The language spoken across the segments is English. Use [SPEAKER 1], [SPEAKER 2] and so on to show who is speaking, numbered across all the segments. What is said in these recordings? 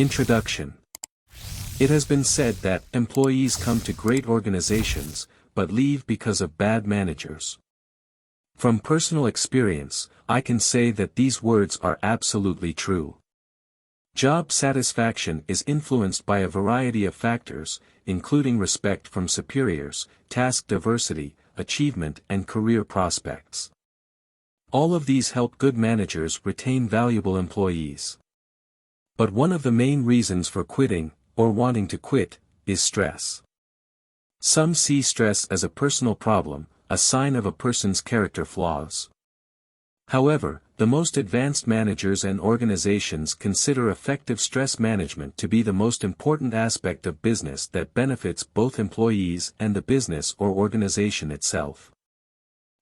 [SPEAKER 1] Introduction. It has been said that employees come to great organizations, but leave because of bad managers. From personal experience, I can say that these words are absolutely true. Job satisfaction is influenced by a variety of factors, including respect from superiors, task diversity, achievement and career prospects. All of these help good managers retain valuable employees. But one of the main reasons for quitting, or wanting to quit, is stress. Some see stress as a personal problem, a sign of a person's character flaws. However, the most advanced managers and organizations consider effective stress management to be the most important aspect of business that benefits both employees and the business or organization itself.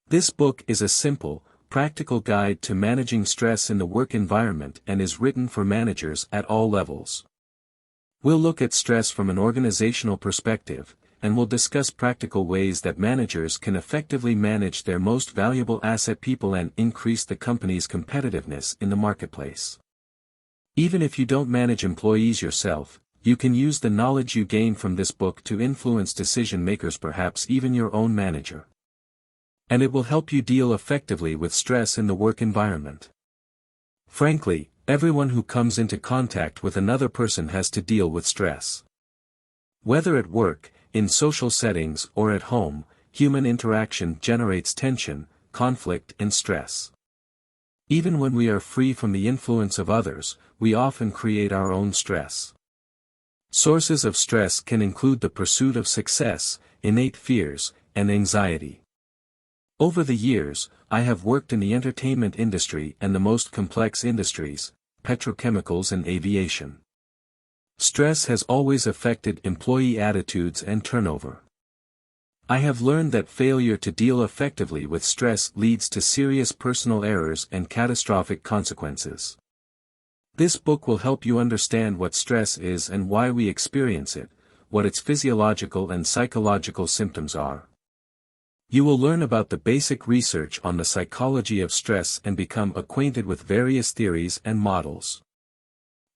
[SPEAKER 1] This book is a simple, practical guide to managing stress in the work environment and is written for managers at all levels. We'll look at stress from an organizational perspective, and we'll discuss practical ways that managers can effectively manage their most valuable asset, people, and increase the company's competitiveness in the marketplace. Even if you don't manage employees yourself, you can use the knowledge you gain from this book to influence decision makers, perhaps even your own manager. And it will help you deal effectively with stress in the work environment. Frankly, everyone who comes into contact with another person has to deal with stress. Whether at work, in social settings, or at home, human interaction generates tension, conflict, and stress. Even when we are free from the influence of others, we often create our own stress. Sources of stress can include the pursuit of success, innate fears, and anxiety. Over the years, I have worked in the entertainment industry and the most complex industries, petrochemicals and aviation. Stress has always affected employee attitudes and turnover. I have learned that failure to deal effectively with stress leads to serious personal errors and catastrophic consequences. This book will help you understand what stress is and why we experience it, what its physiological and psychological symptoms are. You will learn about the basic research on the psychology of stress and become acquainted with various theories and models.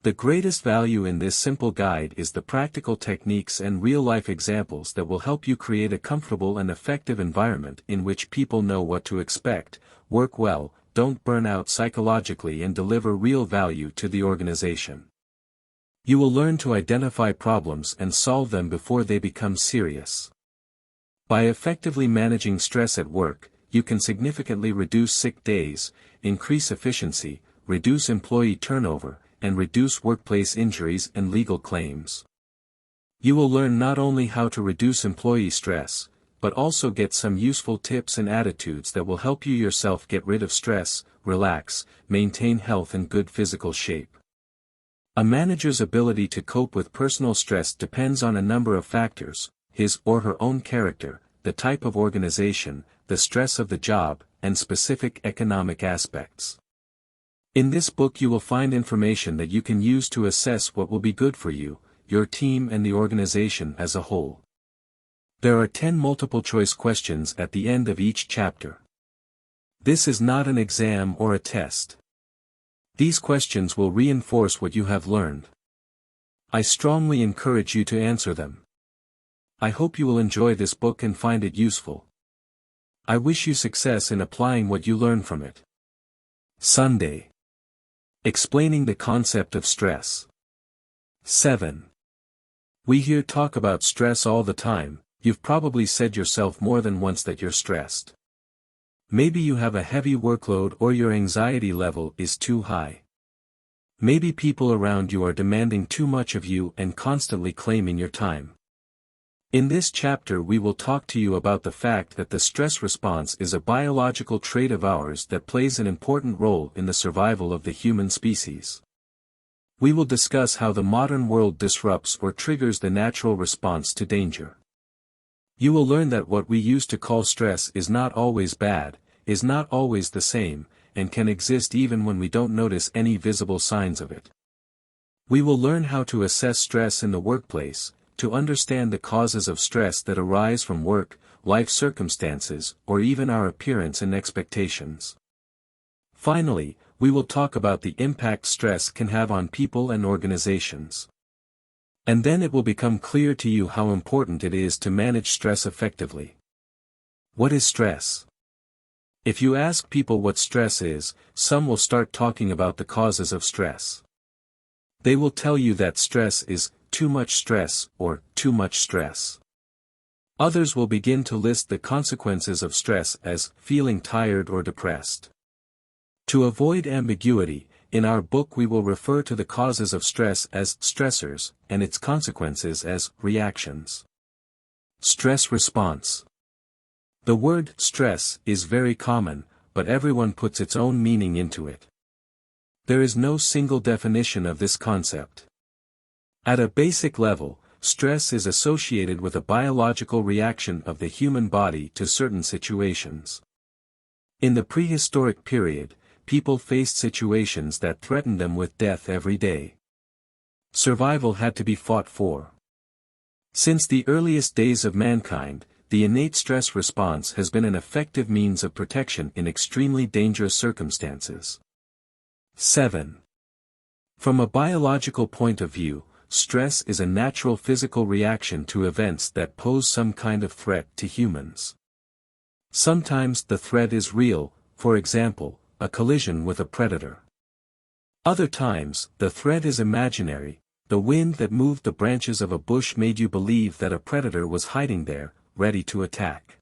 [SPEAKER 1] The greatest value in this simple guide is the practical techniques and real-life examples that will help you create a comfortable and effective environment in which people know what to expect, work well, don't burn out psychologically, and deliver real value to the organization. You will learn to identify problems and solve them before they become serious. By effectively managing stress at work, you can significantly reduce sick days, increase efficiency, reduce employee turnover, and reduce workplace injuries and legal claims. You will learn not only how to reduce employee stress, but also get some useful tips and attitudes that will help you yourself get rid of stress, relax, maintain health and good physical shape. A manager's ability to cope with personal stress depends on a number of factors: his or her own character, the type of organization, the stress of the job, and specific economic aspects. In this book you will find information that you can use to assess what will be good for you, your team and the organization as a whole. There are 10 multiple-choice questions at the end of each chapter. This is not an exam or a test. These questions will reinforce what you have learned. I strongly encourage you to answer them. I hope you will enjoy this book and find it useful. I wish you success in applying what you learn from it. Sunday. Explaining the concept of stress. 7. We hear talk about stress all the time. You've probably said yourself more than once that you're stressed. Maybe you have a heavy workload or your anxiety level is too high. Maybe people around you are demanding too much of you and constantly claiming your time. In this chapter we will talk to you about the fact that the stress response is a biological trait of ours that plays an important role in the survival of the human species. We will discuss how the modern world disrupts or triggers the natural response to danger. You will learn that what we used to call stress is not always bad, is not always the same, and can exist even when we don't notice any visible signs of it. We will learn how to assess stress in the workplace, to understand the causes of stress that arise from work, life circumstances, or even our appearance and expectations. Finally, we will talk about the impact stress can have on people and organizations. And then it will become clear to you how important it is to manage stress effectively. What is stress? If you ask people what stress is, some will start talking about the causes of stress. They will tell you that stress is too much stress or too much stress. Others will begin to list the consequences of stress as feeling tired or depressed. To avoid ambiguity, in our book we will refer to the causes of stress as stressors, and its consequences as reactions. Stress response. The word stress is very common, but everyone puts its own meaning into it. There is no single definition of this concept. At a basic level, stress is associated with a biological reaction of the human body to certain situations. In the prehistoric period, people faced situations that threatened them with death every day. Survival had to be fought for. Since the earliest days of mankind, the innate stress response has been an effective means of protection in extremely dangerous circumstances. 7. From a biological point of view, stress is a natural physical reaction to events that pose some kind of threat to humans. Sometimes the threat is real, for example, a collision with a predator. Other times, the threat is imaginary. The wind that moved the branches of a bush made you believe that a predator was hiding there, ready to attack.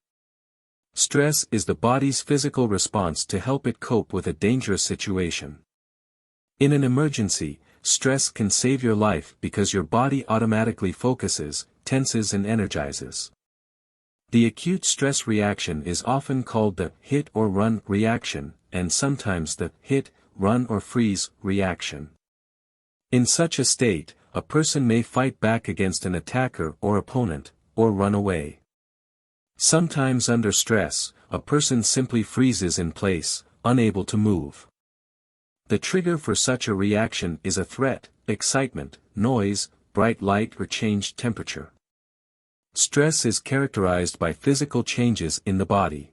[SPEAKER 1] Stress is the body's physical response to help it cope with a dangerous situation. In an emergency, stress can save your life because your body automatically focuses, tenses and energizes. The acute stress reaction is often called the hit or run reaction, and sometimes the hit, run or freeze reaction. In such a state, a person may fight back against an attacker or opponent, or run away. Sometimes under stress, a person simply freezes in place, unable to move. The trigger for such a reaction is a threat, excitement, noise, bright light or changed temperature. Stress is characterized by physical changes in the body.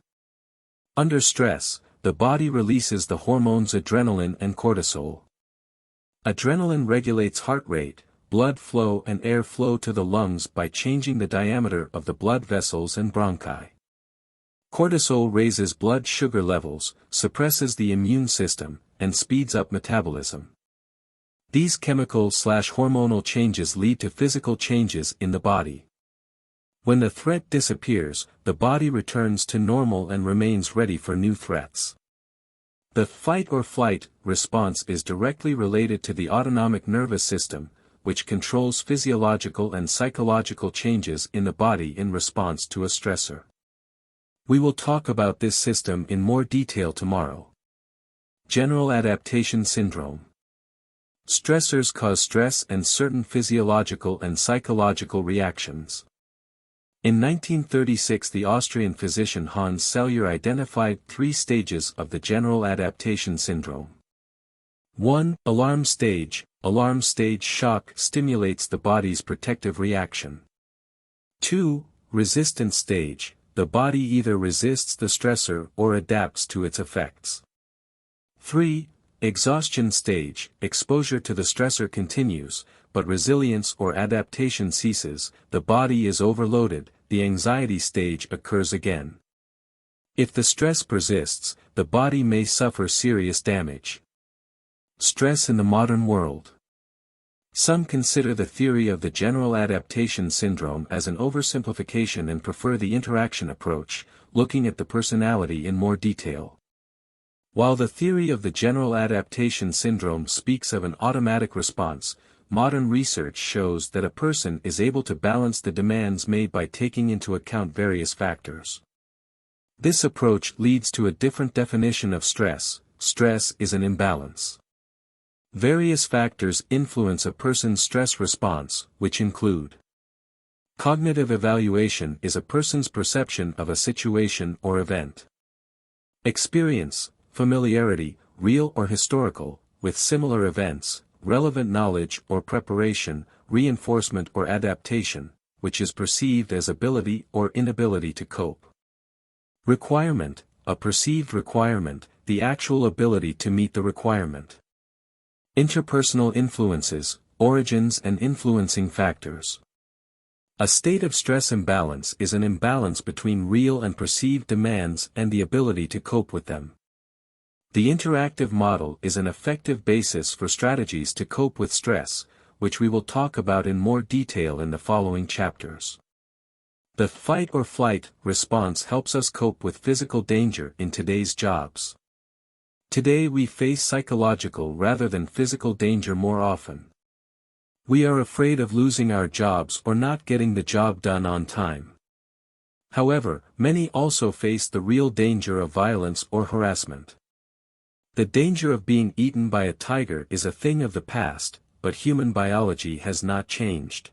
[SPEAKER 1] Under stress, the body releases the hormones adrenaline and cortisol. Adrenaline regulates heart rate, blood flow and air flow to the lungs by changing the diameter of the blood vessels and bronchi. Cortisol raises blood sugar levels, suppresses the immune system, and speeds up metabolism. These chemical/hormonal changes lead to physical changes in the body. When the threat disappears, the body returns to normal and remains ready for new threats. The fight or flight response is directly related to the autonomic nervous system, which controls physiological and psychological changes in the body in response to a stressor. We will talk about this system in more detail tomorrow. General adaptation syndrome. Stressors cause stress and certain physiological and psychological reactions. In 1936 the Austrian physician Hans Selyer identified 3 stages of the general adaptation syndrome. 1. Alarm stage. Alarm stage shock stimulates the body's protective reaction. 2. Resistance stage. The body either resists the stressor or adapts to its effects. 3. Exhaustion stage. Exposure to the stressor continues, but resilience or adaptation ceases, the body is overloaded, the anxiety stage occurs again. If the stress persists, the body may suffer serious damage. Stress in the modern world. Some consider the theory of the general adaptation syndrome as an oversimplification and prefer the interaction approach, looking at the personality in more detail. While the theory of the general adaptation syndrome speaks of an automatic response, modern research shows that a person is able to balance the demands made by taking into account various factors. This approach leads to a different definition of stress. Stress is an imbalance. Various factors influence a person's stress response, which include: cognitive evaluation is a person's perception of a situation or event. Experience, familiarity, real or historical, with similar events, relevant knowledge or preparation, reinforcement or adaptation, which is perceived as ability or inability to cope. Requirement, a perceived requirement, the actual ability to meet the requirement. Interpersonal influences, origins and influencing factors. A state of stress imbalance is an imbalance between real and perceived demands and the ability to cope with them. The interactive model is an effective basis for strategies to cope with stress, which we will talk about in more detail in the following chapters. The fight or flight response helps us cope with physical danger in today's jobs. Today we face psychological rather than physical danger more often. We are afraid of losing our jobs or not getting the job done on time. However, many also face the real danger of violence or harassment. The danger of being eaten by a tiger is a thing of the past, but human biology has not changed.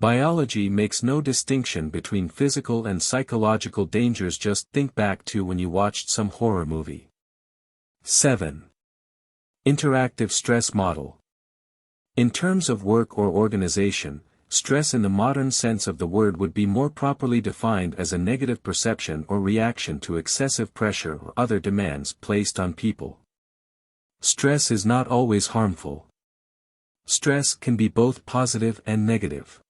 [SPEAKER 1] Biology makes no distinction between physical and psychological dangers. Just think back to when you watched some horror movie. 7. Interactive stress model. In terms of work or organization, stress in the modern sense of the word would be more properly defined as a negative perception or reaction to excessive pressure or other demands placed on people. Stress is not always harmful. Stress can be both positive and negative.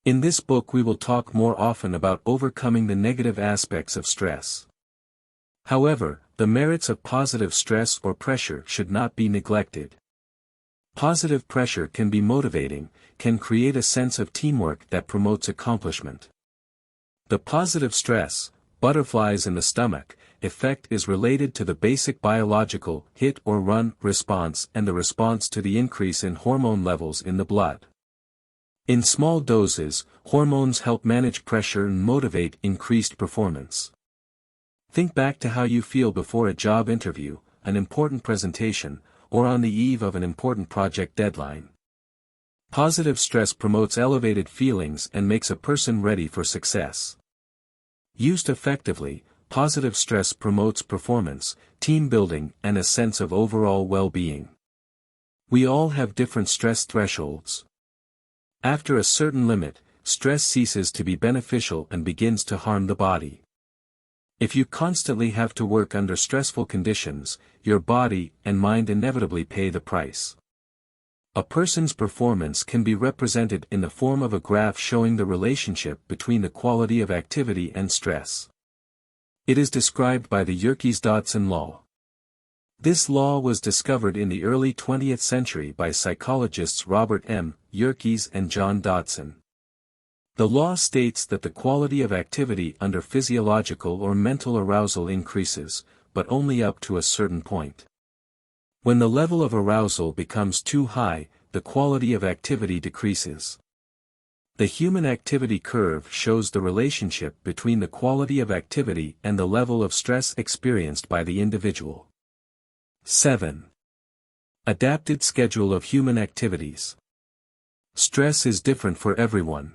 [SPEAKER 1] In this book we will talk more often about overcoming the negative aspects of stress. However, the merits of positive stress or pressure should not be neglected. Positive pressure can be motivating, can create a sense of teamwork that promotes accomplishment. The positive stress, butterflies in the stomach, effect is related to the basic biological hit or run response and the response to the increase in hormone levels in the blood. In small doses, hormones help manage pressure and motivate increased performance. Think back to how you feel before a job interview, an important presentation, or on the eve of an important project deadline. Positive stress promotes elevated feelings and makes a person ready for success. Used effectively, positive stress promotes performance, team building, and a sense of overall well-being. We all have different stress thresholds. After a certain limit, stress ceases to be beneficial and begins to harm the body. If you constantly have to work under stressful conditions, your body and mind inevitably pay the price. A person's performance can be represented in the form of a graph showing the relationship between the quality of activity and stress. It is described by the Yerkes-Dodson law. This law was discovered in the early 20th century by psychologists Robert M. Yerkes and John Dodson. The law states that the quality of activity under physiological or mental arousal increases, but only up to a certain point. When the level of arousal becomes too high, the quality of activity decreases. The human activity curve shows the relationship between the quality of activity and the level of stress experienced by the individual. 7. Adapted schedule of human activities. Stress is different for everyone.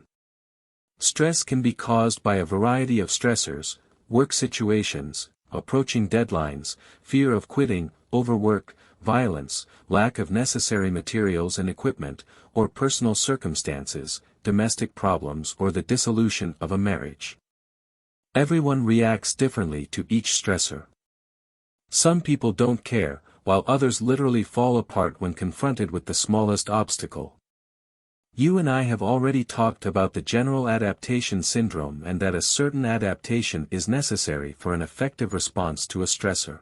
[SPEAKER 1] Stress can be caused by a variety of stressors, work situations, approaching deadlines, fear of quitting, overwork, violence, lack of necessary materials and equipment, or personal circumstances, domestic problems or the dissolution of a marriage. Everyone reacts differently to each stressor. Some people don't care, while others literally fall apart when confronted with the smallest obstacle. You and I have already talked about the general adaptation syndrome and that a certain adaptation is necessary for an effective response to a stressor.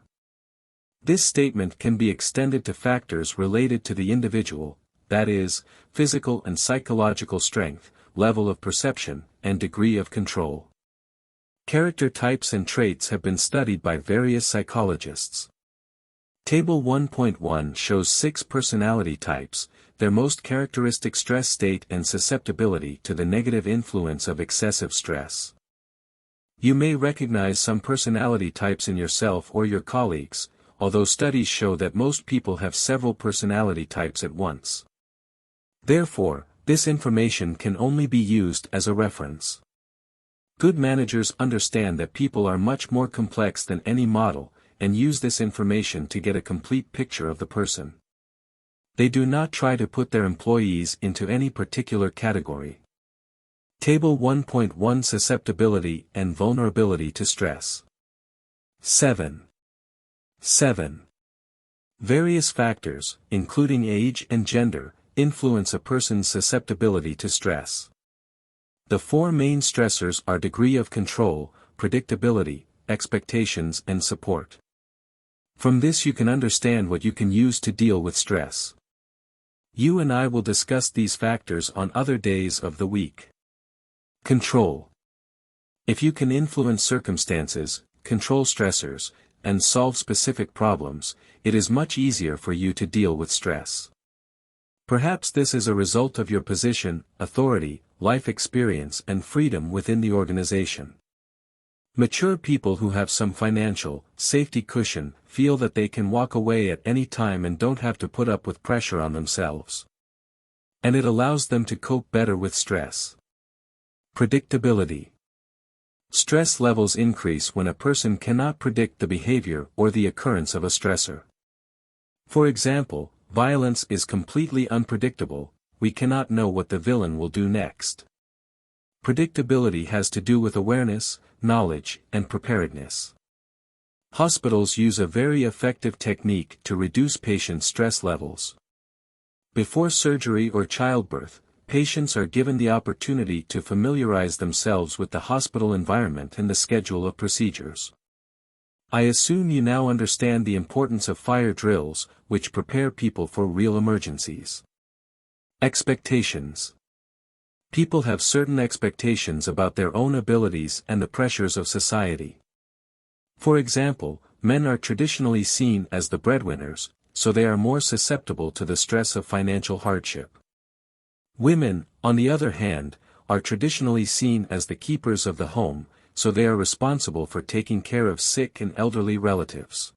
[SPEAKER 1] This statement can be extended to factors related to the individual, that is, physical and psychological strength, level of perception, and degree of control. Character types and traits have been studied by various psychologists. Table 1.1 shows 6 personality types, their most characteristic stress state and susceptibility to the negative influence of excessive stress. You may recognize some personality types in yourself or your colleagues, although studies show that most people have several personality types at once. Therefore, this information can only be used as a reference. Good managers understand that people are much more complex than any model, and use this information to get a complete picture of the person. They do not try to put their employees into any particular category. Table 1.1 Susceptibility and vulnerability to stress. 7. 7. Various factors, including age and gender, influence a person's susceptibility to stress. The four main stressors are degree of control, predictability, expectations and support. From this you can understand what you can use to deal with stress. You and I will discuss these factors on other days of the week. Control. If you can influence circumstances, control stressors, and solve specific problems, it is much easier for you to deal with stress. Perhaps this is a result of your position, authority, life experience and freedom within the organization. Mature people who have some financial, safety cushion, feel that they can walk away at any time and don't have to put up with pressure on themselves. And it allows them to cope better with stress. Predictability. Stress levels increase when a person cannot predict the behavior or the occurrence of a stressor. For example, violence is completely unpredictable, we cannot know what the villain will do next. Predictability has to do with awareness, knowledge, and preparedness. Hospitals use a very effective technique to reduce patients' stress levels. Before surgery or childbirth, patients are given the opportunity to familiarize themselves with the hospital environment and the schedule of procedures. I assume you now understand the importance of fire drills, which prepare people for real emergencies. Expectations. People have certain expectations about their own abilities and the pressures of society. For example, men are traditionally seen as the breadwinners, so they are more susceptible to the stress of financial hardship. Women, on the other hand, are traditionally seen as the keepers of the home, so they are responsible for taking care of sick and elderly relatives.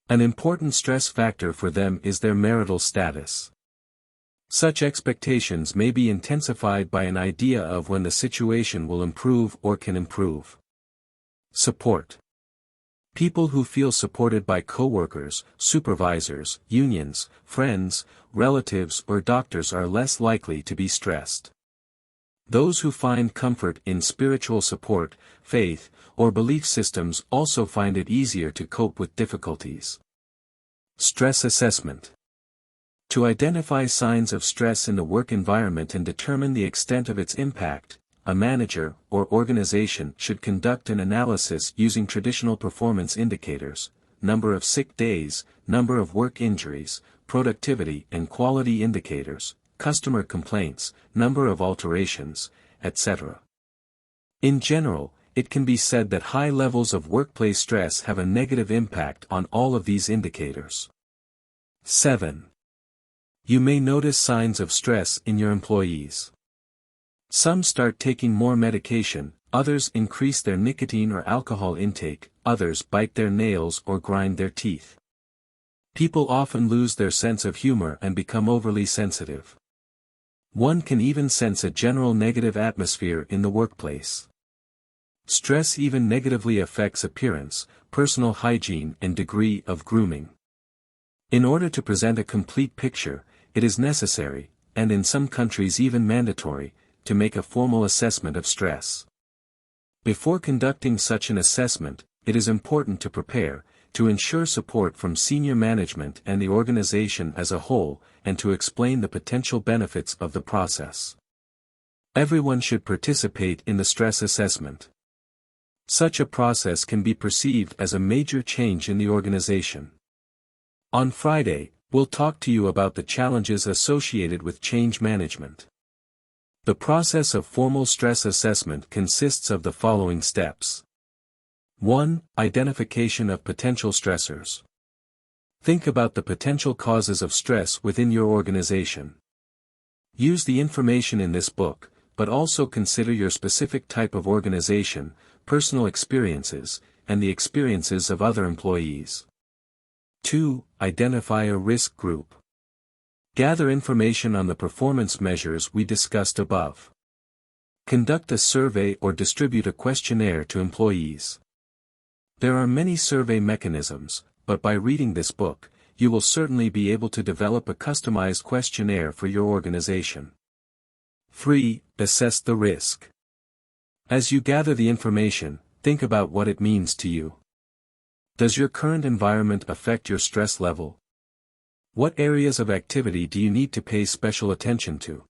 [SPEAKER 1] An important stress factor for them is their marital status. Such expectations may be intensified by an idea of when the situation will improve or can improve. Support. People who feel supported by coworkers, supervisors, unions, friends, relatives or doctors are less likely to be stressed. Those who find comfort in spiritual support, faith, or belief systems also find it easier to cope with difficulties. Stress assessment. To identify signs of stress in the work environment and determine the extent of its impact, a manager or organization should conduct an analysis using traditional performance indicators, number of sick days, number of work injuries, productivity and quality indicators, customer complaints, number of alterations, etc. In general, it can be said that high levels of workplace stress have a negative impact on all of these indicators. 7. You may notice signs of stress in your employees. Some start taking more medication, others increase their nicotine or alcohol intake, others bite their nails or grind their teeth. People often lose their sense of humor and become overly sensitive. One can even sense a general negative atmosphere in the workplace. Stress even negatively affects appearance, personal hygiene and degree of grooming. In order to present a complete picture, it is necessary, and in some countries even mandatory, to make a formal assessment of stress. Before conducting such an assessment, it is important to prepare, to ensure support from senior management and the organization as a whole, and to explain the potential benefits of the process. Everyone should participate in the stress assessment. Such a process can be perceived as a major change in the organization. On Friday, we'll talk to you about the challenges associated with change management. The process of formal stress assessment consists of the following steps. 1. Identification of potential stressors. Think about the potential causes of stress within your organization. Use the information in this book, but also consider your specific type of organization, personal experiences, and the experiences of other employees. 2. Identify a risk group. Gather information on the performance measures we discussed above. Conduct a survey or distribute a questionnaire to employees. There are many survey mechanisms, but by reading this book, you will certainly be able to develop a customized questionnaire for your organization. 3. Assess the risk. As you gather the information, think about what it means to you. Does your current environment affect your stress level? What areas of activity do you need to pay special attention to?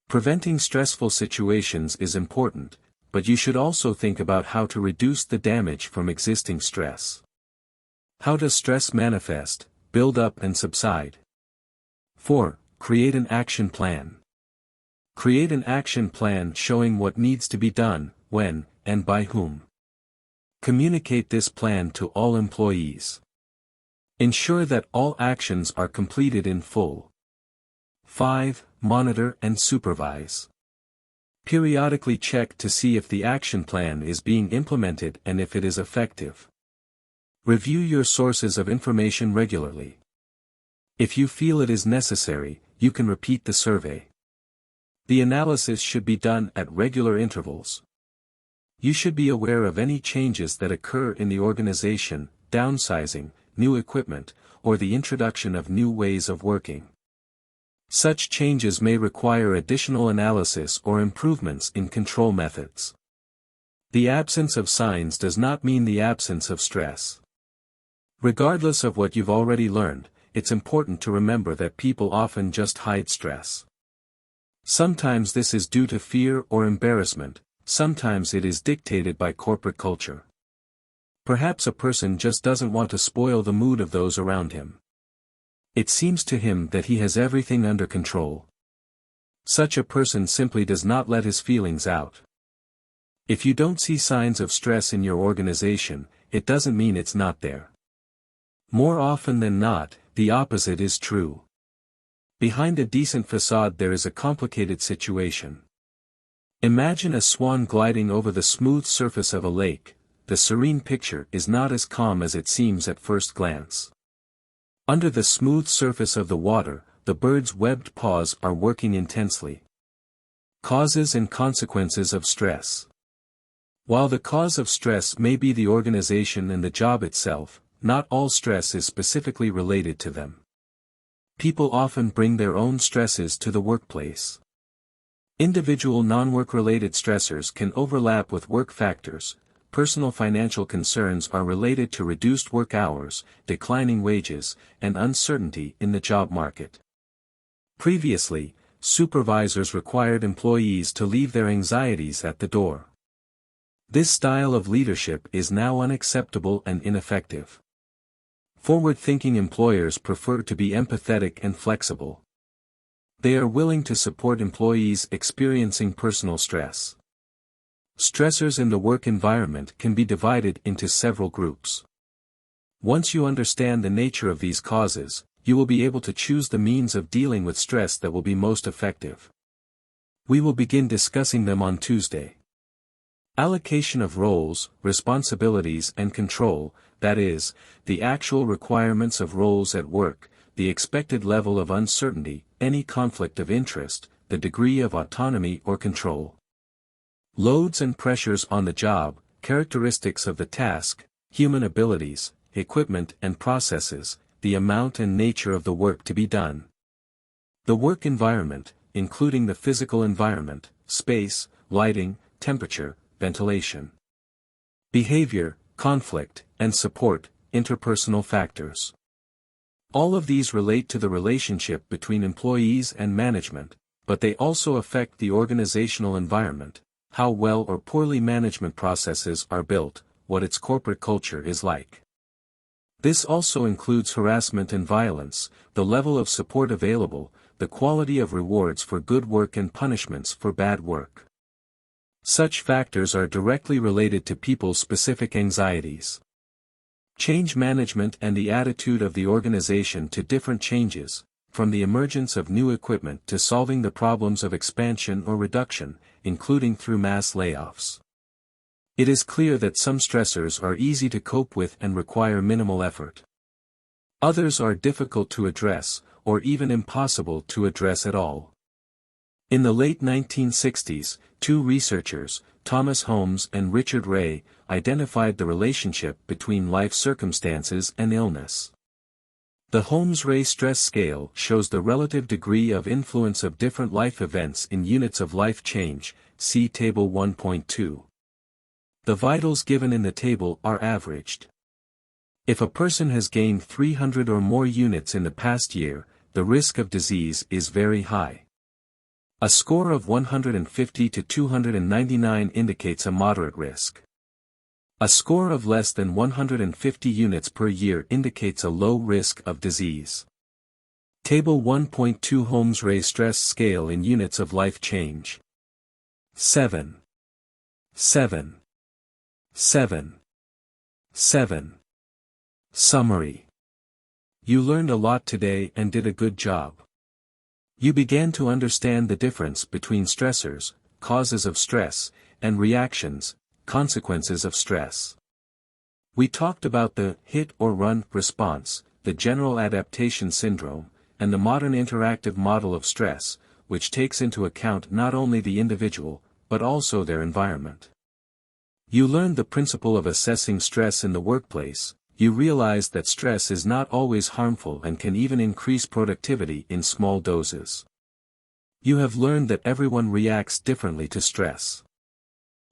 [SPEAKER 1] Preventing stressful situations is important, but you should also think about how to reduce the damage from existing stress. How does stress manifest, build up and subside? 4. Create an action plan. Create an action plan showing what needs to be done, when, and by whom. Communicate this plan to all employees. Ensure that all actions are completed in full. 5. Monitor and supervise. Periodically check to see if the action plan is being implemented and if it is effective. Review your sources of information regularly. If you feel it is necessary, you can repeat the survey. The analysis should be done at regular intervals. You should be aware of any changes that occur in the organization, downsizing, new equipment, or the introduction of new ways of working. Such changes may require additional analysis or improvements in control methods. The absence of signs does not mean the absence of stress. Regardless of what you've already learned, it's important to remember that people often just hide stress. Sometimes this is due to fear or embarrassment, sometimes it is dictated by corporate culture. Perhaps a person just doesn't want to spoil the mood of those around him. It seems to him that he has everything under control. Such a person simply does not let his feelings out. If you don't see signs of stress in your organization, it doesn't mean it's not there. More often than not, the opposite is true. Behind a decent facade there is a complicated situation. Imagine a swan gliding over the smooth surface of a lake. The serene picture is not as calm as it seems at first glance. Under the smooth surface of the water, the bird's webbed paws are working intensely. Causes and consequences of stress. While the cause of stress may be the organization and the job itself, not all stress is specifically related to them. People often bring their own stresses to the workplace. Individual non-work-related stressors can overlap with work factors. Personal financial concerns are related to reduced work hours, declining wages, and uncertainty in the job market. Previously, supervisors required employees to leave their anxieties at the door. This style of leadership is now unacceptable and ineffective. Forward-thinking employers prefer to be empathetic and flexible. They are willing to support employees experiencing personal stress. Stressors in the work environment can be divided into several groups. Once you understand the nature of these causes, you will be able to choose the means of dealing with stress that will be most effective. We will begin discussing them on Tuesday. Allocation of roles, responsibilities and control, that is, the actual requirements of roles at work, the expected level of uncertainty, any conflict of interest, the degree of autonomy or control. Loads and pressures on the job, characteristics of the task, human abilities, equipment and processes, the amount and nature of the work to be done. The work environment, including the physical environment, space, lighting, temperature, ventilation. Behavior, conflict, and support, interpersonal factors. All of these relate to the relationship between employees and management, but they also affect the organizational environment. How well or poorly management processes are built, what its corporate culture is like. This also includes harassment and violence, the level of support available, the quality of rewards for good work and punishments for bad work. Such factors are directly related to people's specific anxieties. Change management and the attitude of the organization to different changes, from the emergence of new equipment to solving the problems of expansion or reduction, including through mass layoffs. It is clear that some stressors are easy to cope with and require minimal effort. Others are difficult to address, or even impossible to address at all. In the late 1960s, two researchers, Thomas Holmes and Richard Ray, identified the relationship between life circumstances and illness. The Holmes-Ray stress scale shows the relative degree of influence of different life events in units of life change, see Table 1.2. The vitals given in the table are averaged. If a person has gained 300 or more units in the past year, the risk of disease is very high. A score of 150 to 299 indicates a moderate risk. A score of less than 150 units per year indicates a low risk of disease. Table 1.2 Holmes-Ray Stress Scale in Units of Life Change. 7. 7. 7. 7. Summary. You learned a lot today and did a good job. You began to understand the difference between stressors, causes of stress, and reactions, consequences of stress. We talked about the hit or run response, the general adaptation syndrome, and the modern interactive model of stress, which takes into account not only the individual, but also their environment. You learned the principle of assessing stress in the workplace. You realized that stress is not always harmful and can even increase productivity in small doses. You have learned that everyone reacts differently to stress.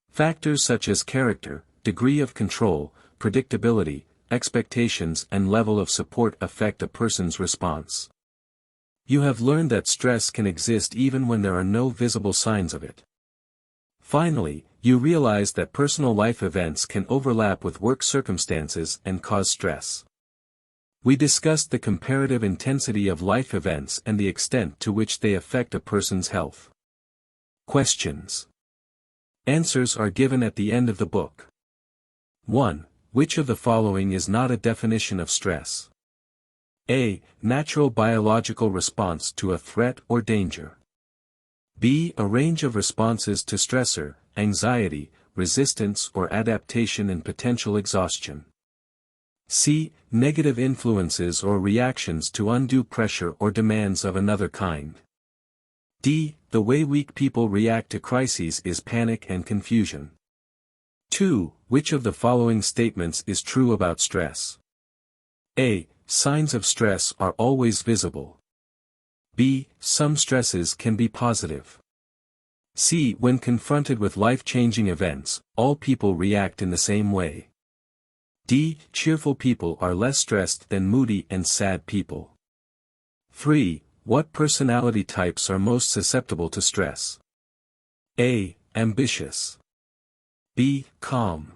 [SPEAKER 1] Factors such as character, degree of control, predictability, expectations and level of support affect a person's response. You have learned that stress can exist even when there are no visible signs of it. Finally, you realize that personal life events can overlap with work circumstances and cause stress. We discussed the comparative intensity of life events and the extent to which they affect a person's health. Questions. Answers are given at the end of the book. 1. Which of the following is not a definition of stress? A. Natural biological response to a threat or danger. B. A range of responses to stressor, anxiety, resistance or adaptation and potential exhaustion. C. Negative influences or reactions to undue pressure or demands of another kind. D. The way weak people react to crises is panic and confusion. 2. Which of the following statements is true about stress? A. Signs of stress are always visible. B. Some stresses can be positive. C. When confronted with life-changing events, all people react in the same way. D. Cheerful people are less stressed than moody and sad people. 3. What personality types are most susceptible to stress? A. Ambitious. B. Calm.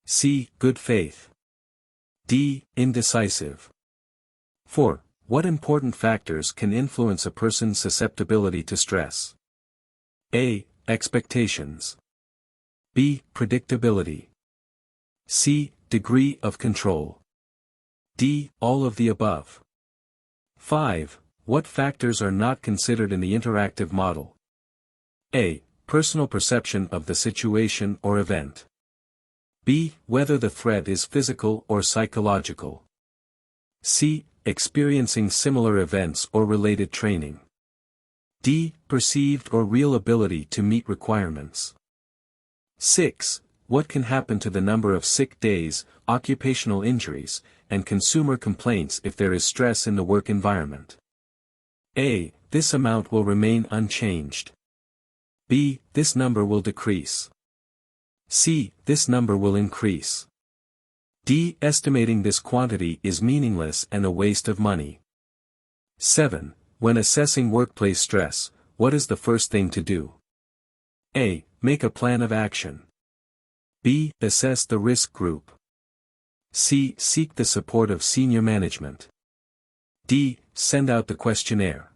[SPEAKER 1] C. Good faith. D. Indecisive. 4. What important factors can influence a person's susceptibility to stress? A. Expectations. B. Predictability. C. Degree of control. D. All of the above. 5. What factors are not considered in the interactive model? A. Personal perception of the situation or event. B. Whether the threat is physical or psychological. C. Experiencing similar events or related training. D. Perceived or real ability to meet requirements. 6. What can happen to the number of sick days, occupational injuries, and consumer complaints if there is stress in the work environment? A. This amount will remain unchanged. B. This number will decrease. C. This number will increase. D. Estimating this quantity is meaningless and a waste of money. 7. When assessing workplace stress, what is the first thing to do? A. Make a plan of action. B. Assess the risk group. C. Seek the support of senior management. D. Send out the questionnaire.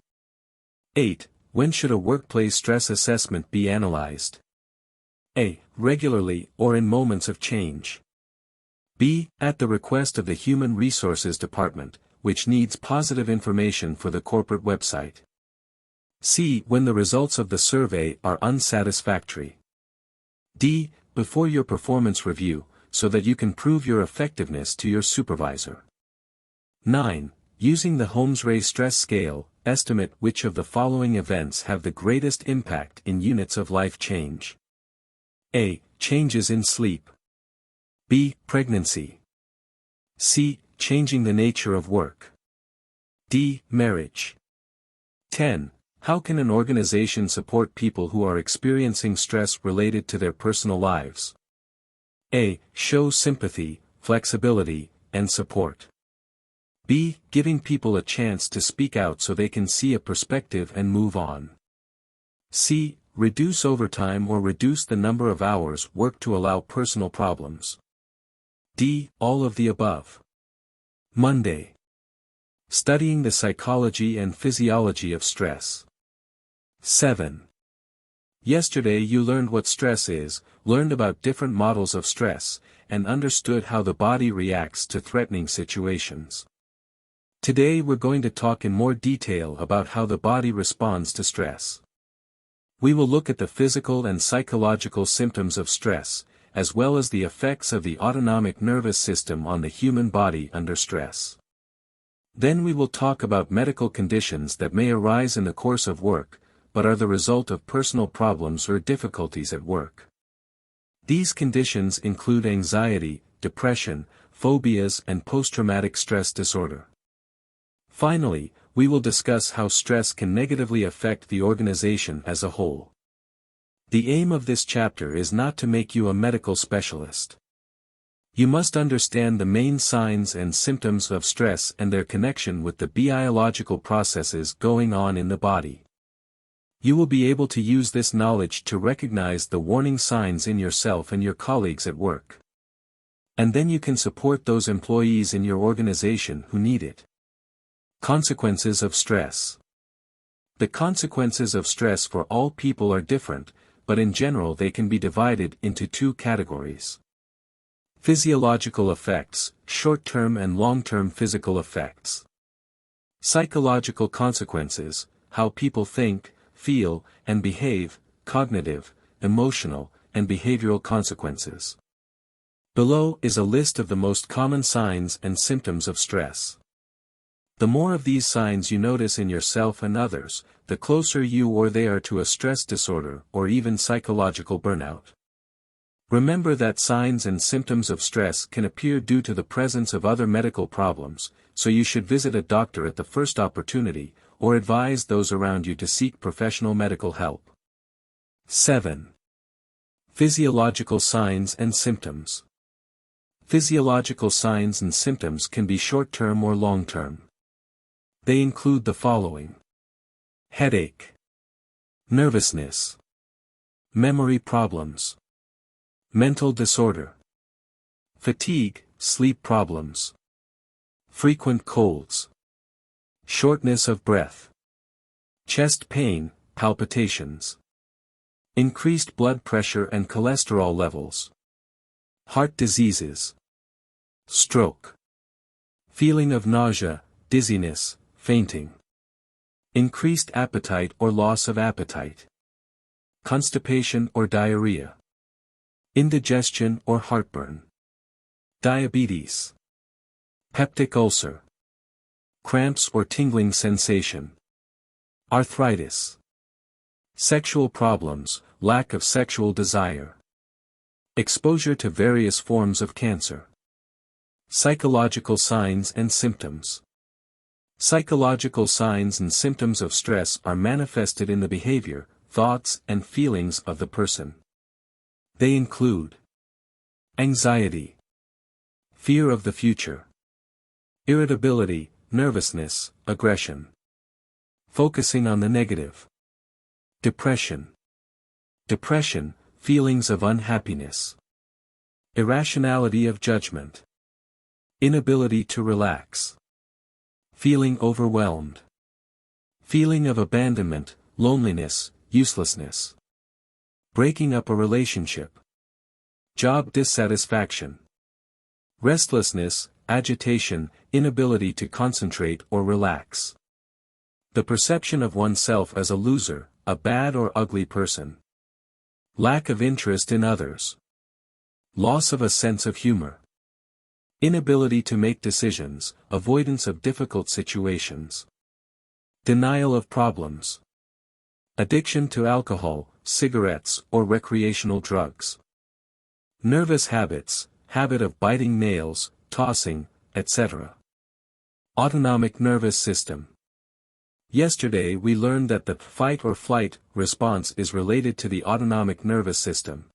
[SPEAKER 1] 8. When should a workplace stress assessment be analyzed? A. Regularly or in moments of change. B. At the request of the Human Resources Department, which needs positive information for the corporate website. C. When the results of the survey are unsatisfactory. D. Before your performance review, so that you can prove your effectiveness to your supervisor. 9. Using the Holmes-Ray Stress Scale, estimate which of the following events have the greatest impact in units of life change. A. Changes in sleep. B. Pregnancy. C. Changing the nature of work. D. Marriage. 10. How can an organization support people who are experiencing stress related to their personal lives? A. Show sympathy, flexibility, and support. B. Giving people a chance to speak out so they can see a perspective and move on. C. Reduce overtime or reduce the number of hours worked to allow personal problems. D. All of the above. Monday. Studying the psychology and physiology of stress. 7. Yesterday you learned what stress is, learned about different models of stress, and understood how the body reacts to threatening situations. Today we're going to talk in more detail about how the body responds to stress. We will look at the physical and psychological symptoms of stress, as well as the effects of the autonomic nervous system on the human body under stress. Then we will talk about medical conditions that may arise in the course of work, but are the result of personal problems or difficulties at work. These conditions include anxiety, depression, phobias and post-traumatic stress disorder. Finally, we will discuss how stress can negatively affect the organization as a whole. The aim of this chapter is not to make you a medical specialist. You must understand the main signs and symptoms of stress and their connection with the biological processes going on in the body. You will be able to use this knowledge to recognize the warning signs in yourself and your colleagues at work. And then you can support those employees in your organization who need it. Consequences of stress. The consequences of stress for all people are different, but in general they can be divided into two categories. Physiological effects, short-term and long-term physical effects. Psychological consequences, how people think, feel, and behave, cognitive, emotional, and behavioral consequences. Below is a list of the most common signs and symptoms of stress. The more of these signs you notice in yourself and others, the closer you or they are to a stress disorder or even psychological burnout. Remember that signs and symptoms of stress can appear due to the presence of other medical problems, so you should visit a doctor at the first opportunity, or advise those around you to seek professional medical help. 7. Physiological signs and symptoms. Physiological signs and symptoms can be short-term or long-term. They include the following: headache, nervousness, memory problems, mental disorder, fatigue, sleep problems, frequent colds, shortness of breath, chest pain, palpitations, increased blood pressure and cholesterol levels, heart diseases, stroke, feeling of nausea, dizziness, fainting, increased appetite or loss of appetite, constipation or diarrhea, indigestion or heartburn, diabetes, peptic ulcer, cramps or tingling sensation, arthritis, sexual problems, lack of sexual desire, exposure to various forms of cancer. Psychological signs and symptoms. Psychological signs and symptoms of stress are manifested in the behavior, thoughts, and feelings of the person. They include anxiety, fear of the future, irritability, nervousness, aggression, focusing on the negative, depression, feelings of unhappiness, irrationality of judgment, inability to relax, feeling overwhelmed, feeling of abandonment, loneliness, uselessness, breaking up a relationship, job dissatisfaction, restlessness, agitation, inability to concentrate or relax, the perception of oneself as a loser, a bad or ugly person, lack of interest in others, loss of a sense of humor, inability to make decisions, avoidance of difficult situations, denial of problems, addiction to alcohol, cigarettes or recreational drugs, nervous habits, habit of biting nails, tossing, etc. Autonomic nervous system. Yesterday we learned that the fight or flight response is related to the autonomic nervous system.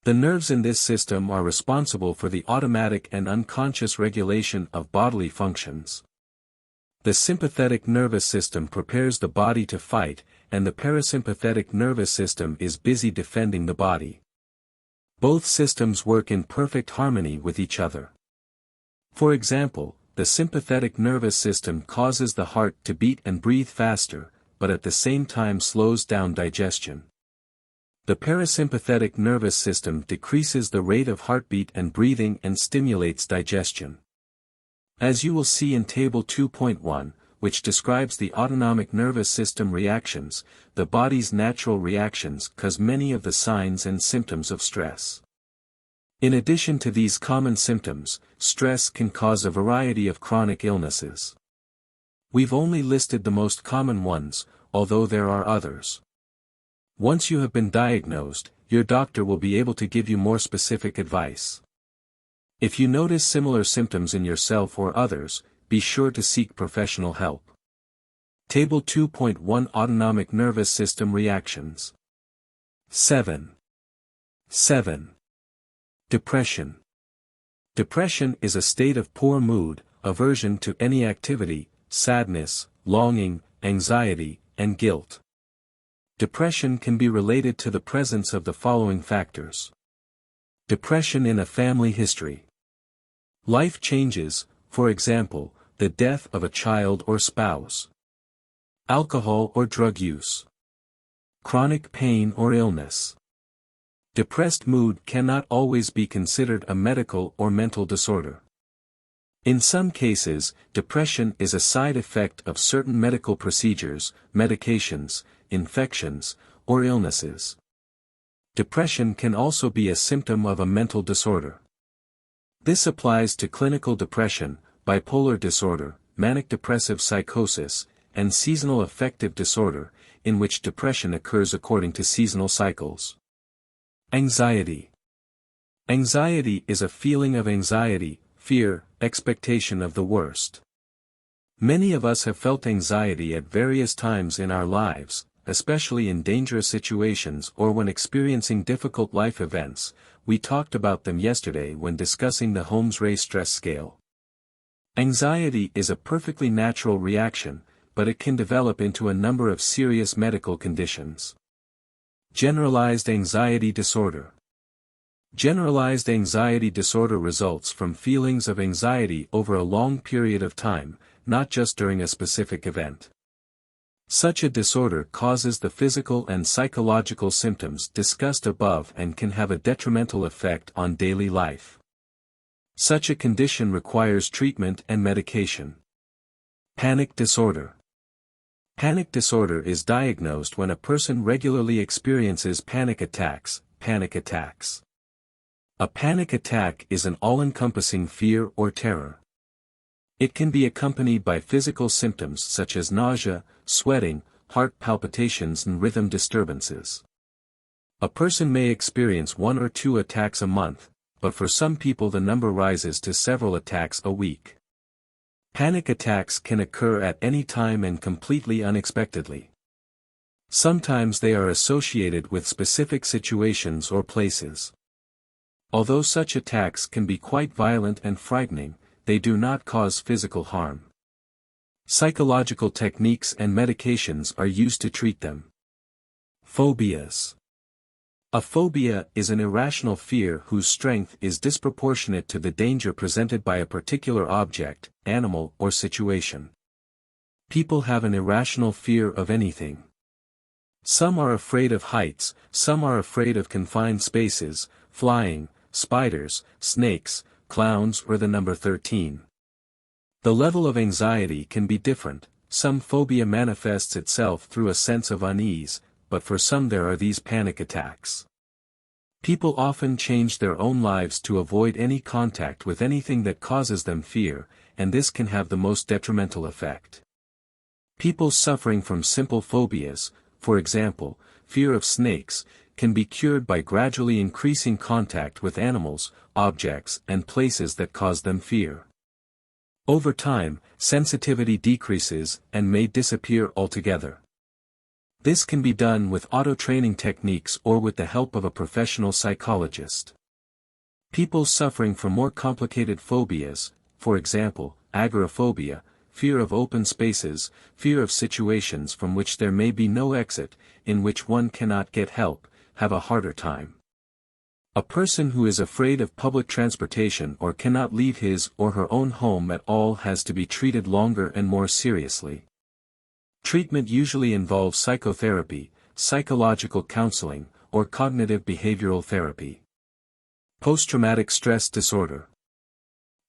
[SPEAKER 1] The nerves in this system are responsible for the automatic and unconscious regulation of bodily functions. The sympathetic nervous system prepares the body to fight, and the parasympathetic nervous system is busy defending the body. Both systems work in perfect harmony with each other. For example, the sympathetic nervous system causes the heart to beat and breathe faster, but at the same time slows down digestion. The parasympathetic nervous system decreases the rate of heartbeat and breathing and stimulates digestion. As you will see in Table 2.1, which describes the autonomic nervous system reactions, the body's natural reactions cause many of the signs and symptoms of stress. In addition to these common symptoms, stress can cause a variety of chronic illnesses. We've only listed the most common ones, although there are others. Once you have been diagnosed, your doctor will be able to give you more specific advice. If you notice similar symptoms in yourself or others, be sure to seek professional help. Table 2.1 Autonomic Nervous System Reactions. 7. Depression. Depression is a state of poor mood, aversion to any activity, sadness, longing, anxiety, and guilt. Depression can be related to the presence of the following factors. Depression in a family history. Life changes, for example, the death of a child or spouse. Alcohol or drug use. Chronic pain or illness. Depressed mood cannot always be considered a medical or mental disorder. In some cases, depression is a side effect of certain medical procedures, medications, infections, or illnesses. Depression can also be a symptom of a mental disorder. This applies to clinical depression, bipolar disorder, manic depressive psychosis, and seasonal affective disorder, in which depression occurs according to seasonal cycles. Anxiety. Anxiety is a feeling of anxiety, fear, expectation of the worst. Many of us have felt anxiety at various times in our lives, especially in dangerous situations or when experiencing difficult life events. We talked about them yesterday when discussing the Holmes-Rahe stress scale. Anxiety is a perfectly natural reaction, but it can develop into a number of serious medical conditions. Generalized anxiety disorder. Generalized anxiety disorder results from feelings of anxiety over a long period of time, not just during a specific event. Such a disorder causes the physical and psychological symptoms discussed above and can have a detrimental effect on daily life. Such a condition requires treatment and medication. Panic disorder. Panic disorder is diagnosed when a person regularly experiences panic attacks. A panic attack is an all-encompassing fear or terror. It can be accompanied by physical symptoms such as nausea, sweating, heart palpitations and rhythm disturbances. A person may experience 1 or 2 attacks a month, but for some people the number rises to several attacks a week. Panic attacks can occur at any time and completely unexpectedly. Sometimes they are associated with specific situations or places. Although such attacks can be quite violent and frightening, they do not cause physical harm. Psychological techniques and medications are used to treat them. Phobias. A phobia is an irrational fear whose strength is disproportionate to the danger presented by a particular object, animal, or situation. People have an irrational fear of anything. Some are afraid of heights, some are afraid of confined spaces, flying, spiders, snakes, clowns or the number 13. The level of anxiety can be different. Some phobia manifests itself through a sense of unease, but for some there are these panic attacks. People often change their own lives to avoid any contact with anything that causes them fear, and this can have the most detrimental effect. People suffering from simple phobias, for example, fear of snakes, can be cured by gradually increasing contact with animals, objects, and places that cause them fear. Over time, sensitivity decreases and may disappear altogether. This can be done with auto-training techniques or with the help of a professional psychologist. People suffering from more complicated phobias, for example, agoraphobia, fear of open spaces, fear of situations from which there may be no exit, in which one cannot get help, have a harder time. A person who is afraid of public transportation or cannot leave his or her own home at all has to be treated longer and more seriously. Treatment usually involves psychotherapy, psychological counseling, or cognitive behavioral therapy. Post-traumatic stress disorder.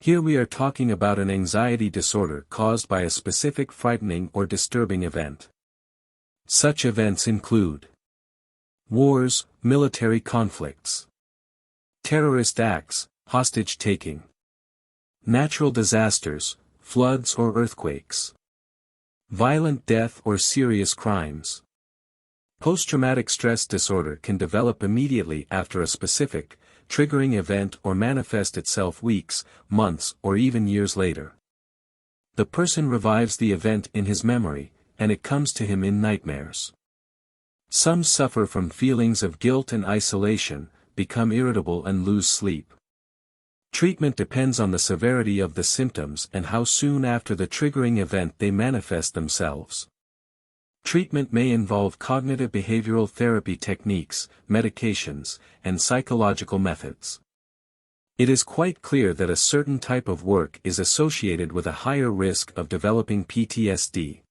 [SPEAKER 1] Here we are talking about an anxiety disorder caused by a specific frightening or disturbing event. Such events include wars, military conflicts, terrorist acts, hostage-taking, natural disasters, floods or earthquakes, violent death or serious crimes. Post-traumatic stress disorder can develop immediately after a specific, triggering event or manifest itself weeks, months or even years later. The person revives the event in his memory, and it comes to him in nightmares. Some suffer from feelings of guilt and isolation, become irritable and lose sleep. Treatment depends on the severity of the symptoms and how soon after the triggering event they manifest themselves. Treatment may involve cognitive behavioral therapy techniques, medications, and psychological methods. It is quite clear that a certain type of work is associated with a higher risk of developing PTSD.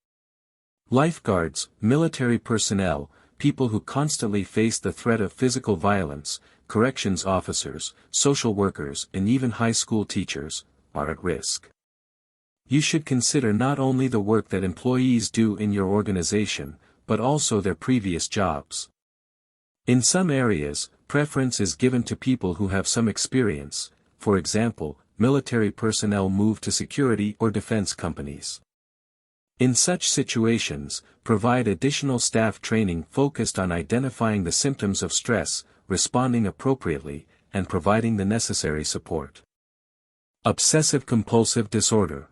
[SPEAKER 1] Lifeguards, military personnel, people who constantly face the threat of physical violence, corrections officers, social workers, and even high school teachers, are at risk. You should consider not only the work that employees do in your organization, but also their previous jobs. In some areas, preference is given to people who have some experience, for example, military personnel move to security or defense companies. In such situations, provide additional staff training focused on identifying the symptoms of stress, responding appropriately, and providing the necessary support. Obsessive-compulsive disorder.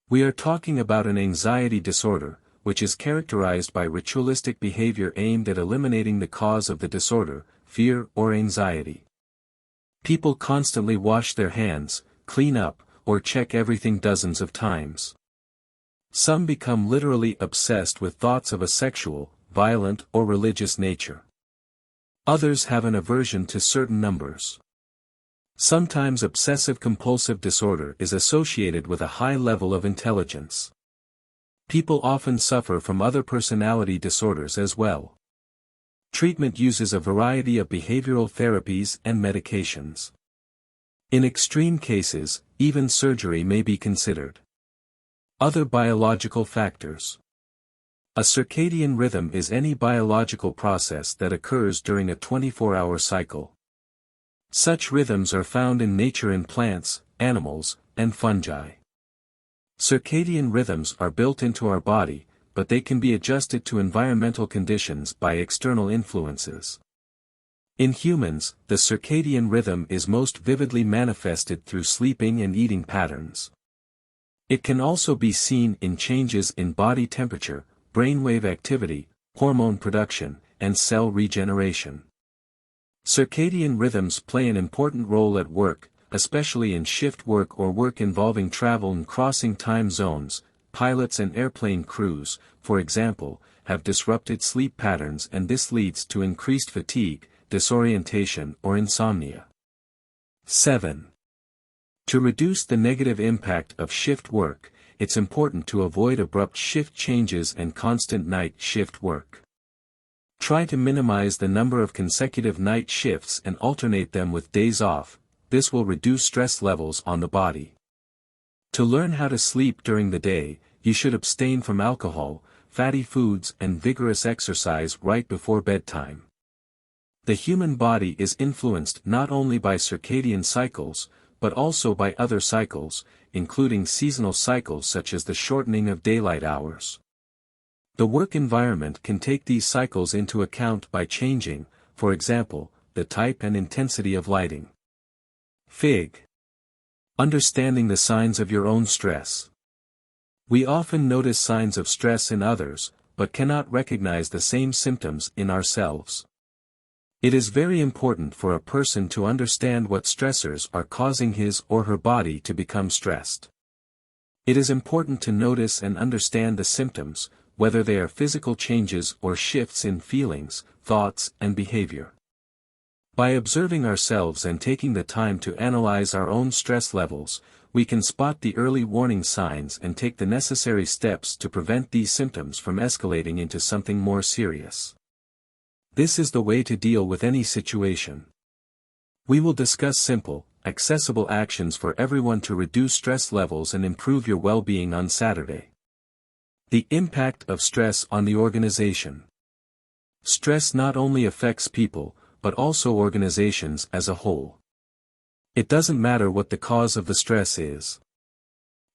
[SPEAKER 1] We are talking about an anxiety disorder, which is characterized by ritualistic behavior aimed at eliminating the cause of the disorder, fear or anxiety. People constantly wash their hands, clean up, or check everything dozens of times. Some become literally obsessed with thoughts of a sexual, violent, or religious nature. Others have an aversion to certain numbers. Sometimes obsessive-compulsive disorder is associated with a high level of intelligence. People often suffer from other personality disorders as well. Treatment uses a variety of behavioral therapies and medications. In extreme cases, even surgery may be considered. Other biological factors. A circadian rhythm is any biological process that occurs during a 24-hour cycle. Such rhythms are found in nature in plants, animals, and fungi. Circadian rhythms are built into our body, but they can be adjusted to environmental conditions by external influences. In humans, the circadian rhythm is most vividly manifested through sleeping and eating patterns. It can also be seen in changes in body temperature, brainwave activity, hormone production, and cell regeneration. Circadian rhythms play an important role at work, especially in shift work or work involving travel and crossing time zones. Pilots and airplane crews, for example, have disrupted sleep patterns, and this leads to increased fatigue, disorientation, or insomnia. 7. To reduce the negative impact of shift work, it's important to avoid abrupt shift changes and constant night shift work. Try to minimize the number of consecutive night shifts and alternate them with days off. This will reduce stress levels on the body. To learn how to sleep during the day, you should abstain from alcohol, fatty foods, and vigorous exercise right before bedtime. The human body is influenced not only by circadian cycles, but also by other cycles, including seasonal cycles such as the shortening of daylight hours. The work environment can take these cycles into account by changing, for example, the type and intensity of lighting. Fig. Understanding the signs of your own stress. We often notice signs of stress in others, but cannot recognize the same symptoms in ourselves. It is very important for a person to understand what stressors are causing his or her body to become stressed. It is important to notice and understand the symptoms, whether they are physical changes or shifts in feelings, thoughts, and behavior. By observing ourselves and taking the time to analyze our own stress levels, we can spot the early warning signs and take the necessary steps to prevent these symptoms from escalating into something more serious. This is the way to deal with any situation. We will discuss simple, accessible actions for everyone to reduce stress levels and improve your well-being on Saturday. The impact of stress on the organization. Stress not only affects people, but also organizations as a whole. It doesn't matter what the cause of the stress is.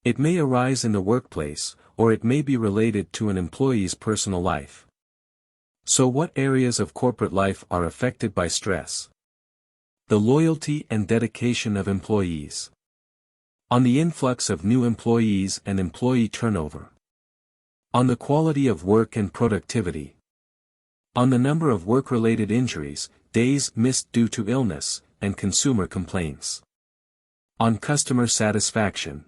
[SPEAKER 1] It may arise in the workplace, or it may be related to an employee's personal life. So what areas of corporate life are affected by stress? The loyalty and dedication of employees. On the influx of new employees and employee turnover. On the quality of work and productivity. On the number of work-related injuries, days missed due to illness, and consumer complaints. On customer satisfaction.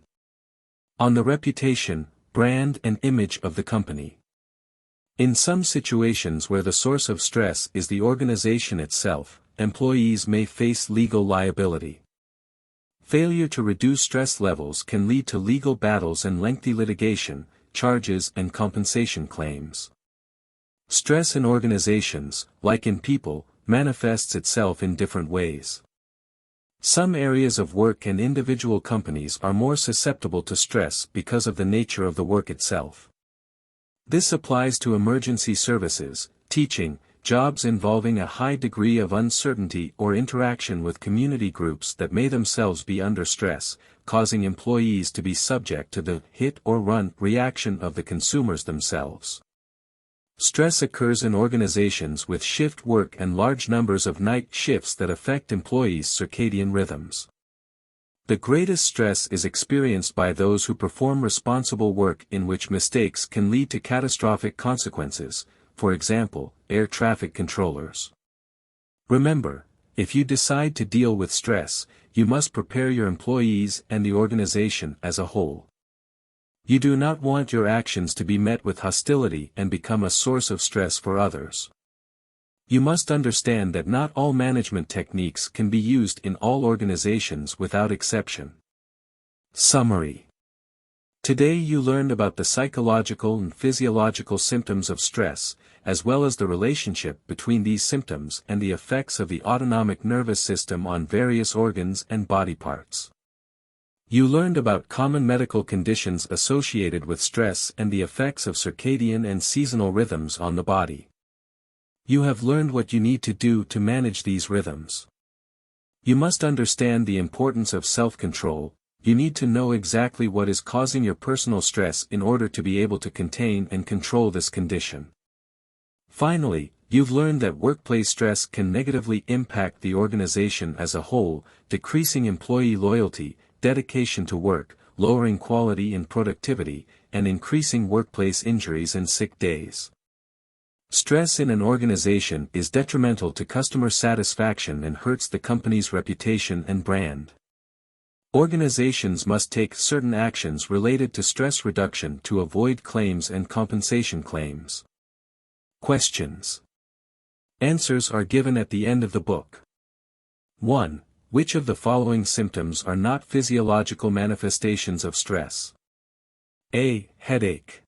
[SPEAKER 1] On the reputation, brand and image of the company. In some situations where the source of stress is the organization itself, employees may face legal liability. Failure to reduce stress levels can lead to legal battles and lengthy litigation, charges and compensation claims. Stress in organizations, like in people, manifests itself in different ways. Some areas of work and individual companies are more susceptible to stress because of the nature of the work itself. This applies to emergency services, teaching, jobs involving a high degree of uncertainty or interaction with community groups that may themselves be under stress, causing employees to be subject to the hit-or-run reaction of the consumers themselves. Stress occurs in organizations with shift work and large numbers of night shifts that affect employees' circadian rhythms. The greatest stress is experienced by those who perform responsible work in which mistakes can lead to catastrophic consequences, for example, air traffic controllers. Remember, if you decide to deal with stress, you must prepare your employees and the organization as a whole. You do not want your actions to be met with hostility and become a source of stress for others. You must understand that not all management techniques can be used in all organizations without exception. Summary. Today you learned about the psychological and physiological symptoms of stress, as well as the relationship between these symptoms and the effects of the autonomic nervous system on various organs and body parts. You learned about common medical conditions associated with stress and the effects of circadian and seasonal rhythms on the body. You have learned what you need to do to manage these rhythms. You must understand the importance of self-control. You need to know exactly what is causing your personal stress in order to be able to contain and control this condition. Finally, you've learned that workplace stress can negatively impact the organization as a whole, decreasing employee loyalty, dedication to work, lowering quality and productivity, and increasing workplace injuries and sick days. Stress in an organization is detrimental to customer satisfaction and hurts the company's reputation and brand. Organizations must take certain actions related to stress reduction to avoid claims and compensation claims. Questions. Answers are given at the end of the book. 1. Which of the following symptoms are not physiological manifestations of stress? A. Headache.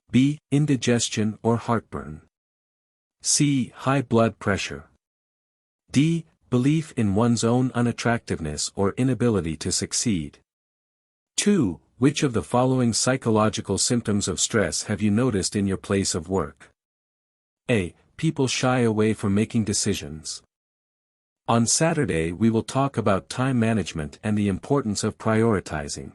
[SPEAKER 1] B. Indigestion or heartburn. C. High blood pressure. D. Belief in one's own unattractiveness or inability to succeed. 2. Which of the following psychological symptoms of stress have you noticed in your place of work? A. People shy away from making decisions. On Saturday we will talk about time management and the importance of prioritizing.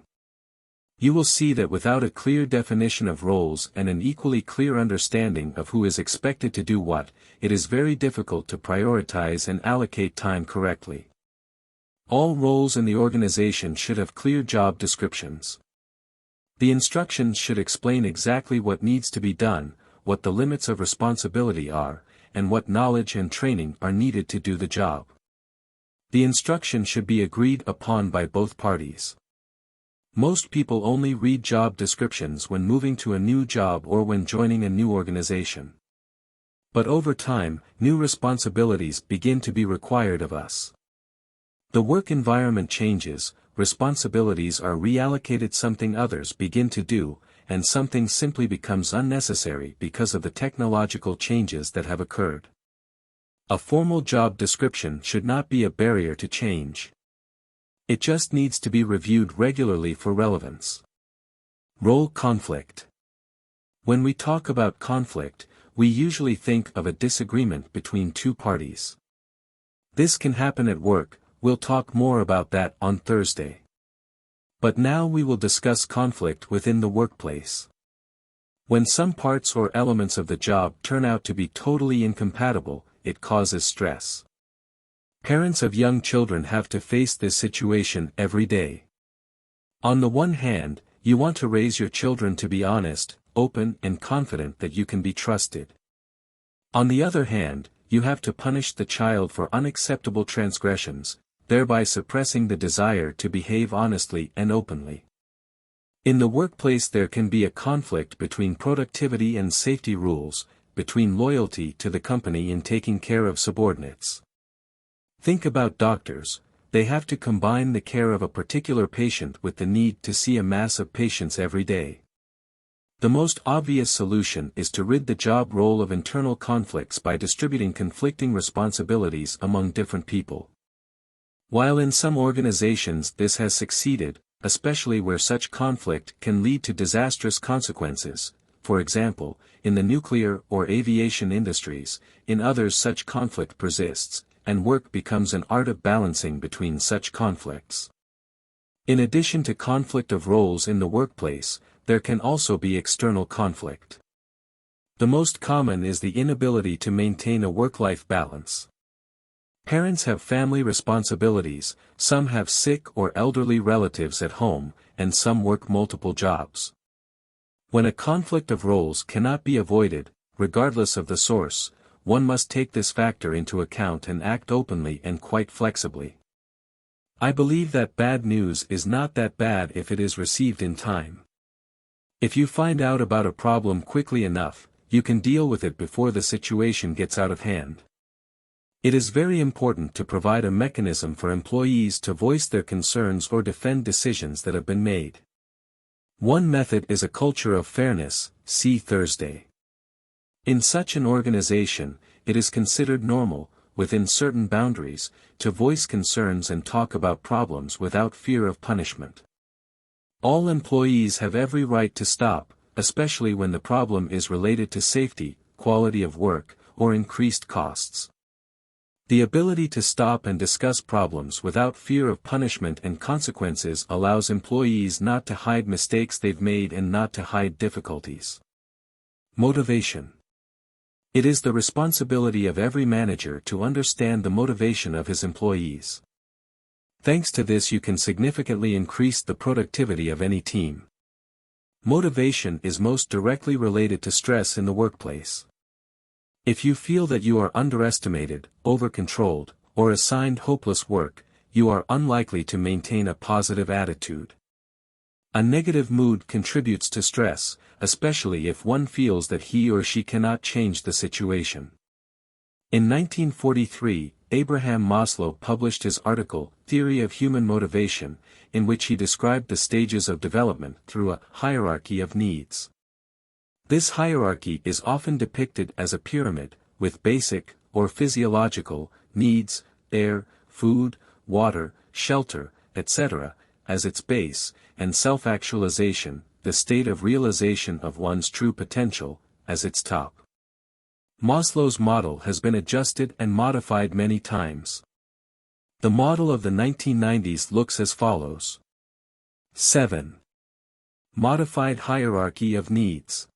[SPEAKER 1] You will see that without a clear definition of roles and an equally clear understanding of who is expected to do what, it is very difficult to prioritize and allocate time correctly. All roles in the organization should have clear job descriptions. The instructions should explain exactly what needs to be done, what the limits of responsibility are, and what knowledge and training are needed to do the job. The instruction should be agreed upon by both parties. Most people only read job descriptions when moving to a new job or when joining a new organization. But over time, new responsibilities begin to be required of us. The work environment changes, responsibilities are reallocated, something others begin to do, and something simply becomes unnecessary because of the technological changes that have occurred. A formal job description should not be a barrier to change. It just needs to be reviewed regularly for relevance. Role conflict. When we talk about conflict, we usually think of a disagreement between two parties. This can happen at work, we'll talk more about that on Thursday. But now we will discuss conflict within the workplace. When some parts or elements of the job turn out to be totally incompatible, it causes stress. Parents of young children have to face this situation every day. On the one hand, you want to raise your children to be honest, open and confident that you can be trusted. On the other hand, you have to punish the child for unacceptable transgressions, thereby suppressing the desire to behave honestly and openly. In the workplace there can be a conflict between productivity and safety rules, between loyalty to the company and taking care of subordinates. Think about doctors, they have to combine the care of a particular patient with the need to see a mass of patients every day. The most obvious solution is to rid the job role of internal conflicts by distributing conflicting responsibilities among different people. While in some organizations this has succeeded, especially where such conflict can lead to disastrous consequences, for example, in the nuclear or aviation industries, in others such conflict persists, and work becomes an art of balancing between such conflicts. In addition to conflict of roles in the workplace, there can also be external conflict. The most common is the inability to maintain a work-life balance. Parents have family responsibilities, some have sick or elderly relatives at home, and some work multiple jobs. When a conflict of roles cannot be avoided, regardless of the source, one must take this factor into account and act openly and quite flexibly. I believe that bad news is not that bad if it is received in time. If you find out about a problem quickly enough, you can deal with it before the situation gets out of hand. It is very important to provide a mechanism for employees to voice their concerns or defend decisions that have been made. One method is a culture of fairness, see Thursday. In such an organization, it is considered normal, within certain boundaries, to voice concerns and talk about problems without fear of punishment. All employees have every right to stop, especially when the problem is related to safety, quality of work, or increased costs. The ability to stop and discuss problems without fear of punishment and consequences allows employees not to hide mistakes they've made and not to hide difficulties. Motivation. It is the responsibility of every manager to understand the motivation of his employees. Thanks to this you can significantly increase the productivity of any team. Motivation is most directly related to stress in the workplace. If you feel that you are underestimated, over-controlled, or assigned hopeless work, you are unlikely to maintain a positive attitude. A negative mood contributes to stress, especially if one feels that he or she cannot change the situation. In 1943, Abraham Maslow published his article, Theory of Human Motivation, in which he described the stages of development through a hierarchy of needs. This hierarchy is often depicted as a pyramid, with basic, or physiological, needs, air, food, water, shelter, etc., as its base, and self-actualization, the state of realization of one's true potential, as its top. Maslow's model has been adjusted and modified many times. The model of the 1990s looks as follows. 7. Modified hierarchy of needs.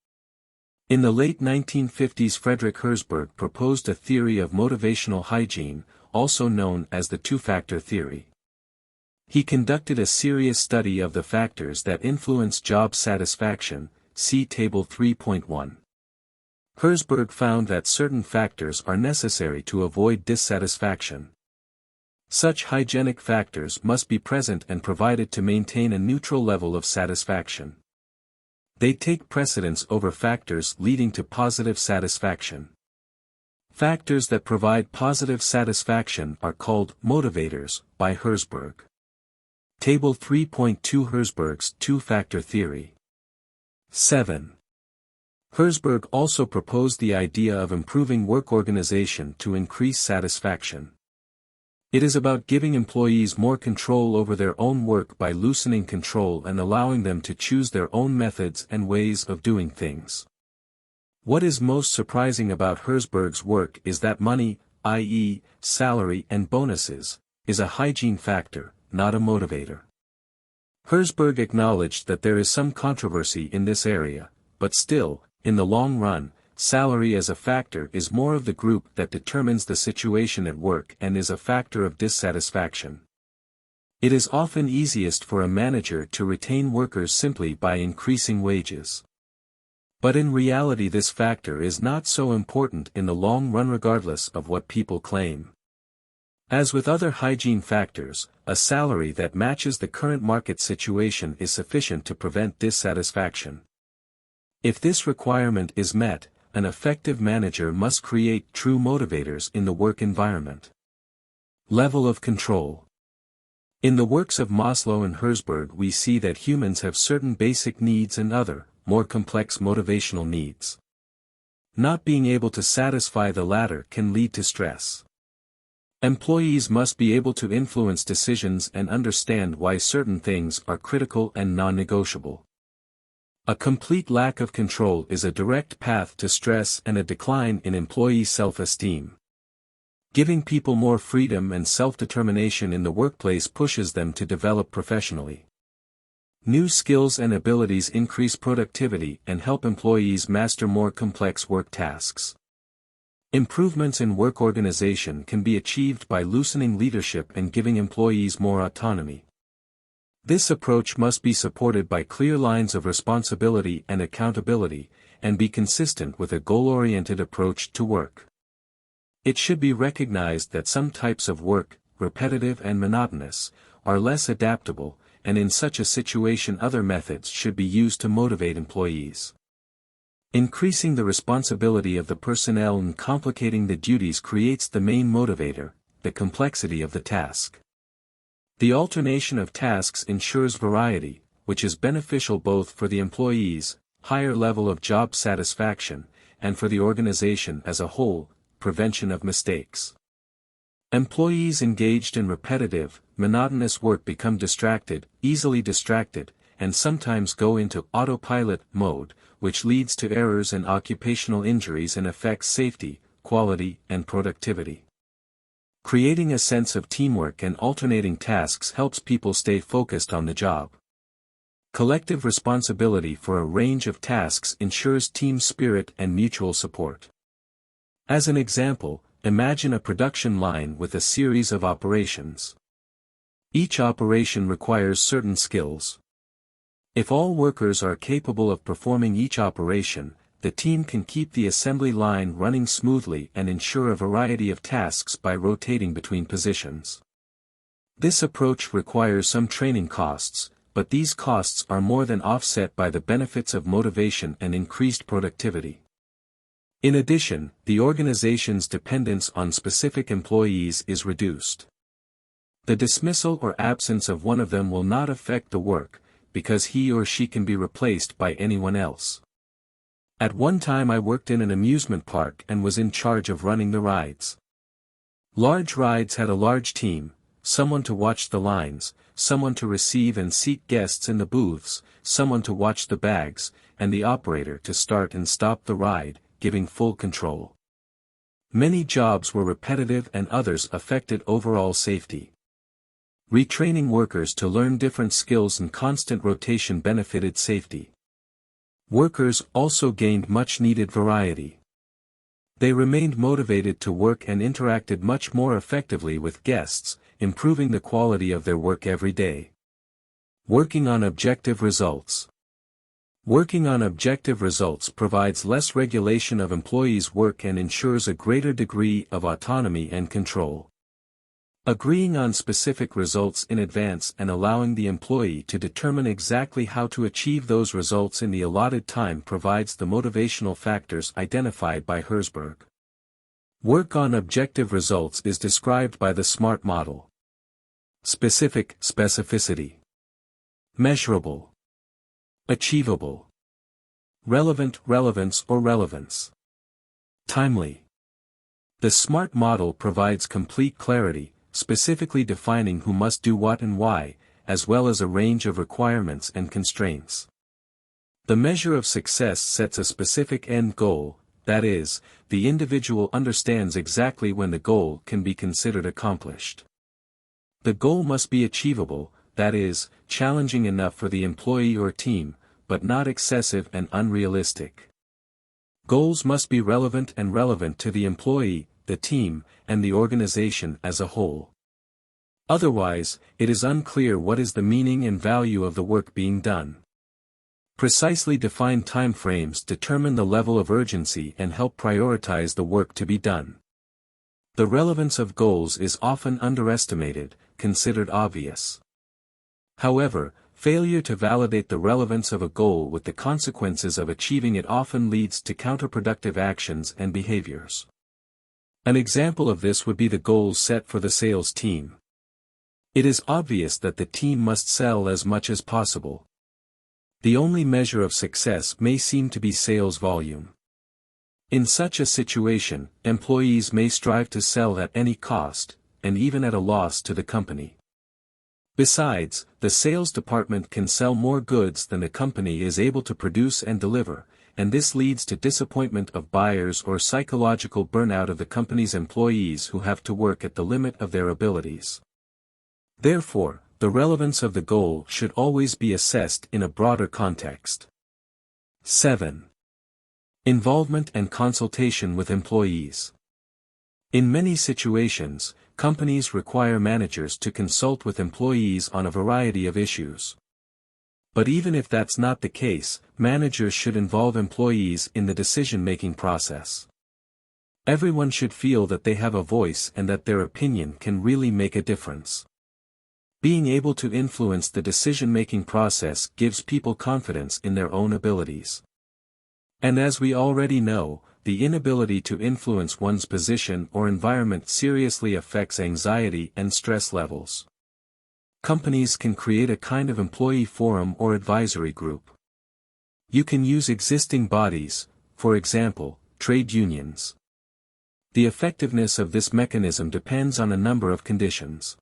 [SPEAKER 1] In the late 1950s Frederick Herzberg proposed a theory of motivational hygiene, also known as the two-factor theory. He conducted a serious study of the factors that influence job satisfaction, see Table 3.1. Herzberg found that certain factors are necessary to avoid dissatisfaction. Such hygienic factors must be present and provided to maintain a neutral level of satisfaction. They take precedence over factors leading to positive satisfaction. Factors that provide positive satisfaction are called motivators by Herzberg. Table 3.2 Herzberg's two-factor theory. 7. Herzberg also proposed the idea of improving work organization to increase satisfaction. It is about giving employees more control over their own work by loosening control and allowing them to choose their own methods and ways of doing things. What is most surprising about Herzberg's work is that money, i.e., salary and bonuses, is a hygiene factor, not a motivator. Herzberg acknowledged that there is some controversy in this area, but still, in the long run, salary as a factor is more of the group that determines the situation at work and is a factor of dissatisfaction. It is often easiest for a manager to retain workers simply by increasing wages. But in reality this factor is not so important in the long run regardless of what people claim. As with other hygiene factors, a salary that matches the current market situation is sufficient to prevent dissatisfaction. If this requirement is met, an effective manager must create true motivators in the work environment. Level of control. In the works of Maslow and Herzberg we see that humans have certain basic needs and other, more complex motivational needs. Not being able to satisfy the latter can lead to stress. Employees must be able to influence decisions and understand why certain things are critical and non-negotiable. A complete lack of control is a direct path to stress and a decline in employee self-esteem. Giving people more freedom and self-determination in the workplace pushes them to develop professionally. New skills and abilities increase productivity and help employees master more complex work tasks. Improvements in work organization can be achieved by loosening leadership and giving employees more autonomy. This approach must be supported by clear lines of responsibility and accountability, and be consistent with a goal-oriented approach to work. It should be recognized that some types of work, repetitive and monotonous, are less adaptable, and in such a situation other methods should be used to motivate employees. Increasing the responsibility of the personnel and complicating the duties creates the main motivator, the complexity of the task. The alternation of tasks ensures variety, which is beneficial both for the employees, higher level of job satisfaction, and for the organization as a whole, prevention of mistakes. Employees engaged in repetitive, monotonous work become easily distracted, and sometimes go into autopilot mode, which leads to errors and occupational injuries and affects safety, quality, and productivity. Creating a sense of teamwork and alternating tasks helps people stay focused on the job. Collective responsibility for a range of tasks ensures team spirit and mutual support. As an example, imagine a production line with a series of operations. Each operation requires certain skills. If all workers are capable of performing each operation, the team can keep the assembly line running smoothly and ensure a variety of tasks by rotating between positions. This approach requires some training costs, but these costs are more than offset by the benefits of motivation and increased productivity. In addition, the organization's dependence on specific employees is reduced. The dismissal or absence of one of them will not affect the work, because he or she can be replaced by anyone else. At one time I worked in an amusement park and was in charge of running the rides. Large rides had a large team, someone to watch the lines, someone to receive and seat guests in the booths, someone to watch the bags, and the operator to start and stop the ride, giving full control. Many jobs were repetitive and others affected overall safety. Retraining workers to learn different skills and constant rotation benefited safety. Workers also gained much-needed variety. They remained motivated to work and interacted much more effectively with guests, improving the quality of their work every day. Working on objective results. Working on objective results provides less regulation of employees' work and ensures a greater degree of autonomy and control. Agreeing on specific results in advance and allowing the employee to determine exactly how to achieve those results in the allotted time provides the motivational factors identified by Herzberg. Work on objective results is described by the SMART model. Specific, specificity. Measurable. Achievable. Relevant, relevance or relevance. Timely. The SMART model provides complete clarity, specifically defining who must do what and why, as well as a range of requirements and constraints. The measure of success sets a specific end goal, that is, the individual understands exactly when the goal can be considered accomplished. The goal must be achievable, that is, challenging enough for the employee or team, but not excessive and unrealistic. Goals must be relevant to the employee, the team, and the organization as a whole. Otherwise, it is unclear what is the meaning and value of the work being done. Precisely defined timeframes determine the level of urgency and help prioritize the work to be done. The relevance of goals is often underestimated, considered obvious. However, failure to validate the relevance of a goal with the consequences of achieving it often leads to counterproductive actions and behaviors. An example of this would be the goals set for the sales team. It is obvious that the team must sell as much as possible. The only measure of success may seem to be sales volume. In such a situation, employees may strive to sell at any cost, and even at a loss to the company. Besides, the sales department can sell more goods than the company is able to produce and deliver, and this leads to disappointment of buyers or psychological burnout of the company's employees who have to work at the limit of their abilities. Therefore, the relevance of the goal should always be assessed in a broader context. 7. Involvement and consultation with employees. In many situations, companies require managers to consult with employees on a variety of issues. But even if that's not the case, managers should involve employees in the decision-making process. Everyone should feel that they have a voice and that their opinion can really make a difference. Being able to influence the decision-making process gives people confidence in their own abilities. And as we already know, the inability to influence one's position or environment seriously affects anxiety and stress levels. Companies can create a kind of employee forum or advisory group. You can use existing bodies, for example, trade unions. The effectiveness of this mechanism depends on a number of conditions.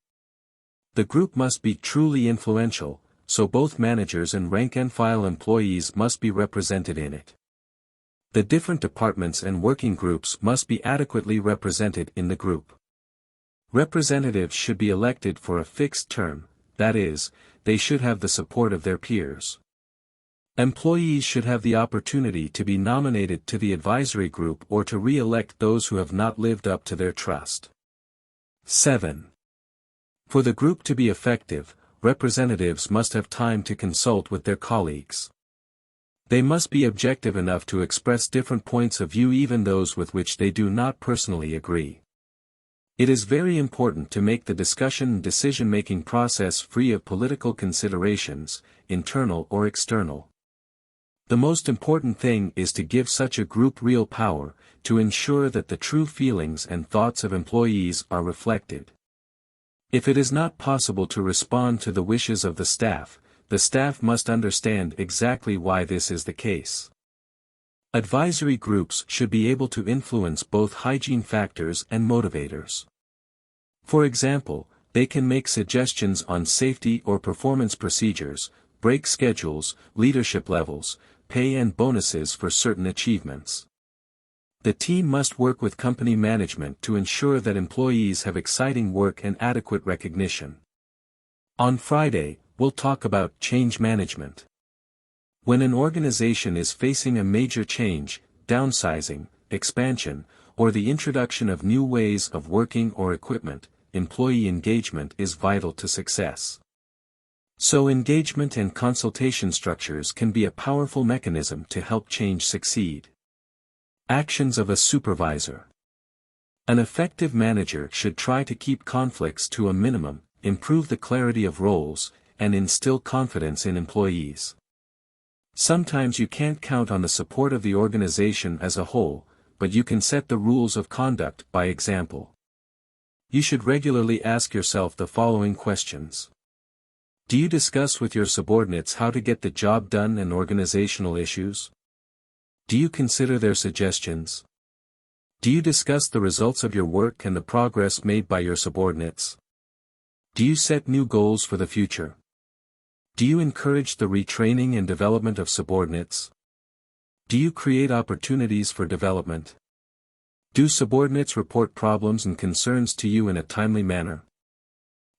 [SPEAKER 1] The group must be truly influential, so both managers and rank-and-file employees must be represented in it. The different departments and working groups must be adequately represented in the group. Representatives should be elected for a fixed term, that is, they should have the support of their peers. Employees should have the opportunity to be nominated to the advisory group or to re-elect those who have not lived up to their trust. 7. For the group to be effective, representatives must have time to consult with their colleagues. They must be objective enough to express different points of view, even those with which they do not personally agree. It is very important to make the discussion and decision-making process free of political considerations, internal or external. The most important thing is to give such a group real power, to ensure that the true feelings and thoughts of employees are reflected. If it is not possible to respond to the wishes of the staff must understand exactly why this is the case. Advisory groups should be able to influence both hygiene factors and motivators. For example, they can make suggestions on safety or performance procedures, break schedules, leadership levels, pay and bonuses for certain achievements. The team must work with company management to ensure that employees have exciting work and adequate recognition. On Friday, we'll talk about change management. When an organization is facing a major change, downsizing, expansion, or the introduction of new ways of working or equipment, employee engagement is vital to success. So engagement and consultation structures can be a powerful mechanism to help change succeed. Actions of a supervisor. An effective manager should try to keep conflicts to a minimum, improve the clarity of roles, and instill confidence in employees. Sometimes you can't count on the support of the organization as a whole, but you can set the rules of conduct by example. You should regularly ask yourself the following questions. Do you discuss with your subordinates how to get the job done and organizational issues? Do you consider their suggestions? Do you discuss the results of your work and the progress made by your subordinates? Do you set new goals for the future? Do you encourage the retraining and development of subordinates? Do you create opportunities for development? Do subordinates report problems and concerns to you in a timely manner?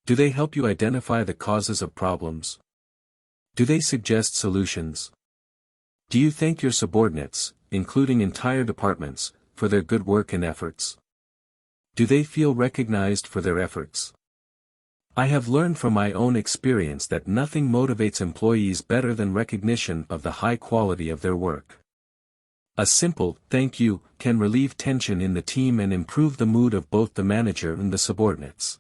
[SPEAKER 1] Do they help you identify the causes of problems? Do they suggest solutions? Do you thank your subordinates, including entire departments, for their good work and efforts? Do they feel recognized for their efforts? I have learned from my own experience that nothing motivates employees better than recognition of the high quality of their work. A simple "thank you" can relieve tension in the team and improve the mood of both the manager and the subordinates.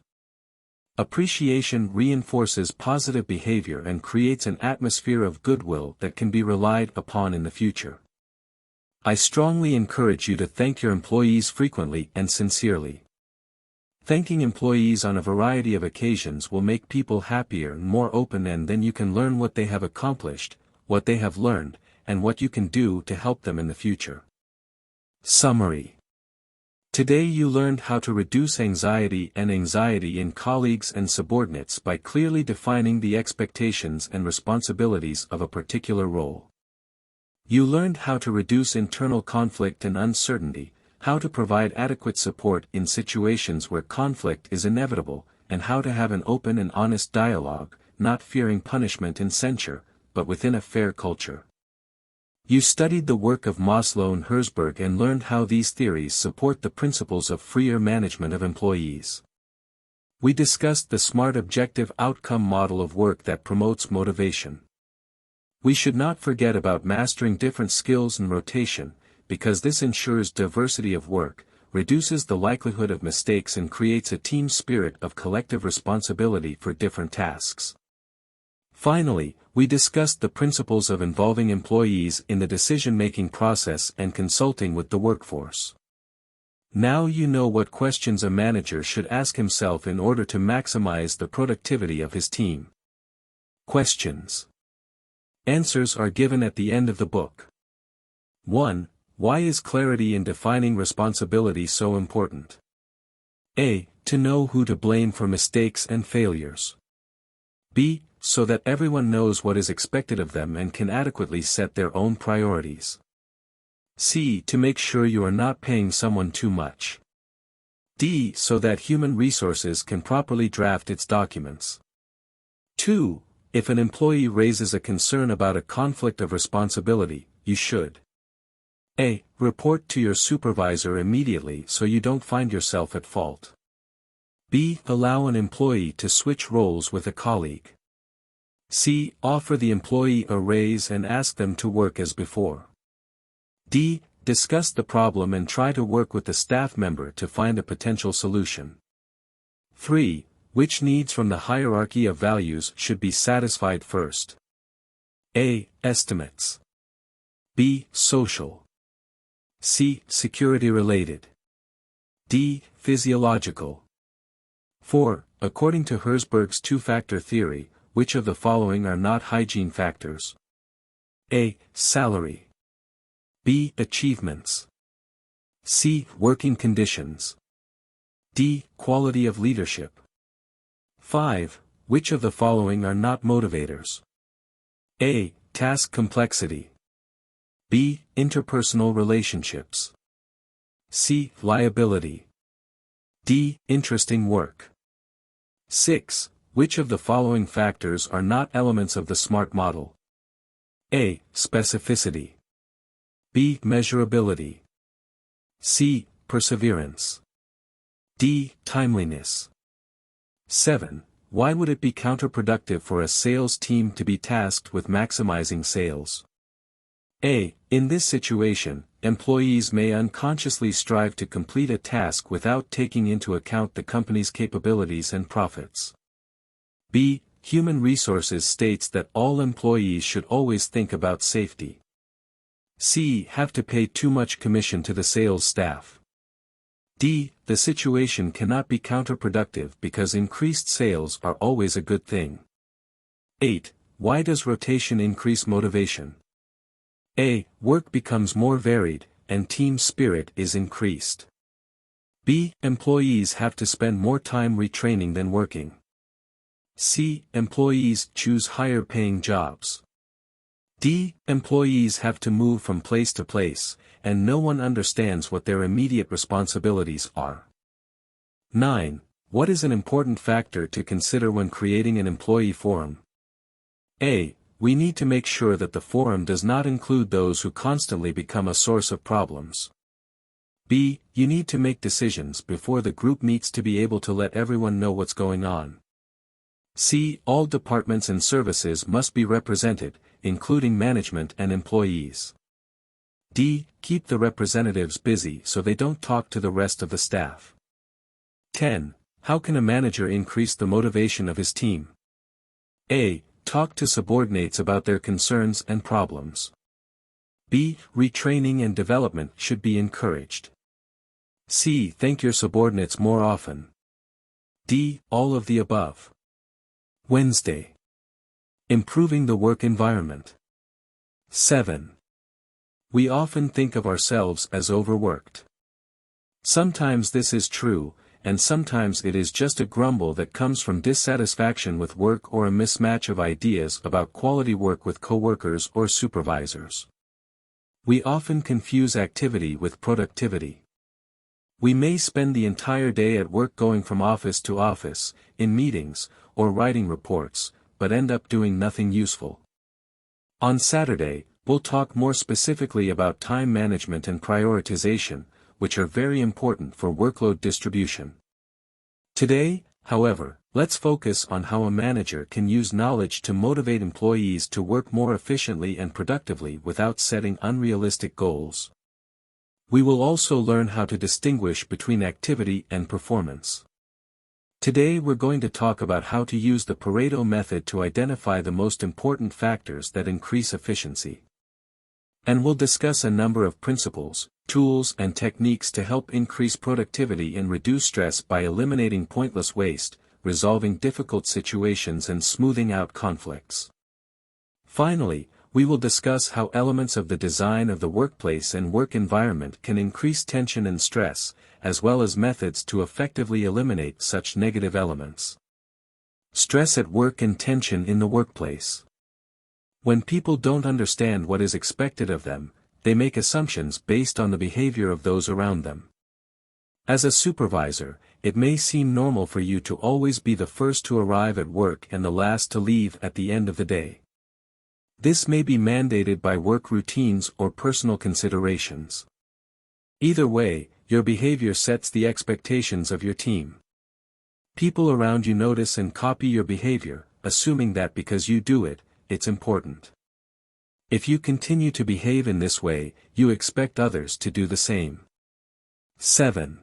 [SPEAKER 1] Appreciation reinforces positive behavior and creates an atmosphere of goodwill that can be relied upon in the future. I strongly encourage you to thank your employees frequently and sincerely. Thanking employees on a variety of occasions will make people happier and more open, and then you can learn what they have accomplished, what they have learned, and what you can do to help them in the future. Summary. Today you learned how to reduce anxiety in colleagues and subordinates by clearly defining the expectations and responsibilities of a particular role. You learned how to reduce internal conflict and uncertainty, how to provide adequate support in situations where conflict is inevitable, and how to have an open and honest dialogue, not fearing punishment and censure, but within a fair culture. You studied the work of Maslow and Herzberg and learned how these theories support the principles of freer management of employees. We discussed the SMART objective outcome model of work that promotes motivation. We should not forget about mastering different skills and rotation, because this ensures diversity of work, reduces the likelihood of mistakes, and creates a team spirit of collective responsibility for different tasks. Finally, we discussed the principles of involving employees in the decision-making process and consulting with the workforce. Now you know what questions a manager should ask himself in order to maximize the productivity of his team. Questions. Answers are given at the end of the book. 1. Why is clarity in defining responsibility so important? A. To know who to blame for mistakes and failures. B. So that everyone knows what is expected of them and can adequately set their own priorities. C. To make sure you are not paying someone too much. D. So that human resources can properly draft its documents. 2. If an employee raises a concern about a conflict of responsibility, you should A. Report to your supervisor immediately so you don't find yourself at fault. B. Allow an employee to switch roles with a colleague. C. Offer the employee a raise and ask them to work as before. D. Discuss the problem and try to work with the staff member to find a potential solution. 3. Which needs from the hierarchy of values should be satisfied first? A. Estimates. B. Social. C. Security-related. D. Physiological. 4. According to Herzberg's two-factor theory, which of the following are not hygiene factors? A. Salary. B. Achievements. C. Working conditions. D. Quality of leadership. 5. Which of the following are not motivators? A. Task complexity. B. Interpersonal relationships. C. Liability. D. Interesting work. 6. Which of the following factors are not elements of the SMART model? A. Specificity. B. Measurability. C. Perseverance. D. Timeliness. 7. Why would it be counterproductive for a sales team to be tasked with maximizing sales? A. In this situation, employees may unconsciously strive to complete a task without taking into account the company's capabilities and profits. B. Human Resources states that all employees should always think about safety. C. Have to pay too much commission to the sales staff. D. The situation cannot be counterproductive because increased sales are always a good thing. 8. Why does rotation increase motivation? A. Work becomes more varied, and team spirit is increased. B. Employees have to spend more time retraining than working. C. Employees choose higher paying jobs. D. Employees have to move from place to place, and no one understands what their immediate responsibilities are. 9. What is an important factor to consider when creating an employee forum? A. We need to make sure that the forum does not include those who constantly become a source of problems. B. You need to make decisions before the group meets to be able to let everyone know what's going on. C. All departments and services must be represented, including management and employees. D. Keep the representatives busy so they don't talk to the rest of the staff. 10. How can a manager increase the motivation of his team? A. Talk to subordinates about their concerns and problems. B. Retraining and development should be encouraged. C. Thank your subordinates more often. D. All of the above. Wednesday. Improving the work environment. 7. We often think of ourselves as overworked. Sometimes this is true, and sometimes it is just a grumble that comes from dissatisfaction with work or a mismatch of ideas about quality work with coworkers or supervisors. We often confuse activity with productivity. We may spend the entire day at work going from office to office, in meetings, or writing reports, but end up doing nothing useful. On Saturday, we'll talk more specifically about time management and prioritization, which are very important for workload distribution. Today, however, let's focus on how a manager can use knowledge to motivate employees to work more efficiently and productively without setting unrealistic goals. We will also learn how to distinguish between activity and performance. Today we're going to talk about how to use the Pareto method to identify the most important factors that increase efficiency. And we'll discuss a number of principles, tools and techniques to help increase productivity and reduce stress by eliminating pointless waste, resolving difficult situations and smoothing out conflicts. Finally, we will discuss how elements of the design of the workplace and work environment can increase tension and stress, as well as methods to effectively eliminate such negative elements. Stress at work and tension in the workplace. When people don't understand what is expected of them, they make assumptions based on the behavior of those around them. As a supervisor, it may seem normal for you to always be the first to arrive at work and the last to leave at the end of the day. This may be mandated by work routines or personal considerations. Either way, your behavior sets the expectations of your team. People around you notice and copy your behavior, assuming that because you do it, it's important. If you continue to behave in this way, you expect others to do the same. 7.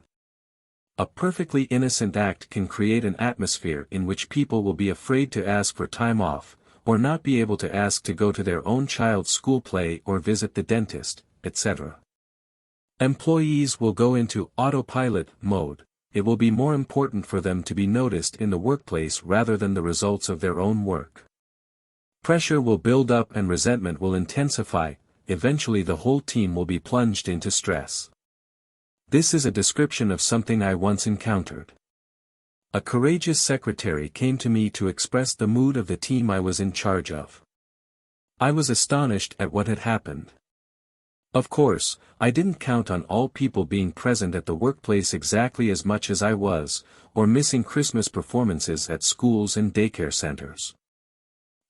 [SPEAKER 1] A perfectly innocent act can create an atmosphere in which people will be afraid to ask for time off, or not be able to ask to go to their own child's school play or visit the dentist, etc. Employees will go into autopilot mode. It will be more important for them to be noticed in the workplace rather than the results of their own work. Pressure will build up and resentment will intensify. Eventually the whole team will be plunged into stress. This is a description of something I once encountered. A courageous secretary came to me to express the mood of the team I was in charge of. I was astonished at what had happened. Of course, I didn't count on all people being present at the workplace exactly as much as I was, or missing Christmas performances at schools and daycare centers.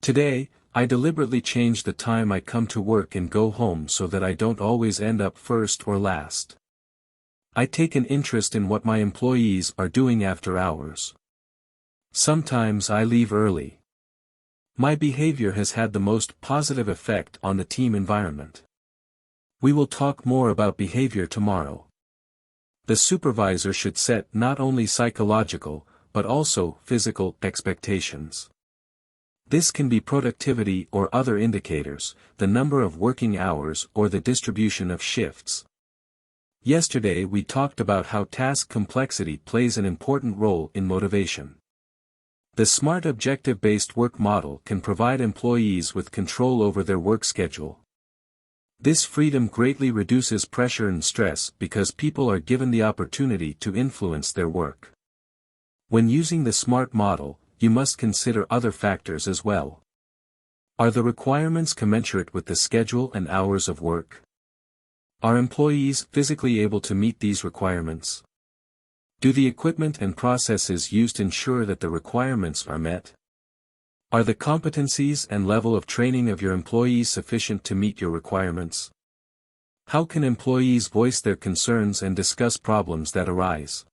[SPEAKER 1] Today, I deliberately change the time I come to work and go home so that I don't always end up first or last. I take an interest in what my employees are doing after hours. Sometimes I leave early. My behavior has had the most positive effect on the team environment. We will talk more about behavior tomorrow. The supervisor should set not only psychological, but also physical expectations. This can be productivity or other indicators, the number of working hours or the distribution of shifts. Yesterday we talked about how task complexity plays an important role in motivation. The SMART objective-based work model can provide employees with control over their work schedule. This freedom greatly reduces pressure and stress because people are given the opportunity to influence their work. When using the SMART model, you must consider other factors as well. Are the requirements commensurate with the schedule and hours of work? Are employees physically able to meet these requirements? Do the equipment and processes used ensure that the requirements are met? Are the competencies and level of training of your employees sufficient to meet your requirements? How can employees voice their concerns and discuss problems that arise?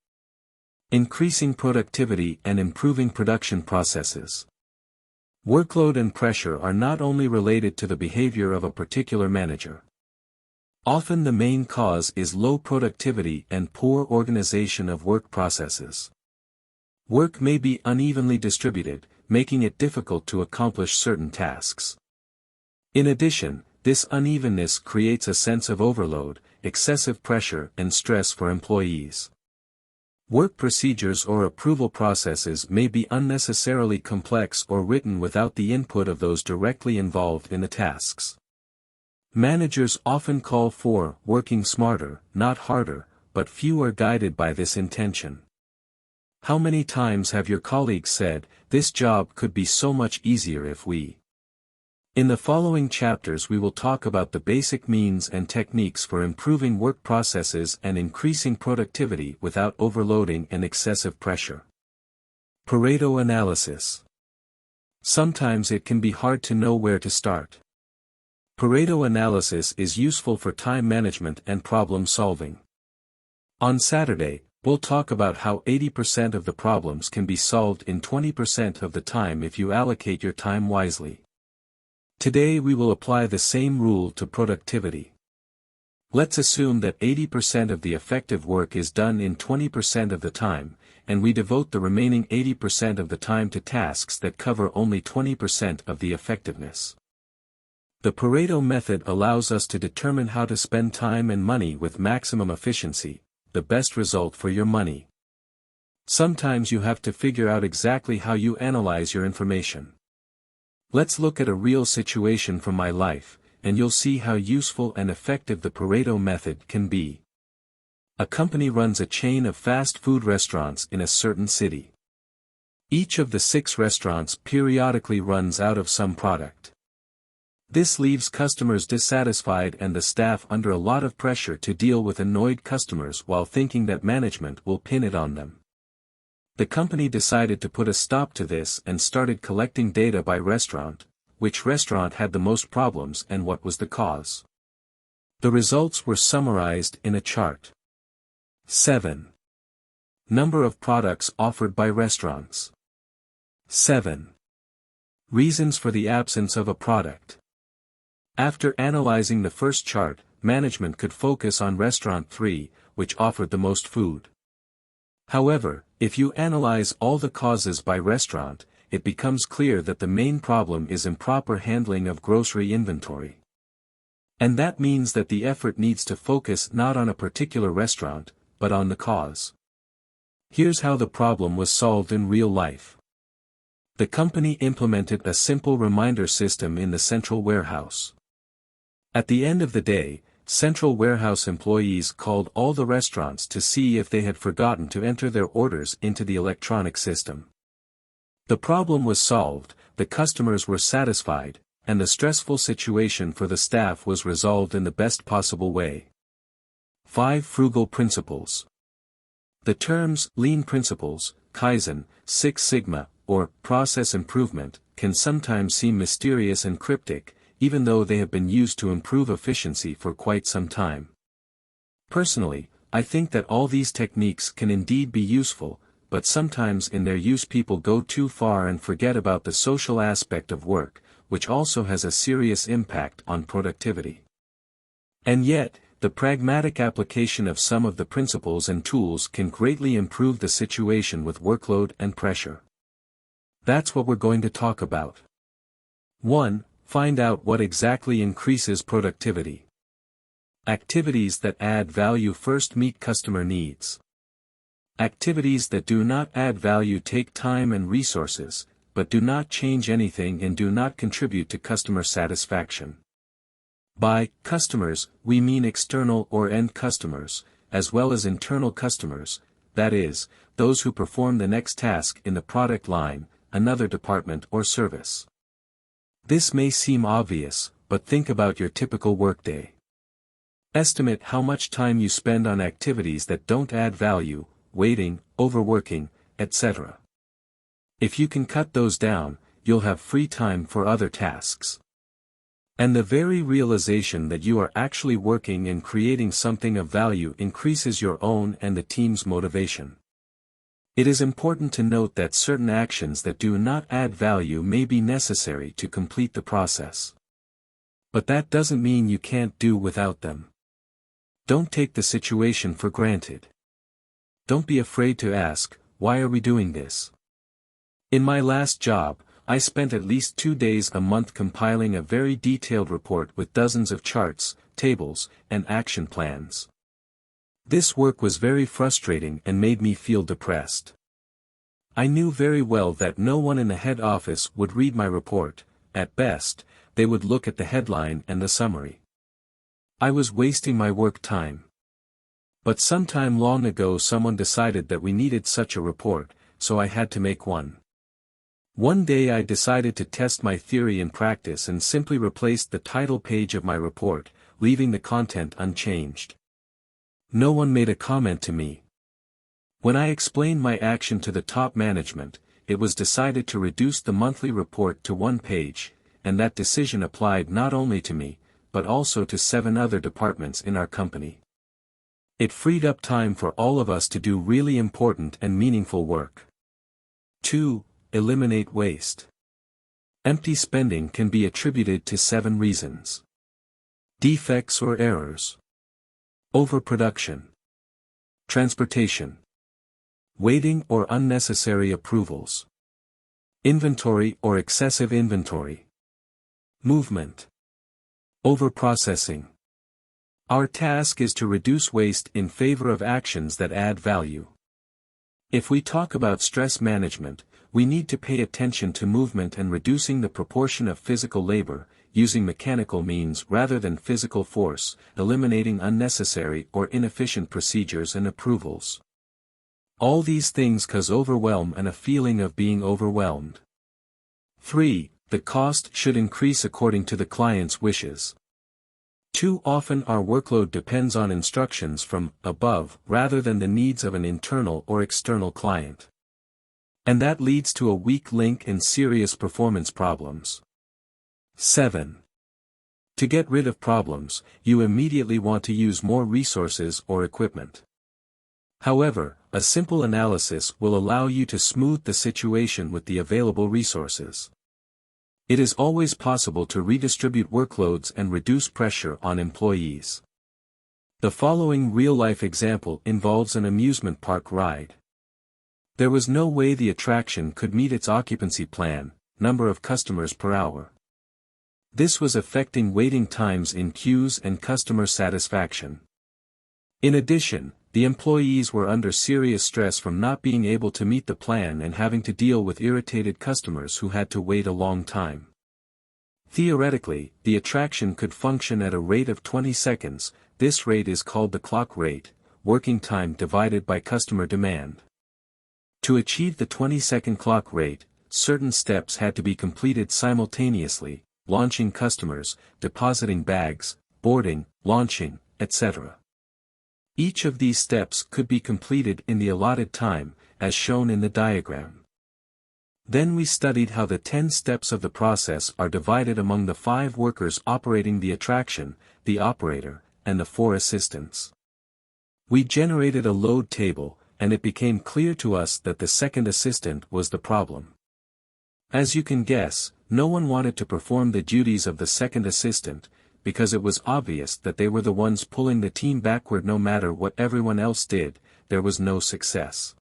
[SPEAKER 1] Increasing productivity and improving production processes. Workload and pressure are not only related to the behavior of a particular manager. Often the main cause is low productivity and poor organization of work processes. Work may be unevenly distributed, making it difficult to accomplish certain tasks. In addition, this unevenness creates a sense of overload, excessive pressure and stress for employees. Work procedures or approval processes may be unnecessarily complex or written without the input of those directly involved in the tasks. Managers often call for working smarter, not harder, but few are guided by this intention. How many times have your colleagues said, "This job could be so much easier if we..." In the following chapters we will talk about the basic means and techniques for improving work processes and increasing productivity without overloading and excessive pressure. Pareto analysis. Sometimes it can be hard to know where to start. Pareto analysis is useful for time management and problem solving. On Saturday, we'll talk about how 80% of the problems can be solved in 20% of the time if you allocate your time wisely. Today we will apply the same rule to productivity. Let's assume that 80% of the effective work is done in 20% of the time, and we devote the remaining 80% of the time to tasks that cover only 20% of the effectiveness. The Pareto method allows us to determine how to spend time and money with maximum efficiency, the best result for your money. Sometimes you have to figure out exactly how you analyze your information. Let's look at a real situation from my life, and you'll see how useful and effective the Pareto method can be. A company runs a chain of fast food restaurants in a certain city. Each of the 6 restaurants periodically runs out of some product. This leaves customers dissatisfied and the staff under a lot of pressure to deal with annoyed customers while thinking that management will pin it on them. The company decided to put a stop to this and started collecting data by restaurant, which restaurant had the most problems and what was the cause. The results were summarized in a chart. 7. Number of products offered by restaurants. 7. Reasons for the absence of a product. After analyzing the first chart, management could focus on restaurant 3, which offered the most food. However, if you analyze all the causes by restaurant, it becomes clear that the main problem is improper handling of grocery inventory. And that means that the effort needs to focus not on a particular restaurant, but on the cause. Here's how the problem was solved in real life. The company implemented a simple reminder system in the central warehouse. At the end of the day, central warehouse employees called all the restaurants to see if they had forgotten to enter their orders into the electronic system. The problem was solved, the customers were satisfied, and the stressful situation for the staff was resolved in the best possible way. 5 Frugal Principles. The terms lean principles, Kaizen, Six Sigma, or process improvement, can sometimes seem mysterious and cryptic, even though they have been used to improve efficiency for quite some time. Personally, I think that all these techniques can indeed be useful, but sometimes in their use people go too far and forget about the social aspect of work, which also has a serious impact on productivity. And yet, the pragmatic application of some of the principles and tools can greatly improve the situation with workload and pressure. That's what we're going to talk about. 1. Find out what exactly increases productivity. Activities that add value first meet customer needs. Activities that do not add value take time and resources, but do not change anything and do not contribute to customer satisfaction. By customers, we mean external or end customers, as well as internal customers, that is, those who perform the next task in the product line, another department or service. This may seem obvious, but think about your typical workday. Estimate how much time you spend on activities that don't add value, waiting, overworking, etc. If you can cut those down, you'll have free time for other tasks. And the very realization that you are actually working and creating something of value increases your own and the team's motivation. It is important to note that certain actions that do not add value may be necessary to complete the process. But that doesn't mean you can't do without them. Don't take the situation for granted. Don't be afraid to ask, why are we doing this? In my last job, I spent at least 2 days a month compiling a very detailed report with dozens of charts, tables, and action plans. This work was very frustrating and made me feel depressed. I knew very well that no one in the head office would read my report. At best, they would look at the headline and the summary. I was wasting my work time. But sometime long ago someone decided that we needed such a report, so I had to make one. One day I decided to test my theory in practice and simply replaced the title page of my report, leaving the content unchanged. No one made a comment to me. When I explained my action to the top management, it was decided to reduce the monthly report to 1 page, and that decision applied not only to me, but also to 7 other departments in our company. It freed up time for all of us to do really important and meaningful work. 2. Eliminate waste. Empty spending can be attributed to 7 reasons. Defects or errors. Overproduction. Transportation. Waiting or unnecessary approvals. Inventory or excessive inventory. Movement. Overprocessing. Our task is to reduce waste in favor of actions that add value. If we talk about stress management, we need to pay attention to movement and reducing the proportion of physical labor, using mechanical means rather than physical force, eliminating unnecessary or inefficient procedures and approvals. All these things cause overwhelm and a feeling of being overwhelmed. 3. The cost should increase according to the client's wishes. Too often our workload depends on instructions from above rather than the needs of an internal or external client. And that leads to a weak link and serious performance problems. 7. To get rid of problems, you immediately want to use more resources or equipment. However, a simple analysis will allow you to smooth the situation with the available resources. It is always possible to redistribute workloads and reduce pressure on employees. The following real-life example involves an amusement park ride. There was no way the attraction could meet its occupancy plan, number of customers per hour. This was affecting waiting times in queues and customer satisfaction. In addition, the employees were under serious stress from not being able to meet the plan and having to deal with irritated customers who had to wait a long time. Theoretically, the attraction could function at a rate of 20 seconds, this rate is called the clock rate, working time divided by customer demand. To achieve the 20-second clock rate, certain steps had to be completed simultaneously, launching customers, depositing bags, boarding, launching, etc. Each of these steps could be completed in the allotted time, as shown in the diagram. Then we studied how the 10 steps of the process are divided among the 5 workers operating the attraction, the operator, and the 4 assistants. We generated a load table, and it became clear to us that the second assistant was the problem. As you can guess, no one wanted to perform the duties of the second assistant, because it was obvious that they were the ones pulling the team backward. No matter what everyone else did, there was no success.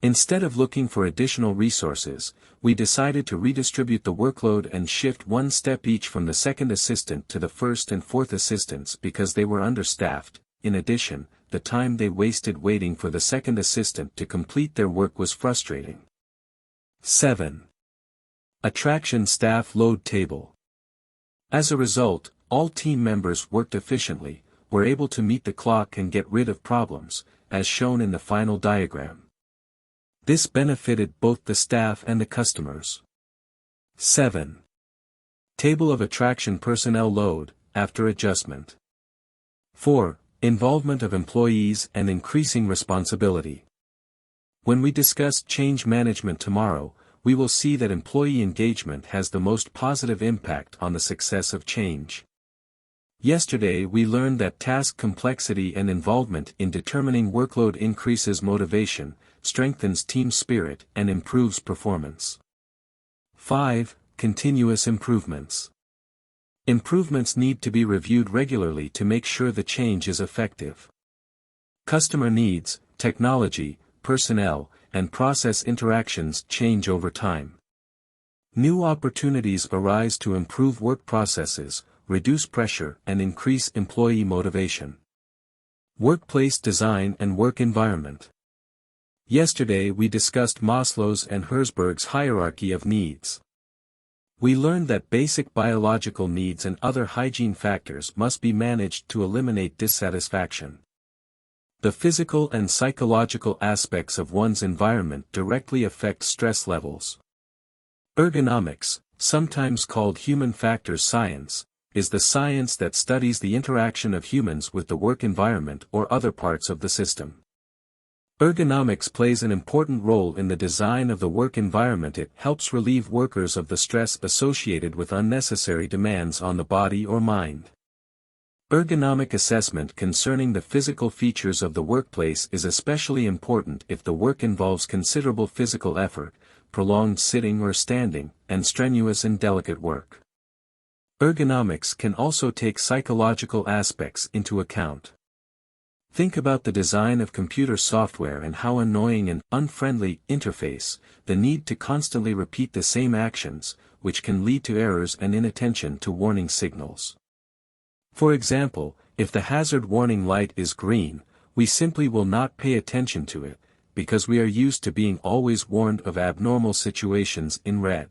[SPEAKER 1] Instead of looking for additional resources, we decided to redistribute the workload and shift one step each from the second assistant to the first and fourth assistants because they were understaffed. In addition, the time they wasted waiting for the second assistant to complete their work was frustrating. 7. Attraction staff load table. As a result, all team members worked efficiently, were able to meet the clock and get rid of problems, as shown in the final diagram. This benefited both the staff and the customers. 7. Table of attraction personnel load, after adjustment. 4. Involvement of employees and increasing responsibility. When we discuss change management tomorrow, we will see that employee engagement has the most positive impact on the success of change. Yesterday we learned that task complexity and involvement in determining workload increases motivation, strengthens team spirit, and improves performance. 5. Continuous improvements. Improvements need to be reviewed regularly to make sure the change is effective. Customer needs, technology, personnel, and process interactions change over time. New opportunities arise to improve work processes, reduce pressure, and increase employee motivation. Workplace design and work environment. Yesterday we discussed Maslow's and Herzberg's hierarchy of needs. We learned that basic biological needs and other hygiene factors must be managed to eliminate dissatisfaction. The physical and psychological aspects of one's environment directly affect stress levels. Ergonomics, sometimes called human factors science, is the science that studies the interaction of humans with the work environment or other parts of the system. Ergonomics plays an important role in the design of the work environment. It helps relieve workers of the stress associated with unnecessary demands on the body or mind. Ergonomic assessment concerning the physical features of the workplace is especially important if the work involves considerable physical effort, prolonged sitting or standing, and strenuous and delicate work. Ergonomics can also take psychological aspects into account. Think about the design of computer software and how annoying and unfriendly interface, the need to constantly repeat the same actions, which can lead to errors and inattention to warning signals. For example, if the hazard warning light is green, we simply will not pay attention to it, because we are used to being always warned of abnormal situations in red.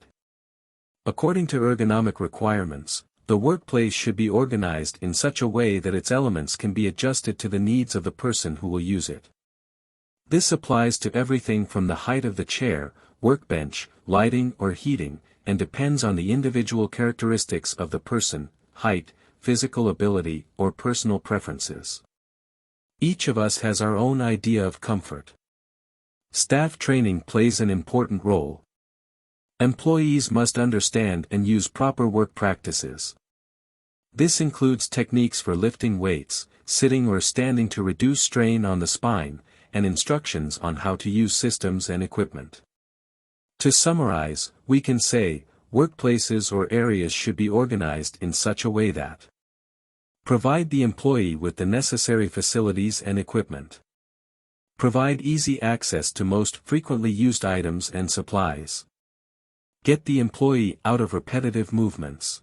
[SPEAKER 1] According to ergonomic requirements, the workplace should be organized in such a way that its elements can be adjusted to the needs of the person who will use it. This applies to everything from the height of the chair, workbench, lighting or heating, and depends on the individual characteristics of the person, height, physical ability, or personal preferences. Each of us has our own idea of comfort. Staff training plays an important role. Employees must understand and use proper work practices. This includes techniques for lifting weights, sitting or standing to reduce strain on the spine, and instructions on how to use systems and equipment. To summarize, we can say, workplaces or areas should be organized in such a way that provide the employee with the necessary facilities and equipment. Provide easy access to most frequently used items and supplies. Get the employee out of repetitive movements.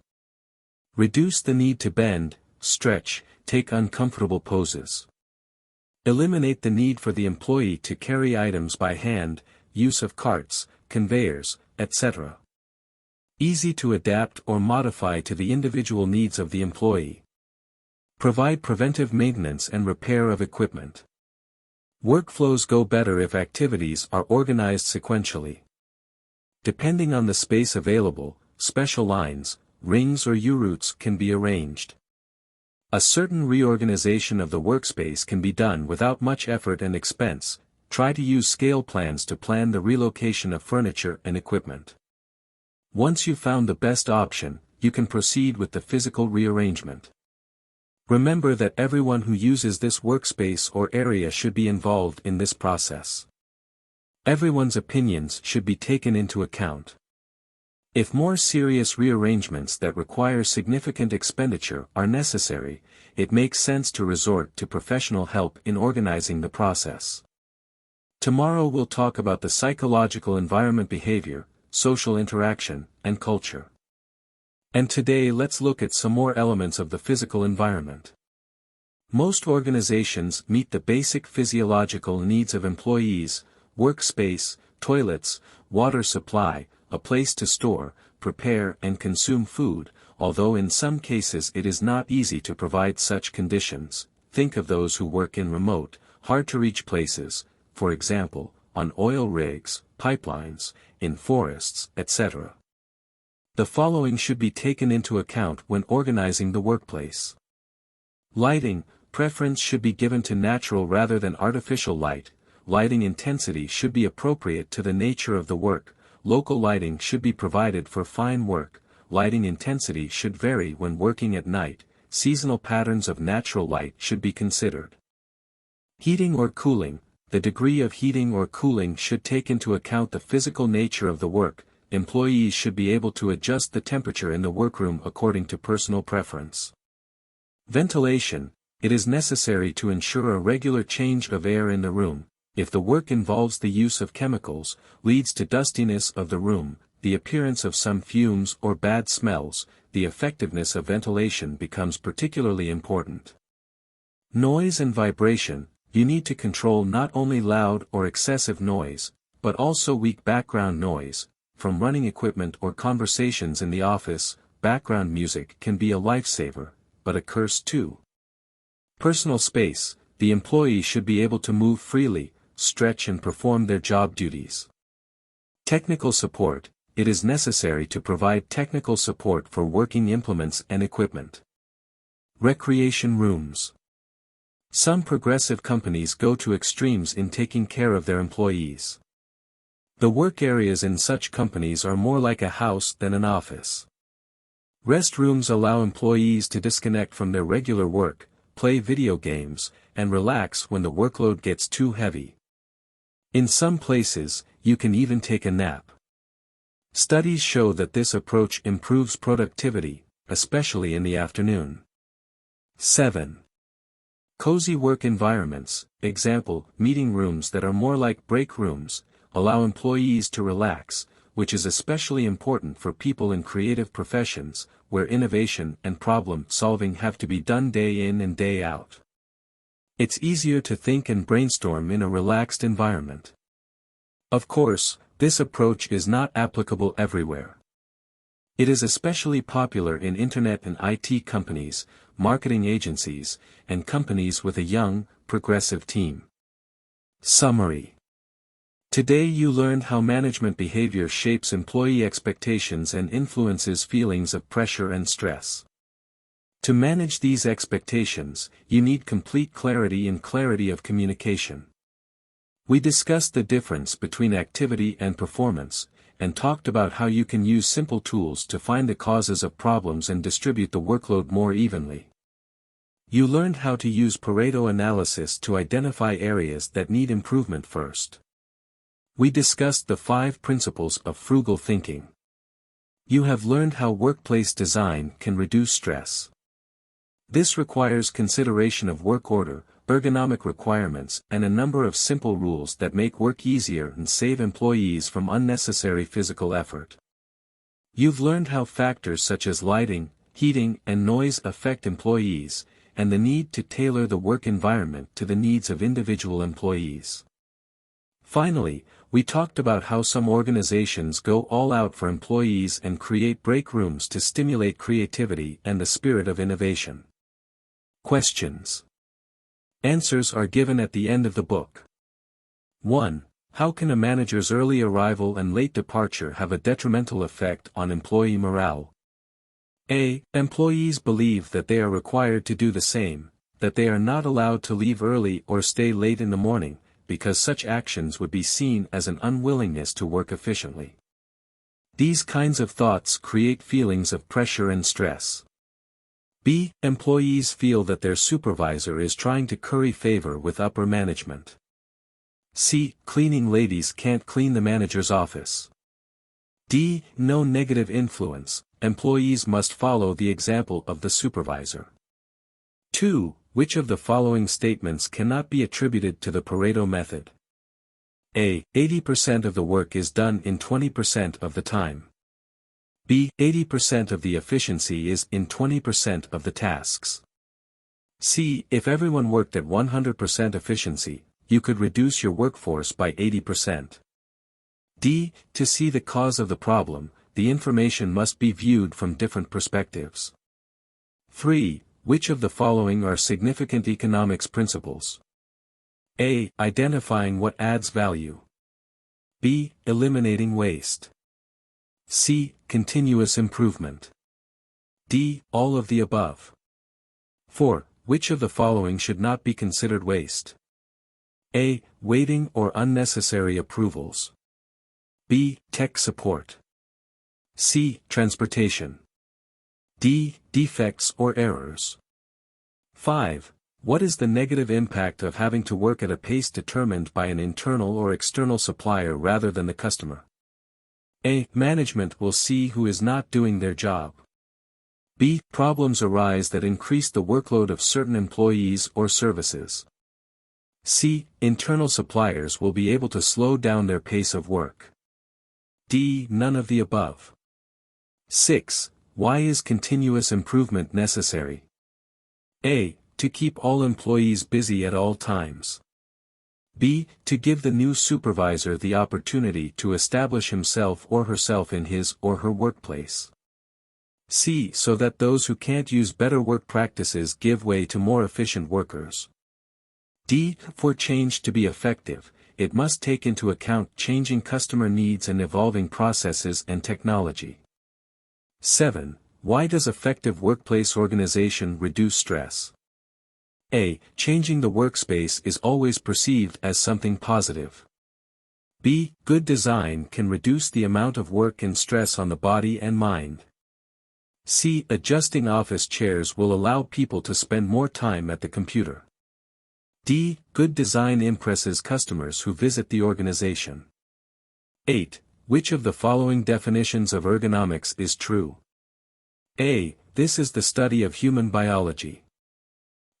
[SPEAKER 1] Reduce the need to bend, stretch, take uncomfortable poses. Eliminate the need for the employee to carry items by hand, use of carts, conveyors, etc. Easy to adapt or modify to the individual needs of the employee. Provide preventive maintenance and repair of equipment. Workflows go better if activities are organized sequentially. Depending on the space available, special lines, rings or U-routes can be arranged. A certain reorganization of the workspace can be done without much effort and expense. Try to use scale plans to plan the relocation of furniture and equipment. Once you've found the best option, you can proceed with the physical rearrangement. Remember that everyone who uses this workspace or area should be involved in this process. Everyone's opinions should be taken into account. If more serious rearrangements that require significant expenditure are necessary, it makes sense to resort to professional help in organizing the process. Tomorrow we'll talk about the psychological environment, behavior, social interaction, and culture. And today let's look at some more elements of the physical environment. Most organizations meet the basic physiological needs of employees: workspace, toilets, water supply, a place to store, prepare and consume food, although in some cases it is not easy to provide such conditions. Think of those who work in remote, hard-to-reach places, for example, on oil rigs, pipelines, in forests, etc. The following should be taken into account when organizing the workplace. Lighting, preference should be given to natural rather than artificial light. Lighting intensity should be appropriate to the nature of the work. Local lighting should be provided for fine work. Lighting intensity should vary when working at night. Seasonal patterns of natural light should be considered. Heating or cooling, the degree of heating or cooling should take into account the physical nature of the work. Employees should be able to adjust the temperature in the workroom according to personal preference. Ventilation, it is necessary to ensure a regular change of air in the room. If the work involves the use of chemicals, leads to dustiness of the room, the appearance of some fumes or bad smells, the effectiveness of ventilation becomes particularly important. Noise and vibration, you need to control not only loud or excessive noise, but also weak background noise. From running equipment or conversations in the office, background music can be a lifesaver, but a curse too. Personal space, the employee should be able to move freely, stretch and perform their job duties. Technical support, it is necessary to provide technical support for working implements and equipment. Recreation rooms. Some progressive companies go to extremes in taking care of their employees. The work areas in such companies are more like a house than an office. Rest rooms allow employees to disconnect from their regular work, play video games, and relax when the workload gets too heavy. In some places, you can even take a nap. Studies show that this approach improves productivity, especially in the afternoon. 7. Cozy work environments, example, meeting rooms that are more like break rooms, allow employees to relax, which is especially important for people in creative professions, where innovation and problem-solving have to be done day in and day out. It's easier to think and brainstorm in a relaxed environment. Of course, this approach is not applicable everywhere. It is especially popular in internet and IT companies, marketing agencies, and companies with a young, progressive team. Summary. Today you learned how management behavior shapes employee expectations and influences feelings of pressure and stress. To manage these expectations, you need complete clarity and clarity of communication. We discussed the difference between activity and performance, and talked about how you can use simple tools to find the causes of problems and distribute the workload more evenly. You learned how to use Pareto analysis to identify areas that need improvement first. We discussed the 5 principles of frugal thinking. You have learned how workplace design can reduce stress. This requires consideration of work order, ergonomic requirements, and a number of simple rules that make work easier and save employees from unnecessary physical effort. You've learned how factors such as lighting, heating, and noise affect employees, and the need to tailor the work environment to the needs of individual employees. Finally, we talked about how some organizations go all out for employees and create break rooms to stimulate creativity and the spirit of innovation. Questions. Answers are given at the end of the book. 1. How can a manager's early arrival and late departure have a detrimental effect on employee morale? A. Employees believe that they are required to do the same, that they are not allowed to leave early or stay late in the morning, because such actions would be seen as an unwillingness to work efficiently. These kinds of thoughts create feelings of pressure and stress. B. Employees feel that their supervisor is trying to curry favor with upper management. C. Cleaning ladies can't clean the manager's office. D. No negative influence, employees must follow the example of the supervisor. 2. Which of the following statements cannot be attributed to the Pareto method? A. 80% of the work is done in 20% of the time. B. 80% of the efficiency is in 20% of the tasks. C. If everyone worked at 100% efficiency, you could reduce your workforce by 80%. D. To see the cause of the problem, the information must be viewed from different perspectives. 3. Which of the following are significant economics principles? A. Identifying what adds value. B. Eliminating waste. C. Continuous improvement. D. All of the above. 4. Which of the following should not be considered waste? A. Waiting or unnecessary approvals. B. Tech support. C. Transportation. D. Defects or errors. 5. What is the negative impact of having to work at a pace determined by an internal or external supplier rather than the customer? A. Management will see who is not doing their job. B. Problems arise that increase the workload of certain employees or services. C. Internal suppliers will be able to slow down their pace of work. D. None of the above. 6. Why is continuous improvement necessary? A. To keep all employees busy at all times. B. To give the new supervisor the opportunity to establish himself or herself in his or her workplace. C. So that those who can't use better work practices give way to more efficient workers. D. For change to be effective, it must take into account changing customer needs and evolving processes and technology. 7. Why does effective workplace organization reduce stress? A. Changing the workspace is always perceived as something positive. B. Good design can reduce the amount of work and stress on the body and mind. C. Adjusting office chairs will allow people to spend more time at the computer. D. Good design impresses customers who visit the organization. 8. Which of the following definitions of ergonomics is true? A. This is the study of human biology.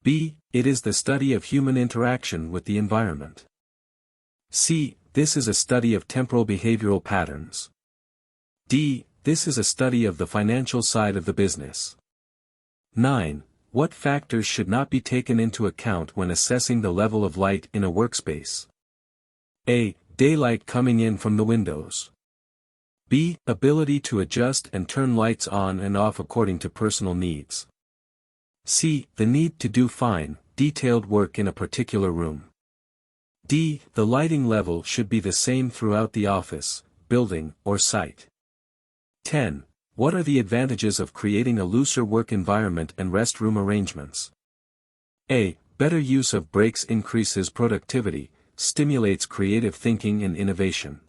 [SPEAKER 1] B. It is the study of human interaction with the environment. C. This is a study of temporal behavioral patterns. D. This is a study of the financial side of the business. 9. What factors should not be taken into account when assessing the level of light in a workspace? A. Daylight coming in from the windows. B. Ability to adjust and turn lights on and off according to personal needs. C. The need to do fine, detailed work in a particular room. D. The lighting level should be the same throughout the office, building, or site. 10. What are the advantages of creating a looser work environment and restroom arrangements? A. Better use of breaks increases productivity, stimulates creative thinking and innovation.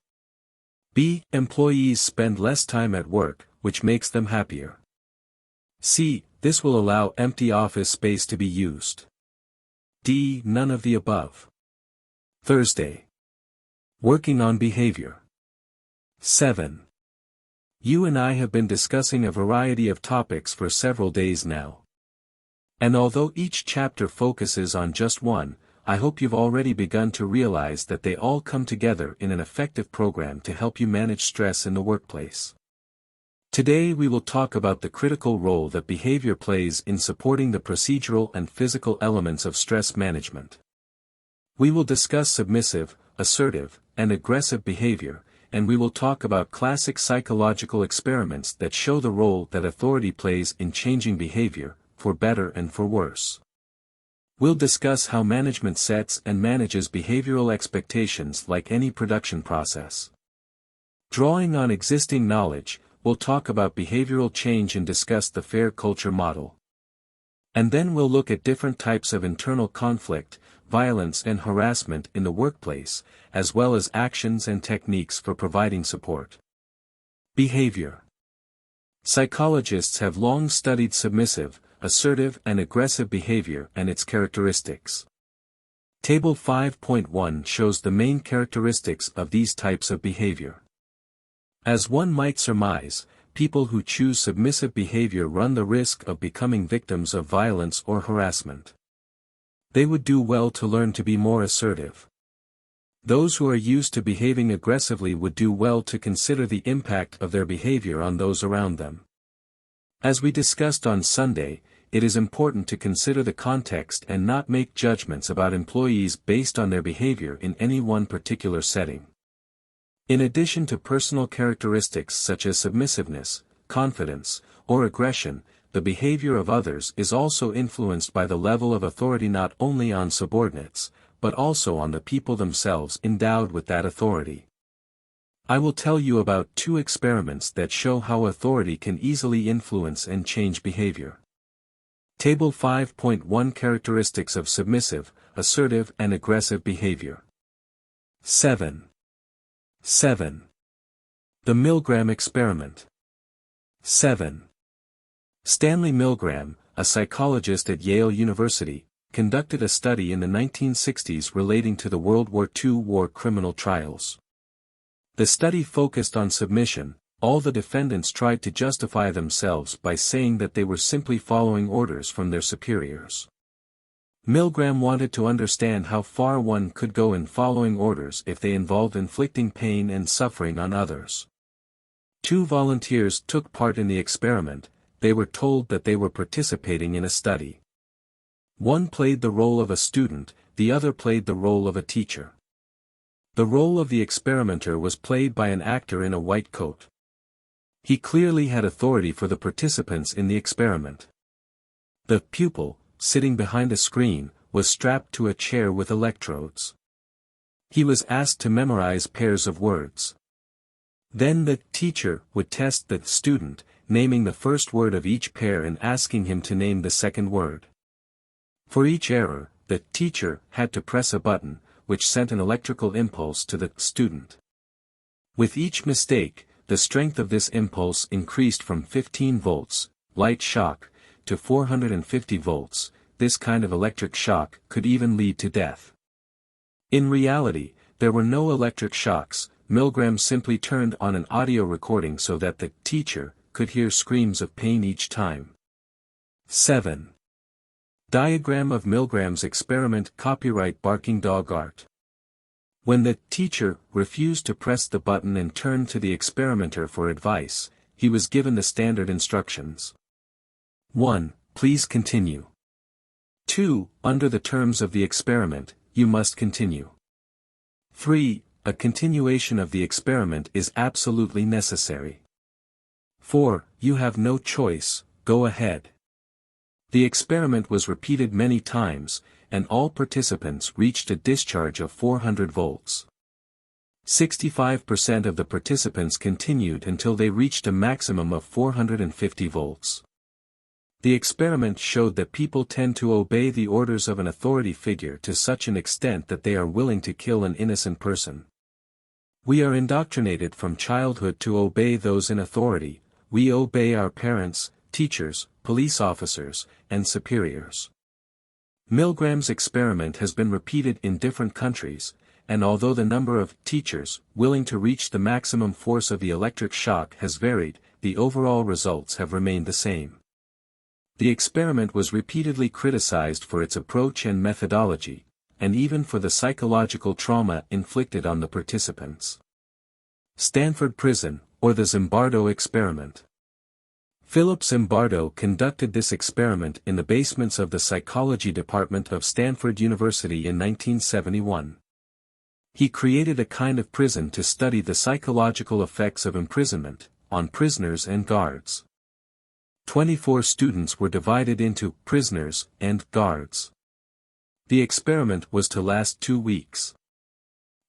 [SPEAKER 1] B. Employees spend less time at work, which makes them happier. C. This will allow empty office space to be used. D. None of the above. Thursday. Working on behavior. 7. You and I have been discussing a variety of topics for several days now. And although each chapter focuses on just one, I hope you've already begun to realize that they all come together in an effective program to help you manage stress in the workplace. Today we will talk about the critical role that behavior plays in supporting the procedural and physical elements of stress management. We will discuss submissive, assertive, and aggressive behavior, and we will talk about classic psychological experiments that show the role that authority plays in changing behavior, for better and for worse. We'll discuss how management sets and manages behavioral expectations like any production process. Drawing on existing knowledge, we'll talk about behavioral change and discuss the fair culture model. And then we'll look at different types of internal conflict, violence and harassment in the workplace, as well as actions and techniques for providing support. Behavior. Psychologists have long studied submissive, assertive and aggressive behavior and its characteristics. Table 5.1 shows the main characteristics of these types of behavior. As one might surmise, people who choose submissive behavior run the risk of becoming victims of violence or harassment. They would do well to learn to be more assertive. Those who are used to behaving aggressively would do well to consider the impact of their behavior on those around them. As we discussed on Sunday, it is important to consider the context and not make judgments about employees based on their behavior in any one particular setting. In addition to personal characteristics such as submissiveness, confidence, or aggression, the behavior of others is also influenced by the level of authority not only on subordinates, but also on the people themselves endowed with that authority. I will tell you about 2 experiments that show how authority can easily influence and change behavior. Table 5.1 Characteristics of submissive, assertive and aggressive behavior. 7. The Milgram experiment. 7. Stanley Milgram, a psychologist at Yale University, conducted a study in the 1960s relating to the World War II war criminal trials. The study focused on submission. All the defendants tried to justify themselves by saying that they were simply following orders from their superiors. Milgram wanted to understand how far one could go in following orders if they involved inflicting pain and suffering on others. 2 volunteers took part in the experiment. They were told that they were participating in a study. One played the role of a student, the other played the role of a teacher. The role of the experimenter was played by an actor in a white coat. He clearly had authority for the participants in the experiment. The pupil, sitting behind a screen, was strapped to a chair with electrodes. He was asked to memorize pairs of words. Then the teacher would test the student, naming the first word of each pair and asking him to name the second word. For each error, the teacher had to press a button, which sent an electrical impulse to the student. With each mistake, the strength of this impulse increased from 15 volts, light shock, to 450 volts. This kind of electric shock could even lead to death. In reality, there were no electric shocks. Milgram simply turned on an audio recording so that the teacher could hear screams of pain each time. 7. Diagram of Milgram's experiment. Copyright Barking Dog Art. When the teacher refused to press the button and turned to the experimenter for advice, he was given the standard instructions. 1. Please continue. 2. Under the terms of the experiment, you must continue. 3. A continuation of the experiment is absolutely necessary. 4. You have no choice, go ahead. The experiment was repeated many times, and all participants reached a discharge of 400 volts. 65% of the participants continued until they reached a maximum of 450 volts. The experiment showed that people tend to obey the orders of an authority figure to such an extent that they are willing to kill an innocent person. We are indoctrinated from childhood to obey those in authority. We obey our parents, teachers, police officers, and superiors. Milgram's experiment has been repeated in different countries, and although the number of teachers willing to reach the maximum force of the electric shock has varied, the overall results have remained the same. The experiment was repeatedly criticized for its approach and methodology, and even for the psychological trauma inflicted on the participants. Stanford Prison, or the Zimbardo Experiment. Philip Zimbardo conducted this experiment in the basements of the psychology department of Stanford University in 1971. He created a kind of prison to study the psychological effects of imprisonment on prisoners and guards. 24 students were divided into prisoners and guards. The experiment was to last 2 weeks.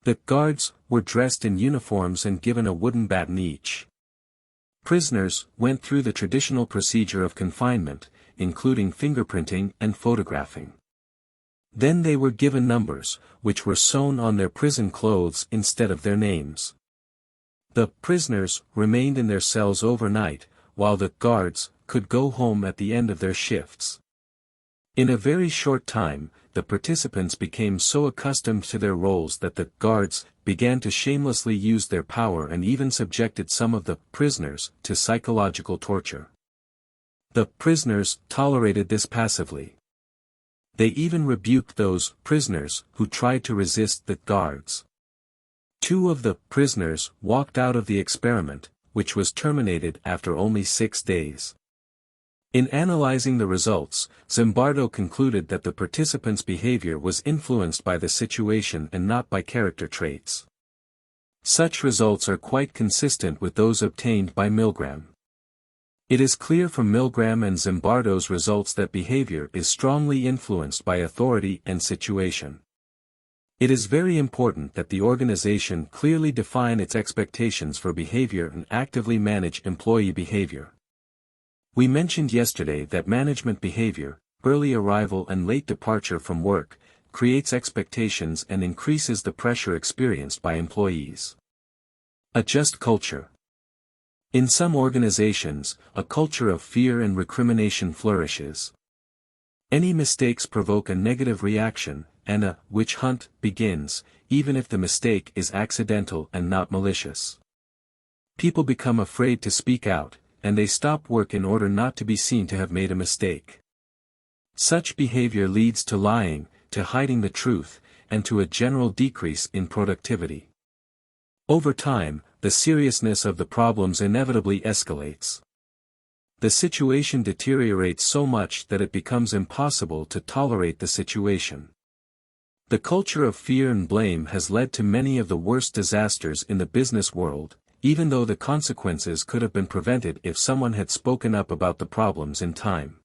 [SPEAKER 1] The guards were dressed in uniforms and given a wooden baton each. Prisoners went through the traditional procedure of confinement, including fingerprinting and photographing. Then they were given numbers, which were sewn on their prison clothes instead of their names. The prisoners remained in their cells overnight, while the guards could go home at the end of their shifts. In a very short time, the participants became so accustomed to their roles that the guards began to shamelessly use their power and even subjected some of the prisoners to psychological torture. The prisoners tolerated this passively. They even rebuked those prisoners who tried to resist the guards. 2 of the prisoners walked out of the experiment, which was terminated after only 6 days. In analyzing the results, Zimbardo concluded that the participants' behavior was influenced by the situation and not by character traits. Such results are quite consistent with those obtained by Milgram. It is clear from Milgram and Zimbardo's results that behavior is strongly influenced by authority and situation. It is very important that the organization clearly define its expectations for behavior and actively manage employee behavior. We mentioned yesterday that management behavior, early arrival and late departure from work, creates expectations and increases the pressure experienced by employees. A just culture. In some organizations, a culture of fear and recrimination flourishes. Any mistakes provoke a negative reaction, and a witch hunt begins, even if the mistake is accidental and not malicious. People become afraid to speak out, and they stop work in order not to be seen to have made a mistake. Such behavior leads to lying, to hiding the truth, and to a general decrease in productivity. Over time, the seriousness of the problems inevitably escalates. The situation deteriorates so much that it becomes impossible to tolerate the situation. The culture of fear and blame has led to many of the worst disasters in the business world, even though the consequences could have been prevented if someone had spoken up about the problems in time.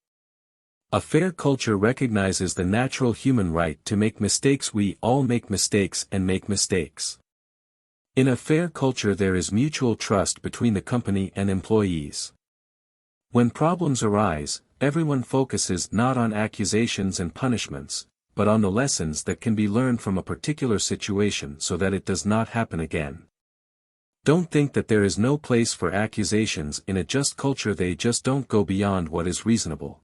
[SPEAKER 1] A fair culture recognizes the natural human right to make mistakes. We all make mistakes and make mistakes. In a fair culture there is mutual trust between the company and employees. When problems arise, everyone focuses not on accusations and punishments, but on the lessons that can be learned from a particular situation so that it does not happen again. Don't think that there is no place for accusations in a just culture. They just don't go beyond what is reasonable.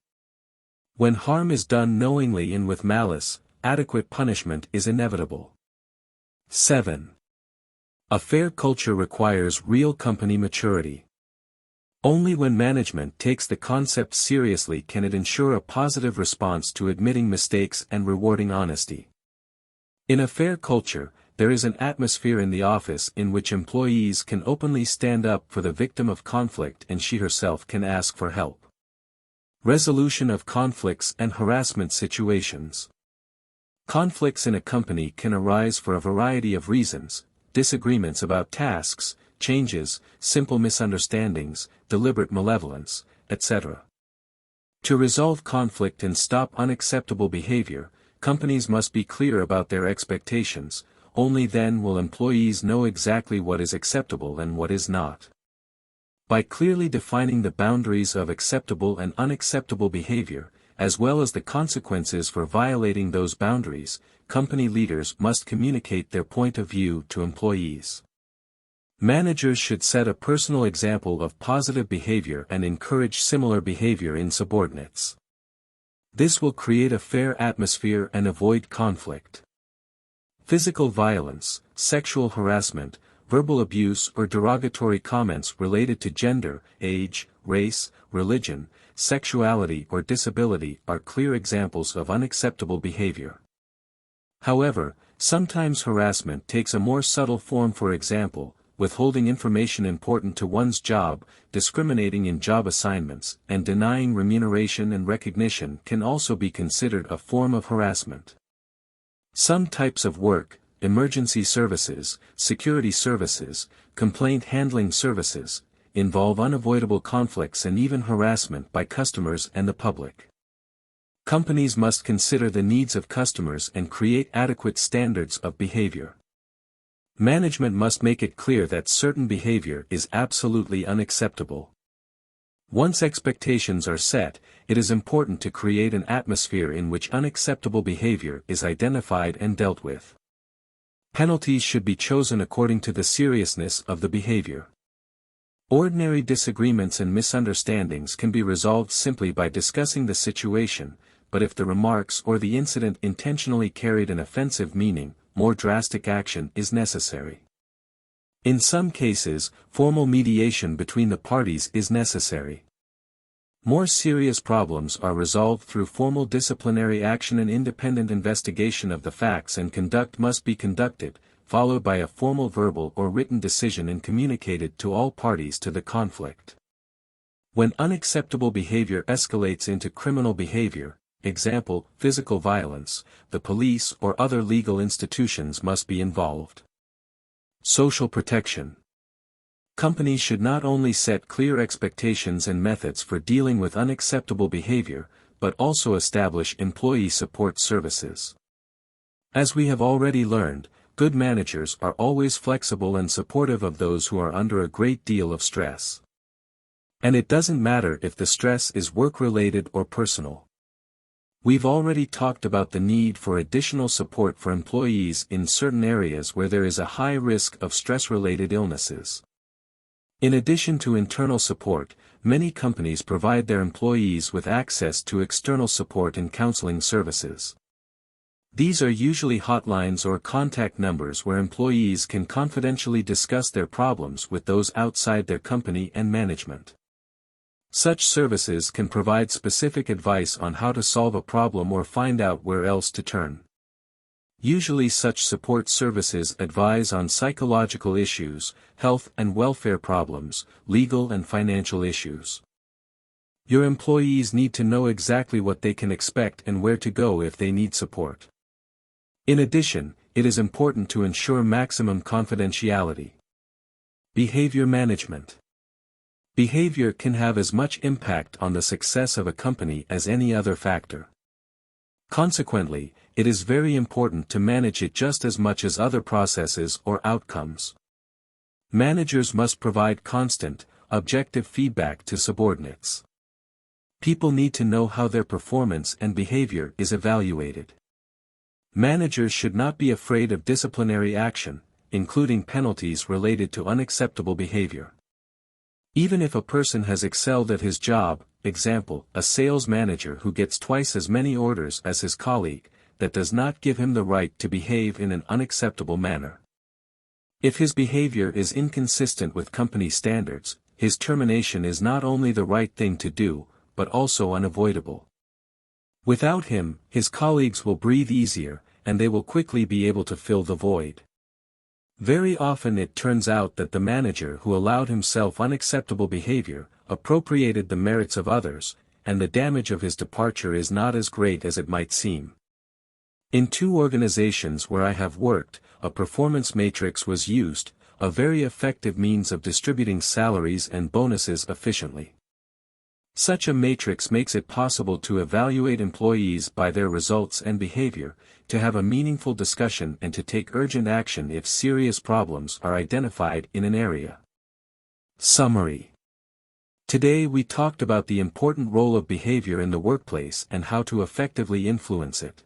[SPEAKER 1] When harm is done knowingly and with malice, adequate punishment is inevitable. 7. A fair culture requires real company maturity. Only when management takes the concept seriously can it ensure a positive response to admitting mistakes and rewarding honesty. In a fair culture, there is an atmosphere in the office in which employees can openly stand up for the victim of conflict and she herself can ask for help. Resolution of conflicts and harassment situations. Conflicts in a company can arise for a variety of reasons: disagreements about tasks, changes, simple misunderstandings, deliberate malevolence, etc. To resolve conflict and stop unacceptable behavior, companies must be clear about their expectations. Only then will employees know exactly what is acceptable and what is not. By clearly defining the boundaries of acceptable and unacceptable behavior, as well as the consequences for violating those boundaries, company leaders must communicate their point of view to employees. Managers should set a personal example of positive behavior and encourage similar behavior in subordinates. This will create a fair atmosphere and avoid conflict. Physical violence, sexual harassment, verbal abuse or derogatory comments related to gender, age, race, religion, sexuality or disability are clear examples of unacceptable behavior. However, sometimes harassment takes a more subtle form. For example, withholding information important to one's job, discriminating in job assignments, and denying remuneration and recognition can also be considered a form of harassment. Some types of work, emergency services, security services, complaint handling services, involve unavoidable conflicts and even harassment by customers and the public. Companies must consider the needs of customers and create adequate standards of behavior. Management must make it clear that certain behavior is absolutely unacceptable. Once expectations are set, it is important to create an atmosphere in which unacceptable behavior is identified and dealt with. Penalties should be chosen according to the seriousness of the behavior. Ordinary disagreements and misunderstandings can be resolved simply by discussing the situation, but if the remarks or the incident intentionally carried an offensive meaning, more drastic action is necessary. In some cases, formal mediation between the parties is necessary. More serious problems are resolved through formal disciplinary action. An independent investigation of the facts and conduct must be conducted, followed by a formal verbal or written decision and communicated to all parties to the conflict. When unacceptable behavior escalates into criminal behavior, example, physical violence, the police or other legal institutions must be involved. Social protection. Companies should not only set clear expectations and methods for dealing with unacceptable behavior, but also establish employee support services. As we have already learned, good managers are always flexible and supportive of those who are under a great deal of stress. And it doesn't matter if the stress is work-related or personal. We've already talked about the need for additional support for employees in certain areas where there is a high risk of stress-related illnesses. In addition to internal support, many companies provide their employees with access to external support and counseling services. These are usually hotlines or contact numbers where employees can confidentially discuss their problems with those outside their company and management. Such services can provide specific advice on how to solve a problem or find out where else to turn. Usually such support services advise on psychological issues, health and welfare problems, legal and financial issues. Your employees need to know exactly what they can expect and where to go if they need support. In addition, it is important to ensure maximum confidentiality. Behavior management. Behavior can have as much impact on the success of a company as any other factor. Consequently, it is very important to manage it just as much as other processes or outcomes. Managers must provide constant, objective feedback to subordinates. People need to know how their performance and behavior is evaluated. Managers should not be afraid of disciplinary action, including penalties related to unacceptable behavior. Even if a person has excelled at his job, example, a sales manager who gets twice as many orders as his colleague, that does not give him the right to behave in an unacceptable manner. If his behavior is inconsistent with company standards, his termination is not only the right thing to do, but also unavoidable. Without him, his colleagues will breathe easier, and they will quickly be able to fill the void. Very often it turns out that the manager who allowed himself unacceptable behavior, appropriated the merits of others, and the damage of his departure is not as great as it might seem. In 2 organizations where I have worked, a performance matrix was used, a very effective means of distributing salaries and bonuses efficiently. Such a matrix makes it possible to evaluate employees by their results and behavior, to have a meaningful discussion and to take urgent action if serious problems are identified in an area. Summary. Today we talked about the important role of behavior in the workplace and how to effectively influence it.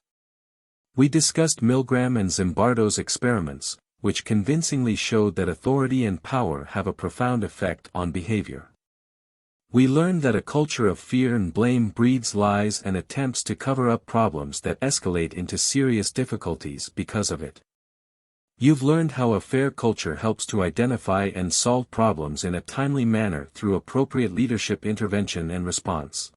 [SPEAKER 1] We discussed Milgram and Zimbardo's experiments, which convincingly showed that authority and power have a profound effect on behavior. We learned that a culture of fear and blame breeds lies and attempts to cover up problems that escalate into serious difficulties because of it. You've learned how a fair culture helps to identify and solve problems in a timely manner through appropriate leadership intervention and response.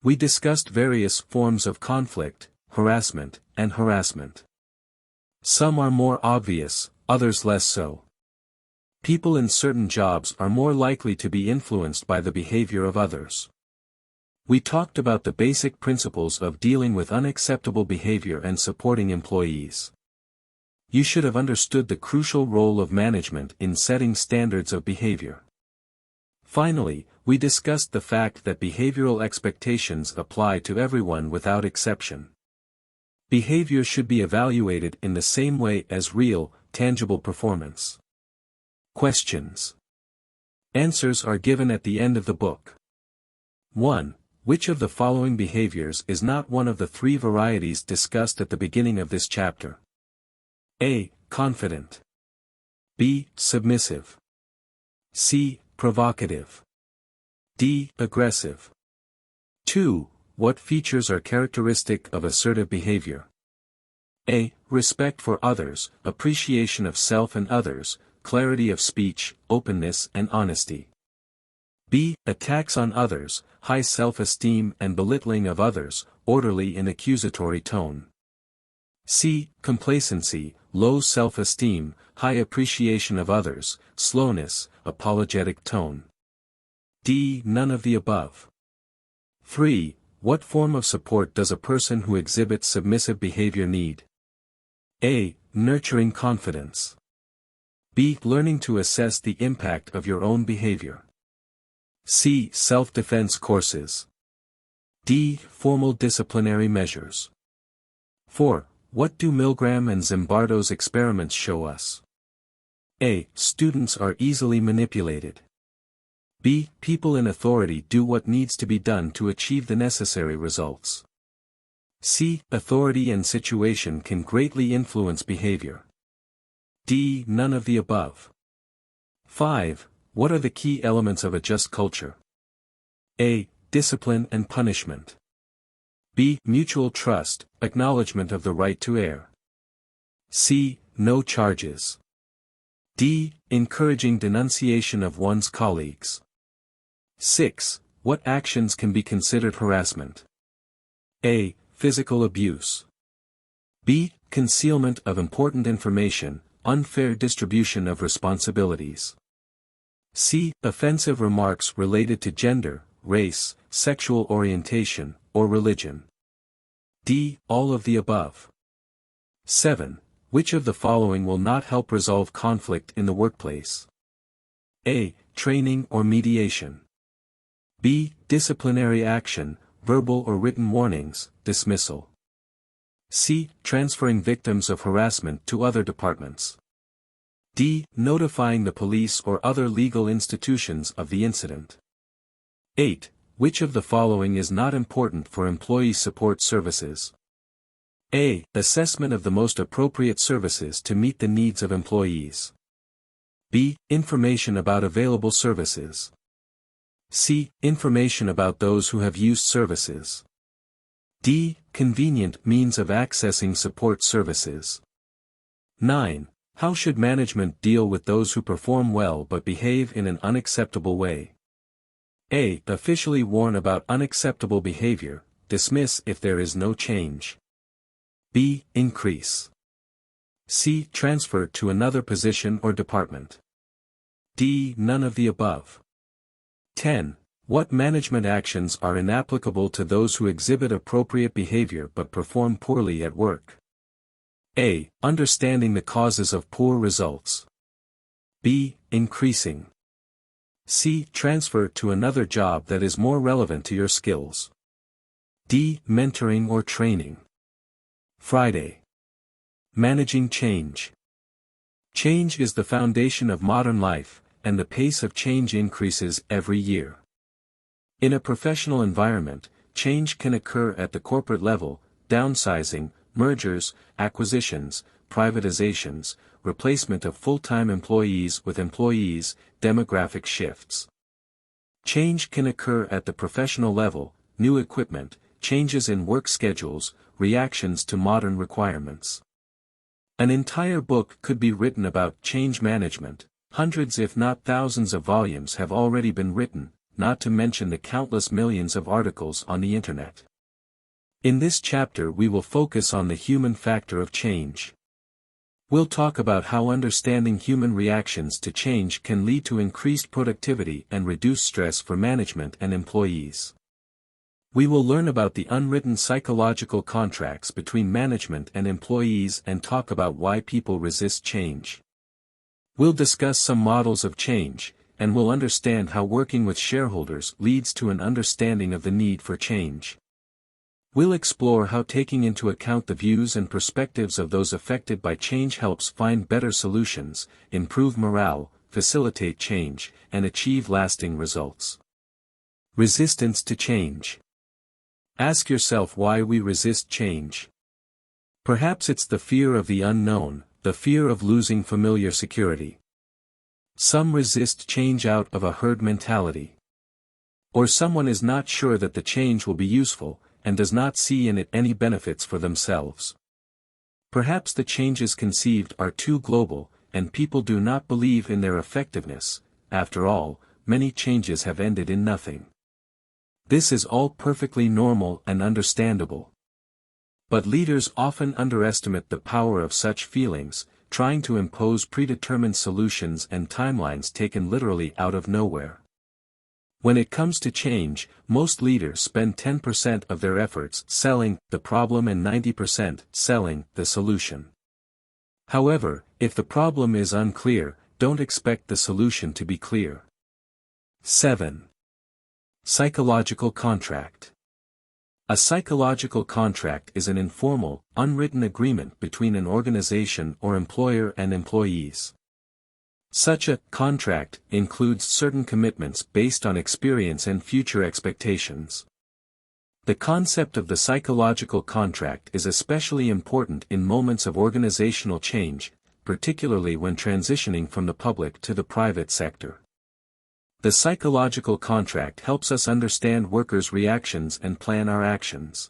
[SPEAKER 1] We discussed various forms of conflict, harassment, and harassment. Some are more obvious, others less so. People in certain jobs are more likely to be influenced by the behavior of others. We talked about the basic principles of dealing with unacceptable behavior and supporting employees. You should have understood the crucial role of management in setting standards of behavior. Finally, we discussed the fact that behavioral expectations apply to everyone without exception. Behavior should be evaluated in the same way as real, tangible performance. Questions. Answers are given at the end of the book. 1. Which of the following behaviors is not one of the 3 varieties discussed at the beginning of this chapter? A. Confident. B. Submissive. C. Provocative. D. Aggressive. 2. What features are characteristic of assertive behavior? A. Respect for others, appreciation of self and others, clarity of speech, openness and honesty. B. Attacks on others, high self-esteem and belittling of others, orderly and accusatory tone. C. Complacency, low self-esteem, high appreciation of others, slowness, apologetic tone. D. None of the above. 3. What form of support does a person who exhibits submissive behavior need? A. Nurturing confidence. B. Learning to assess the impact of your own behavior. C. Self-defense courses. D. Formal disciplinary measures. 4. What do Milgram and Zimbardo's experiments show us? A. Students are easily manipulated. B. People in authority do what needs to be done to achieve the necessary results. C. Authority and situation can greatly influence behavior. D. None of the above. 5. What are the key elements of a just culture? A. Discipline and punishment. B. Mutual trust, acknowledgement of the right to err. C. No charges. D. Encouraging denunciation of one's colleagues. 6. What actions can be considered harassment? A. Physical abuse. B. Concealment of important information, unfair distribution of responsibilities. C. Offensive remarks related to gender, race, sexual orientation, or religion. D. All of the above. 7. Which of the following will not help resolve conflict in the workplace? A. Training or mediation. B. Disciplinary action, verbal or written warnings, dismissal. C. Transferring victims of harassment to other departments. D. Notifying the police or other legal institutions of the incident. 8. Which of the following is not important for employee support services? A. Assessment of the most appropriate services to meet the needs of employees. B. Information about available services. C. Information about those who have used services. D. Convenient means of accessing support services. 9. How should management deal with those who perform well but behave in an unacceptable way? A. Officially warn about unacceptable behavior, dismiss if there is no change. B. Increase. C. Transfer to another position or department. D. None of the above. 10. What management actions are inapplicable to those who exhibit appropriate behavior but perform poorly at work? A. Understanding the causes of poor results. B. Increasing. C. Transfer to another job that is more relevant to your skills. D. Mentoring or training. Friday. Managing change. Change is the foundation of modern life, and the pace of change increases every year. In a professional environment, change can occur at the corporate level, downsizing, mergers, acquisitions, privatizations, replacement of full-time employees with employees, demographic shifts. Change can occur at the professional level, new equipment, changes in work schedules, reactions to modern requirements. An entire book could be written about change management. Hundreds if not thousands of volumes have already been written, not to mention the countless millions of articles on the internet. In this chapter we will focus on the human factor of change. We'll talk about how understanding human reactions to change can lead to increased productivity and reduce stress for management and employees. We will learn about the unwritten psychological contracts between management and employees and talk about why people resist change. We'll discuss some models of change, and we'll understand how working with shareholders leads to an understanding of the need for change. We'll explore how taking into account the views and perspectives of those affected by change helps find better solutions, improve morale, facilitate change, and achieve lasting results. Resistance to change. Ask yourself why we resist change. Perhaps it's the fear of the unknown, the fear of losing familiar security. Some resist change out of a herd mentality. Or someone is not sure that the change will be useful, and does not see in it any benefits for themselves. Perhaps the changes conceived are too global, and people do not believe in their effectiveness. After all, many changes have ended in nothing. This is all perfectly normal and understandable. But leaders often underestimate the power of such feelings, trying to impose predetermined solutions and timelines taken literally out of nowhere. When it comes to change, most leaders spend 10% of their efforts selling the problem and 90% selling the solution. However, if the problem is unclear, don't expect the solution to be clear. 7. Psychological contract. A psychological contract is an informal, unwritten agreement between an organization or employer and employees. Such a contract includes certain commitments based on experience and future expectations. The concept of the psychological contract is especially important in moments of organizational change, particularly when transitioning from the public to the private sector. The psychological contract helps us understand workers' reactions and plan our actions.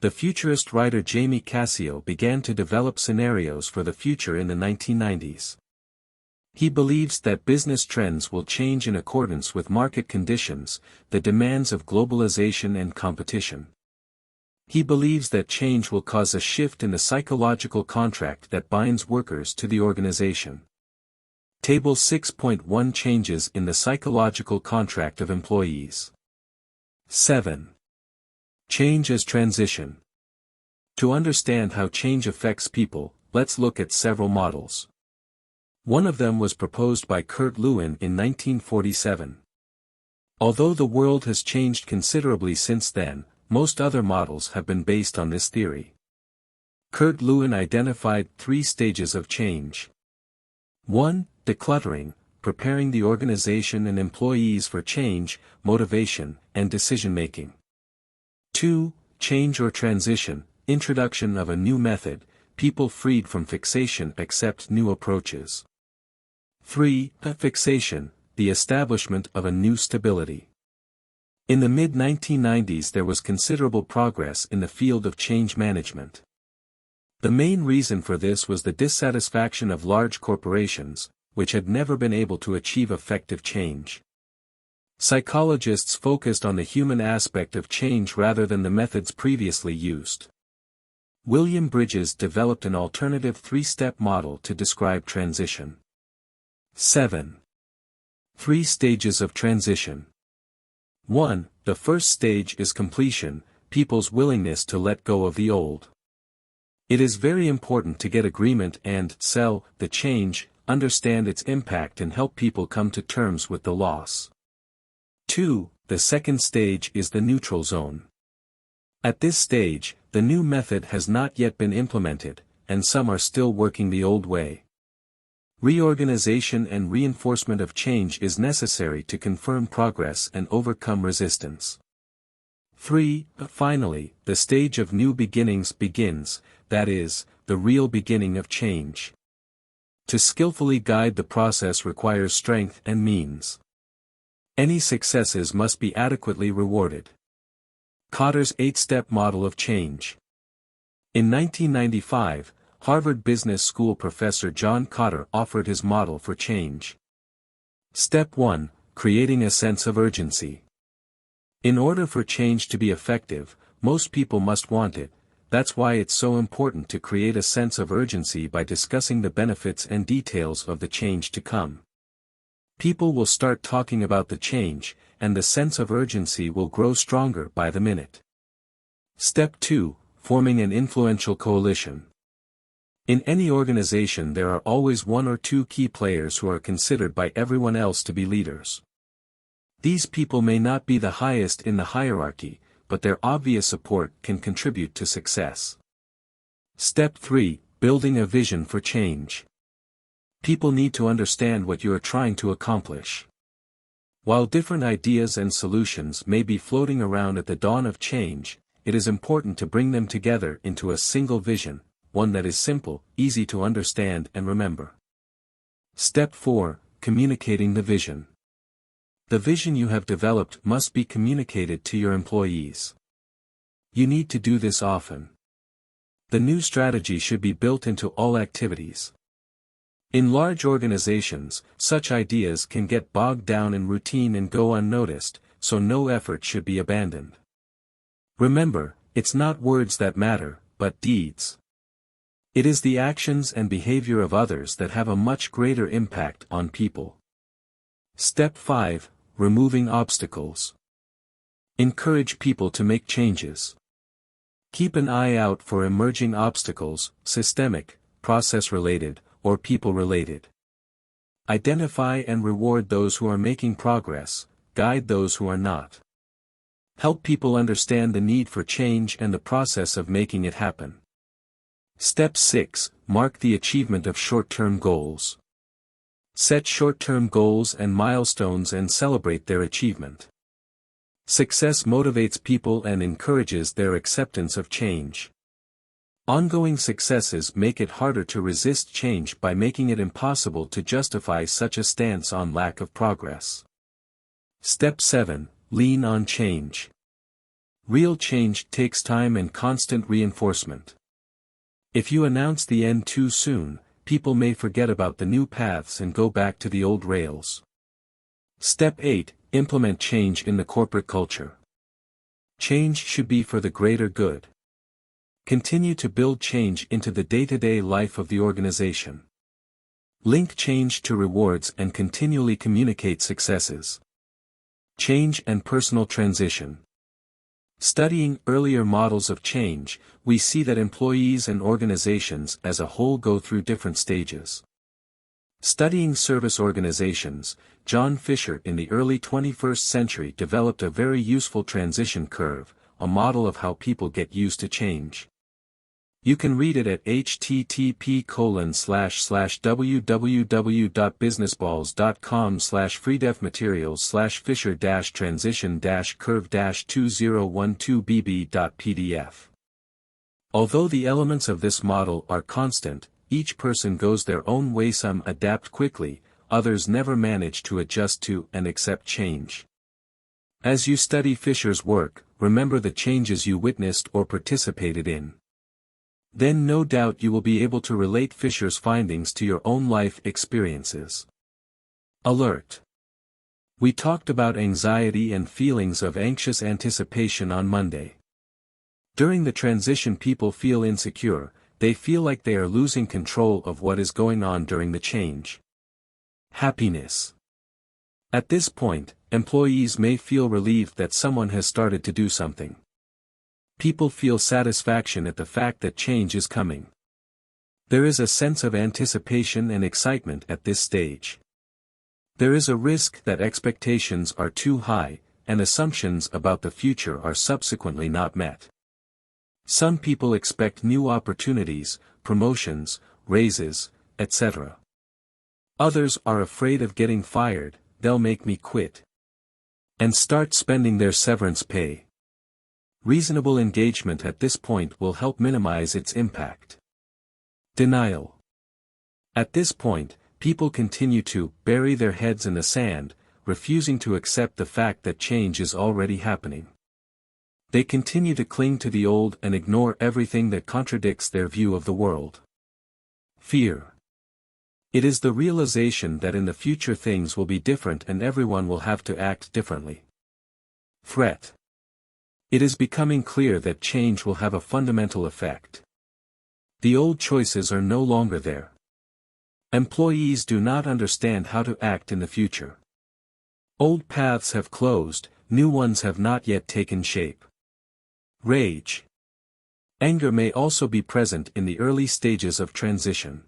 [SPEAKER 1] The futurist writer Jamie Cassio began to develop scenarios for the future in the 1990s. He believes that business trends will change in accordance with market conditions, the demands of globalization and competition. He believes that change will cause a shift in the psychological contract that binds workers to the organization. Table 6.1 Changes in the psychological contract of employees. 7. Change as transition. To understand how change affects people, let's look at several models. One of them was proposed by Kurt Lewin in 1947. Although the world has changed considerably since then, most other models have been based on this theory. Kurt Lewin identified 3 stages of change. 1. Decluttering, preparing the organization and employees for change, motivation, and decision-making. 2. Change or transition, introduction of a new method, people freed from fixation accept new approaches. 3. Fixation, the establishment of a new stability. In the mid-1990s there was considerable progress in the field of change management. The main reason for this was the dissatisfaction of large corporations, which had never been able to achieve effective change. Psychologists focused on the human aspect of change rather than the methods previously used. William Bridges developed an alternative 3-step model to describe transition. 7. 3 stages of transition. 1. The first stage is completion, people's willingness to let go of the old. It is very important to get agreement and sell the change, understand its impact and help people come to terms with the loss. 2. The second stage is the neutral zone. At this stage, the new method has not yet been implemented, and some are still working the old way. Reorganization and reinforcement of change is necessary to confirm progress and overcome resistance. 3. Finally, the stage of new beginnings begins, that is, the real beginning of change. To skillfully guide the process requires strength and means. Any successes must be adequately rewarded. Kotter's 8-step model of change. In 1995, Harvard Business School professor John Kotter offered his model for change. Step 1. Creating a sense of urgency. In order for change to be effective, most people must want it. That's why it's so important to create a sense of urgency by discussing the benefits and details of the change to come. People will start talking about the change, and the sense of urgency will grow stronger by the minute. Step 2. Forming an influential coalition. In any organization there are always 1 or 2 key players who are considered by everyone else to be leaders. These people may not be the highest in the hierarchy, but their obvious support can contribute to success. Step 3. Building a vision for change. People need to understand what you are trying to accomplish. While different ideas and solutions may be floating around at the dawn of change, it is important to bring them together into a single vision, one that is simple, easy to understand and remember. Step 4. communicating the vision. The vision you have developed must be communicated to your employees. You need to do this often. The new strategy should be built into all activities. In large organizations, such ideas can get bogged down in routine and go unnoticed, so no effort should be abandoned. Remember, it's not words that matter, but deeds. It is the actions and behavior of others that have a much greater impact on people. Step 5. Removing obstacles. Encourage people to make changes. Keep an eye out for emerging obstacles, systemic, process-related, or people-related. Identify and reward those who are making progress, guide those who are not. Help people understand the need for change and the process of making it happen. Step 6. Mark the achievement of short-term goals. Set short-term goals and milestones and celebrate their achievement. Success motivates people and encourages their acceptance of change. Ongoing successes make it harder to resist change by making it impossible to justify such a stance on lack of progress. Step 7. Lean on change. Real change takes time and constant reinforcement. If you announce the end too soon, people may forget about the new paths and go back to the old rails. Step 8. Implement change in the corporate culture. Change should be for the greater good. Continue to build change into the day-to-day life of the organization. Link change to rewards and continually communicate successes. Change and personal transition. Studying earlier models of change, we see that employees and organizations as a whole go through different stages. Studying service organizations, John Fisher in the early 21st century developed a very useful transition curve, a model of how people get used to change. You can read it at http://www.businessballs.com/freedefmaterials/fisher-transition-curve-2012bb.pdf. Although the elements of this model are constant, each person goes their own way. Some adapt quickly, others never manage to adjust to and accept change. As you study Fisher's work, remember the changes you witnessed or participated in. Then no doubt you will be able to relate Fisher's findings to your own life experiences. Alert! We talked about anxiety and feelings of anxious anticipation on Monday. During the transition, people feel insecure, they feel like they are losing control of what is going on during the change. Happiness. At this point, employees may feel relieved that someone has started to do something. People feel satisfaction at the fact that change is coming. There is a sense of anticipation and excitement at this stage. There is a risk that expectations are too high, and assumptions about the future are subsequently not met. Some people expect new opportunities, promotions, raises, etc. Others are afraid of getting fired, they'll make me quit. And start spending their severance pay. Reasonable engagement at this point will help minimize its impact. Denial. At this point, people continue to bury their heads in the sand, refusing to accept the fact that change is already happening. They continue to cling to the old and ignore everything that contradicts their view of the world. Fear. It is the realization that in the future things will be different and everyone will have to act differently. Threat. It is becoming clear that change will have a fundamental effect. The old choices are no longer there. Employees do not understand how to act in the future. Old paths have closed, new ones have not yet taken shape. Rage. Anger may also be present in the early stages of transition.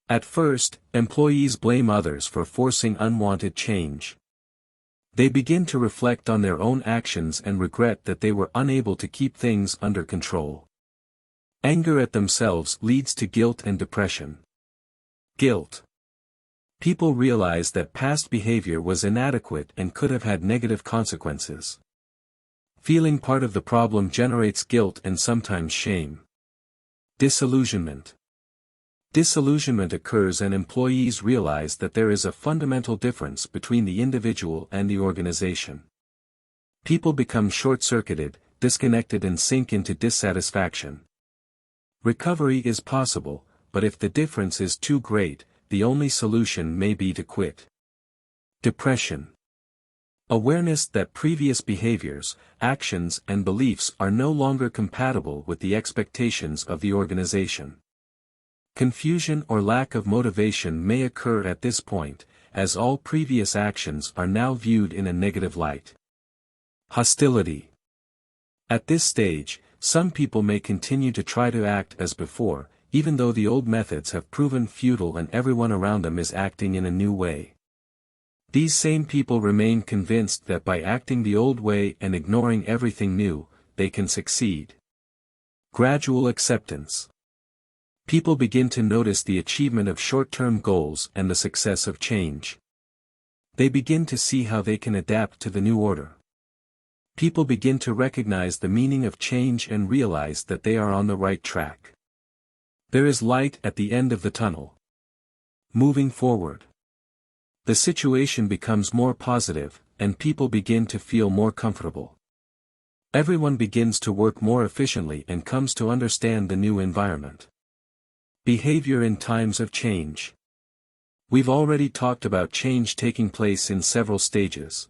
[SPEAKER 1] At first, employees blame others for forcing unwanted change. They begin to reflect on their own actions and regret that they were unable to keep things under control. Anger at themselves leads to guilt and depression. Guilt. People realize that past behavior was inadequate and could have had negative consequences. Feeling part of the problem generates guilt and sometimes shame. Disillusionment. Disillusionment occurs and employees realize that there is a fundamental difference between the individual and the organization. People become short-circuited, disconnected and sink into dissatisfaction. Recovery is possible, but if the difference is too great, the only solution may be to quit. Depression. Awareness that previous behaviors, actions and beliefs are no longer compatible with the expectations of the organization. Confusion or lack of motivation may occur at this point, as all previous actions are now viewed in a negative light. Hostility. At this stage, some people may continue to try to act as before, even though the old methods have proven futile and everyone around them is acting in a new way. These same people remain convinced that by acting the old way and ignoring everything new, they can succeed. Gradual acceptance. People begin to notice the achievement of short-term goals and the success of change. They begin to see how they can adapt to the new order. People begin to recognize the meaning of change and realize that they are on the right track. There is light at the end of the tunnel. Moving forward. The situation becomes more positive, and people begin to feel more comfortable. Everyone begins to work more efficiently and comes to understand the new environment. Behavior in times of change. We've already talked about change taking place in several stages.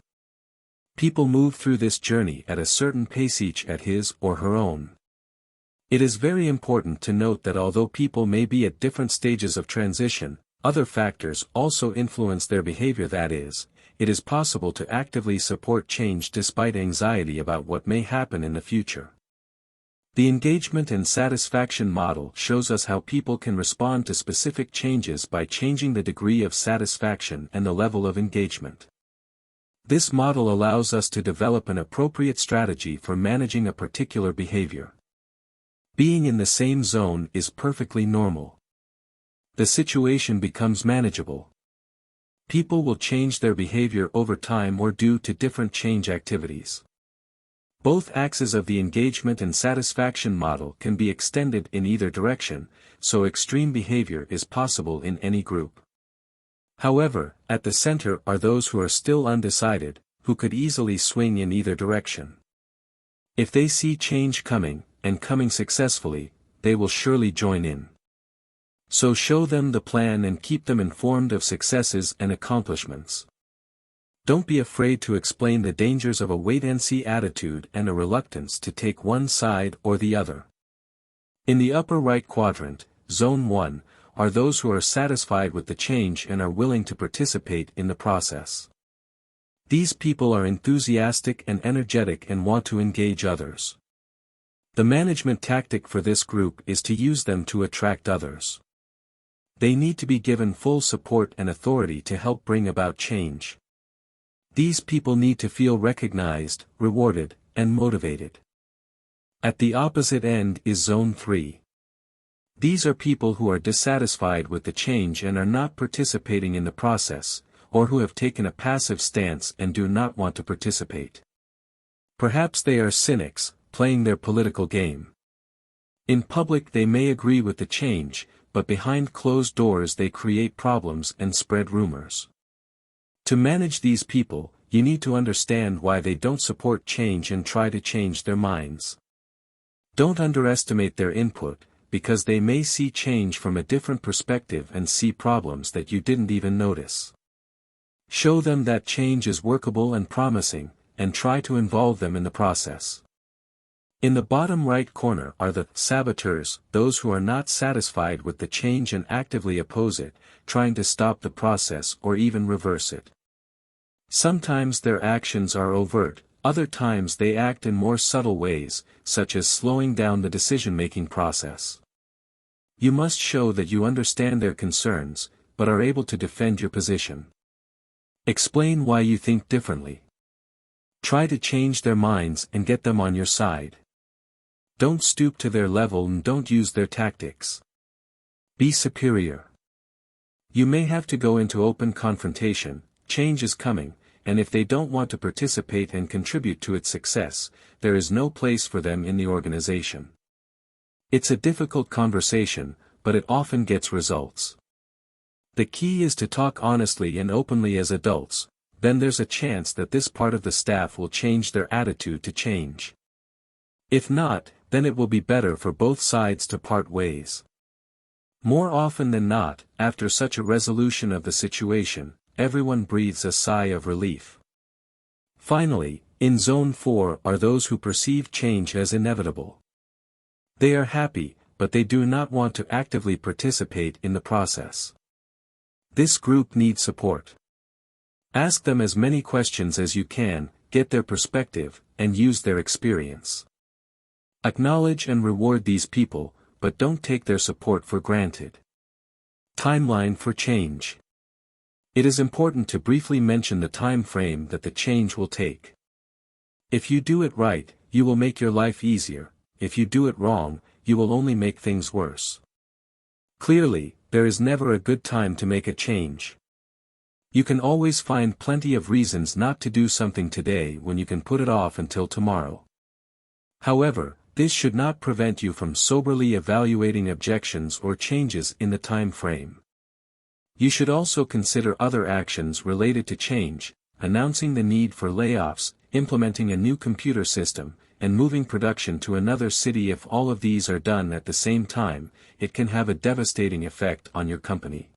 [SPEAKER 1] People move through this journey at a certain pace, each at his or her own. It is very important to note that although people may be at different stages of transition, other factors also influence their behavior. That is, it is possible to actively support change despite anxiety about what may happen in the future. The engagement and satisfaction model shows us how people can respond to specific changes by changing the degree of satisfaction and the level of engagement. This model allows us to develop an appropriate strategy for managing a particular behavior. Being in the same zone is perfectly normal. The situation becomes manageable. People will change their behavior over time or due to different change activities. Both axes of the engagement and satisfaction model can be extended in either direction, so extreme behavior is possible in any group. However, at the center are those who are still undecided, who could easily swing in either direction. If they see change coming, and coming successfully, they will surely join in. So show them the plan and keep them informed of successes and accomplishments. Don't be afraid to explain the dangers of a wait-and-see attitude and a reluctance to take one side or the other. In the upper right quadrant, Zone 1, are those who are satisfied with the change and are willing to participate in the process. These people are enthusiastic and energetic and want to engage others. The management tactic for this group is to use them to attract others. They need to be given full support and authority to help bring about change. These people need to feel recognized, rewarded, and motivated. At the opposite end is Zone 3. These are people who are dissatisfied with the change and are not participating in the process, or who have taken a passive stance and do not want to participate. Perhaps they are cynics, playing their political game. In public they may agree with the change, but behind closed doors they create problems and spread rumors. To manage these people, you need to understand why they don't support change and try to change their minds. Don't underestimate their input, because they may see change from a different perspective and see problems that you didn't even notice. Show them that change is workable and promising, and try to involve them in the process. In the bottom right corner are the saboteurs, those who are not satisfied with the change and actively oppose it, trying to stop the process or even reverse it. Sometimes their actions are overt, other times they act in more subtle ways, such as slowing down the decision-making process. You must show that you understand their concerns, but are able to defend your position. Explain why you think differently. Try to change their minds and get them on your side. Don't stoop to their level and don't use their tactics. Be superior. You may have to go into open confrontation. Change is coming, and if they don't want to participate and contribute to its success, there is no place for them in the organization. It's a difficult conversation, but it often gets results. The key is to talk honestly and openly as adults, then there's a chance that this part of the staff will change their attitude to change. If not, then it will be better for both sides to part ways. More often than not, after such a resolution of the situation, everyone breathes a sigh of relief. Finally, in Zone 4 are those who perceive change as inevitable. They are happy, but they do not want to actively participate in the process. This group needs support. Ask them as many questions as you can, get their perspective, and use their experience. Acknowledge and reward these people, but don't take their support for granted. Timeline for change. It is important to briefly mention the time frame that the change will take. If you do it right, you will make your life easier. If you do it wrong, you will only make things worse. Clearly, there is never a good time to make a change. You can always find plenty of reasons not to do something today when you can put it off until tomorrow. However, this should not prevent you from soberly evaluating objections or changes in the time frame. You should also consider other actions related to change, announcing the need for layoffs, implementing a new computer system, and moving production to another city. If all of these are done at the same time, it can have a devastating effect on your company.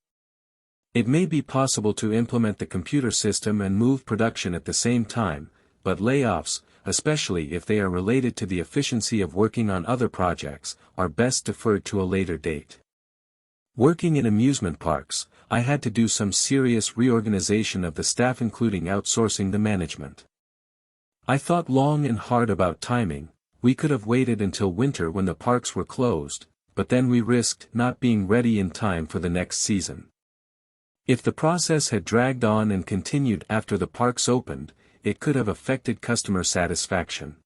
[SPEAKER 1] It may be possible to implement the computer system and move production at the same time, but layoffs, especially if they are related to the efficiency of working on other projects, are best deferred to a later date. Working in amusement parks, I had to do some serious reorganization of the staff, including outsourcing the management. I thought long and hard about timing. We could have waited until winter when the parks were closed, but then we risked not being ready in time for the next season. If the process had dragged on and continued after the parks opened, it could have affected customer satisfaction.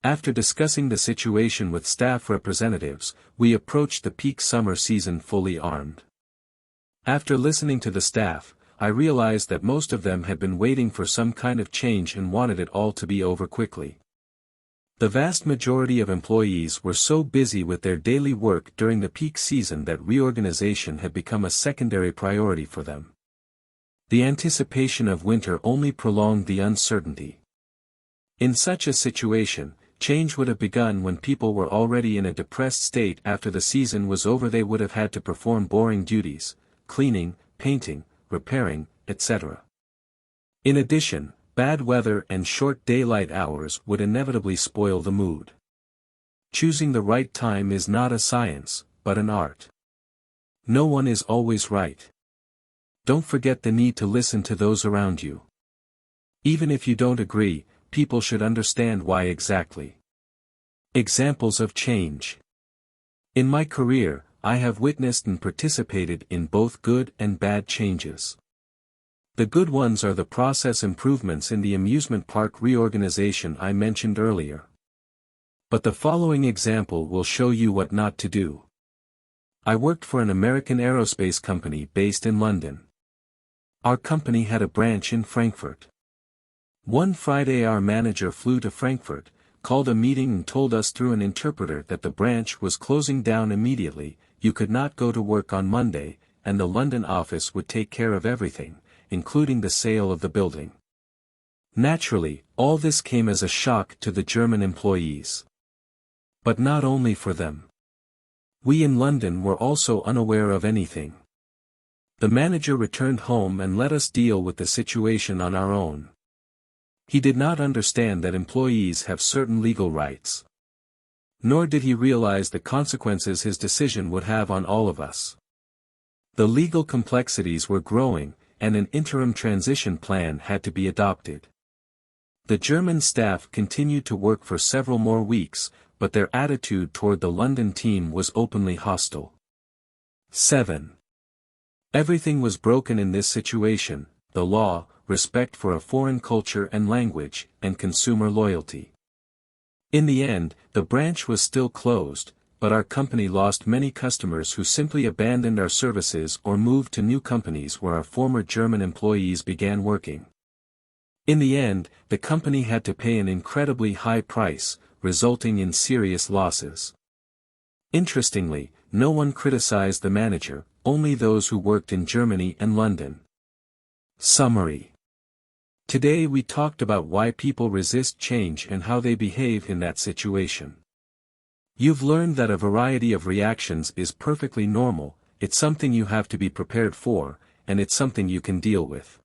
[SPEAKER 1] After discussing the situation with staff representatives, we approached the peak summer season fully armed. After listening to the staff, I realized that most of them had been waiting for some kind of change and wanted it all to be over quickly. The vast majority of employees were so busy with their daily work during the peak season that reorganization had become a secondary priority for them. The anticipation of winter only prolonged the uncertainty. In such a situation, change would have begun when people were already in a depressed state. After the season was over, they would have had to perform boring duties, cleaning, painting, repairing, etc. In addition, bad weather and short daylight hours would inevitably spoil the mood. Choosing the right time is not a science, but an art. No one is always right. Don't forget the need to listen to those around you. Even if you don't agree, people should understand why exactly. Examples of change. In my career, I have witnessed and participated in both good and bad changes. The good ones are the process improvements in the amusement park reorganization I mentioned earlier. But the following example will show you what not to do. I worked for an American aerospace company based in London. Our company had a branch in Frankfurt. One Friday our manager flew to Frankfurt, called a meeting and told us through an interpreter that the branch was closing down immediately. You could not go to work on Monday, and the London office would take care of everything, including the sale of the building. Naturally, all this came as a shock to the German employees. But not only for them. We in London were also unaware of anything. The manager returned home and let us deal with the situation on our own. He did not understand that employees have certain legal rights. Nor did he realize the consequences his decision would have on all of us. The legal complexities were growing, and an interim transition plan had to be adopted. The German staff continued to work for several more weeks, but their attitude toward the London team was openly hostile. 7. Everything was broken in this situation: the law, respect for a foreign culture and language, and consumer loyalty. In the end, the branch was still closed, but our company lost many customers who simply abandoned our services or moved to new companies where our former German employees began working. In the end, the company had to pay an incredibly high price, resulting in serious losses. Interestingly, no one criticized the manager, only those who worked in Germany and London. Summary. Today we talked about why people resist change and how they behave in that situation. You've learned that a variety of reactions is perfectly normal, it's something you have to be prepared for, and it's something you can deal with.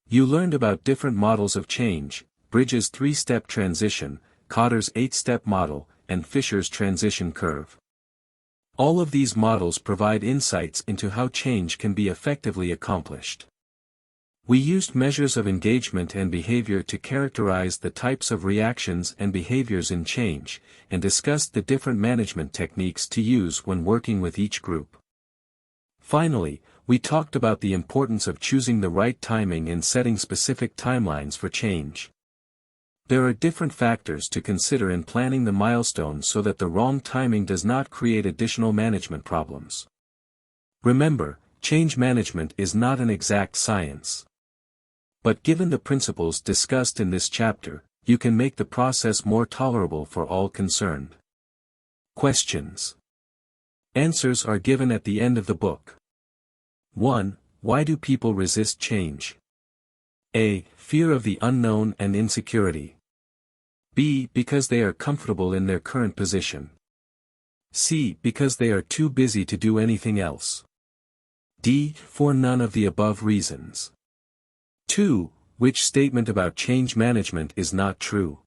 [SPEAKER 1] You learned about different models of change, Bridges' 3-step transition, Kotter's 8-step model, and Fisher's transition curve. All of these models provide insights into how change can be effectively accomplished. We used measures of engagement and behavior to characterize the types of reactions and behaviors in change, and discussed the different management techniques to use when working with each group. Finally, we talked about the importance of choosing the right timing and setting specific timelines for change. There are different factors to consider in planning the milestones so that the wrong timing does not create additional management problems. Remember, change management is not an exact science. But given the principles discussed in this chapter, you can make the process more tolerable for all concerned. Questions. Answers are given at the end of the book. 1. Why do people resist change? A. Fear of the unknown and insecurity. B. Because they are comfortable in their current position. C. Because they are too busy to do anything else. D. For none of the above reasons. 2. Which statement about change management is not true?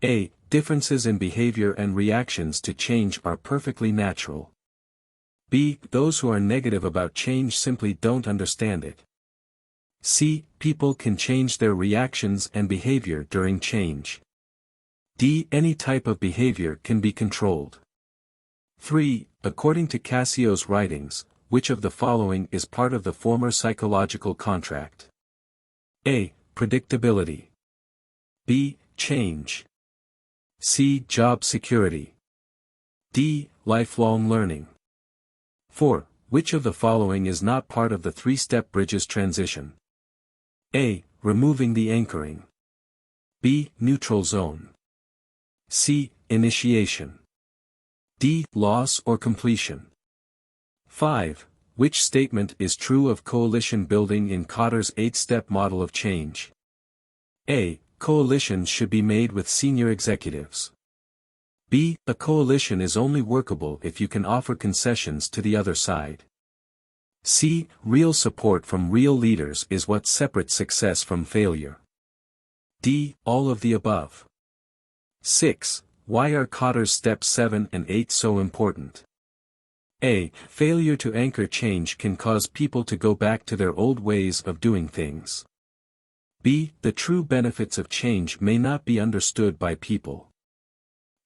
[SPEAKER 1] A. Differences in behavior and reactions to change are perfectly natural. B. Those who are negative about change simply don't understand it. C. People can change their reactions and behavior during change. D. Any type of behavior can be controlled. 3. According to Cassio's writings, which of the following is part of the former psychological contract? A. Predictability. B. Change. C. Job security. D. Lifelong learning. 4. Which of the following is not part of the 3-step Bridges transition? A. Removing the anchoring. B. Neutral zone. C. Initiation. D. Loss or completion. 5. Which statement is true of coalition building in Kotter's 8-step model of change? A. Coalitions should be made with senior executives. B. A coalition is only workable if you can offer concessions to the other side. C. Real support from real leaders is what separates success from failure. D. All of the above. 6. Why are Kotter's steps 7 and 8 so important? A. Failure to anchor change can cause people to go back to their old ways of doing things. B. The true benefits of change may not be understood by people.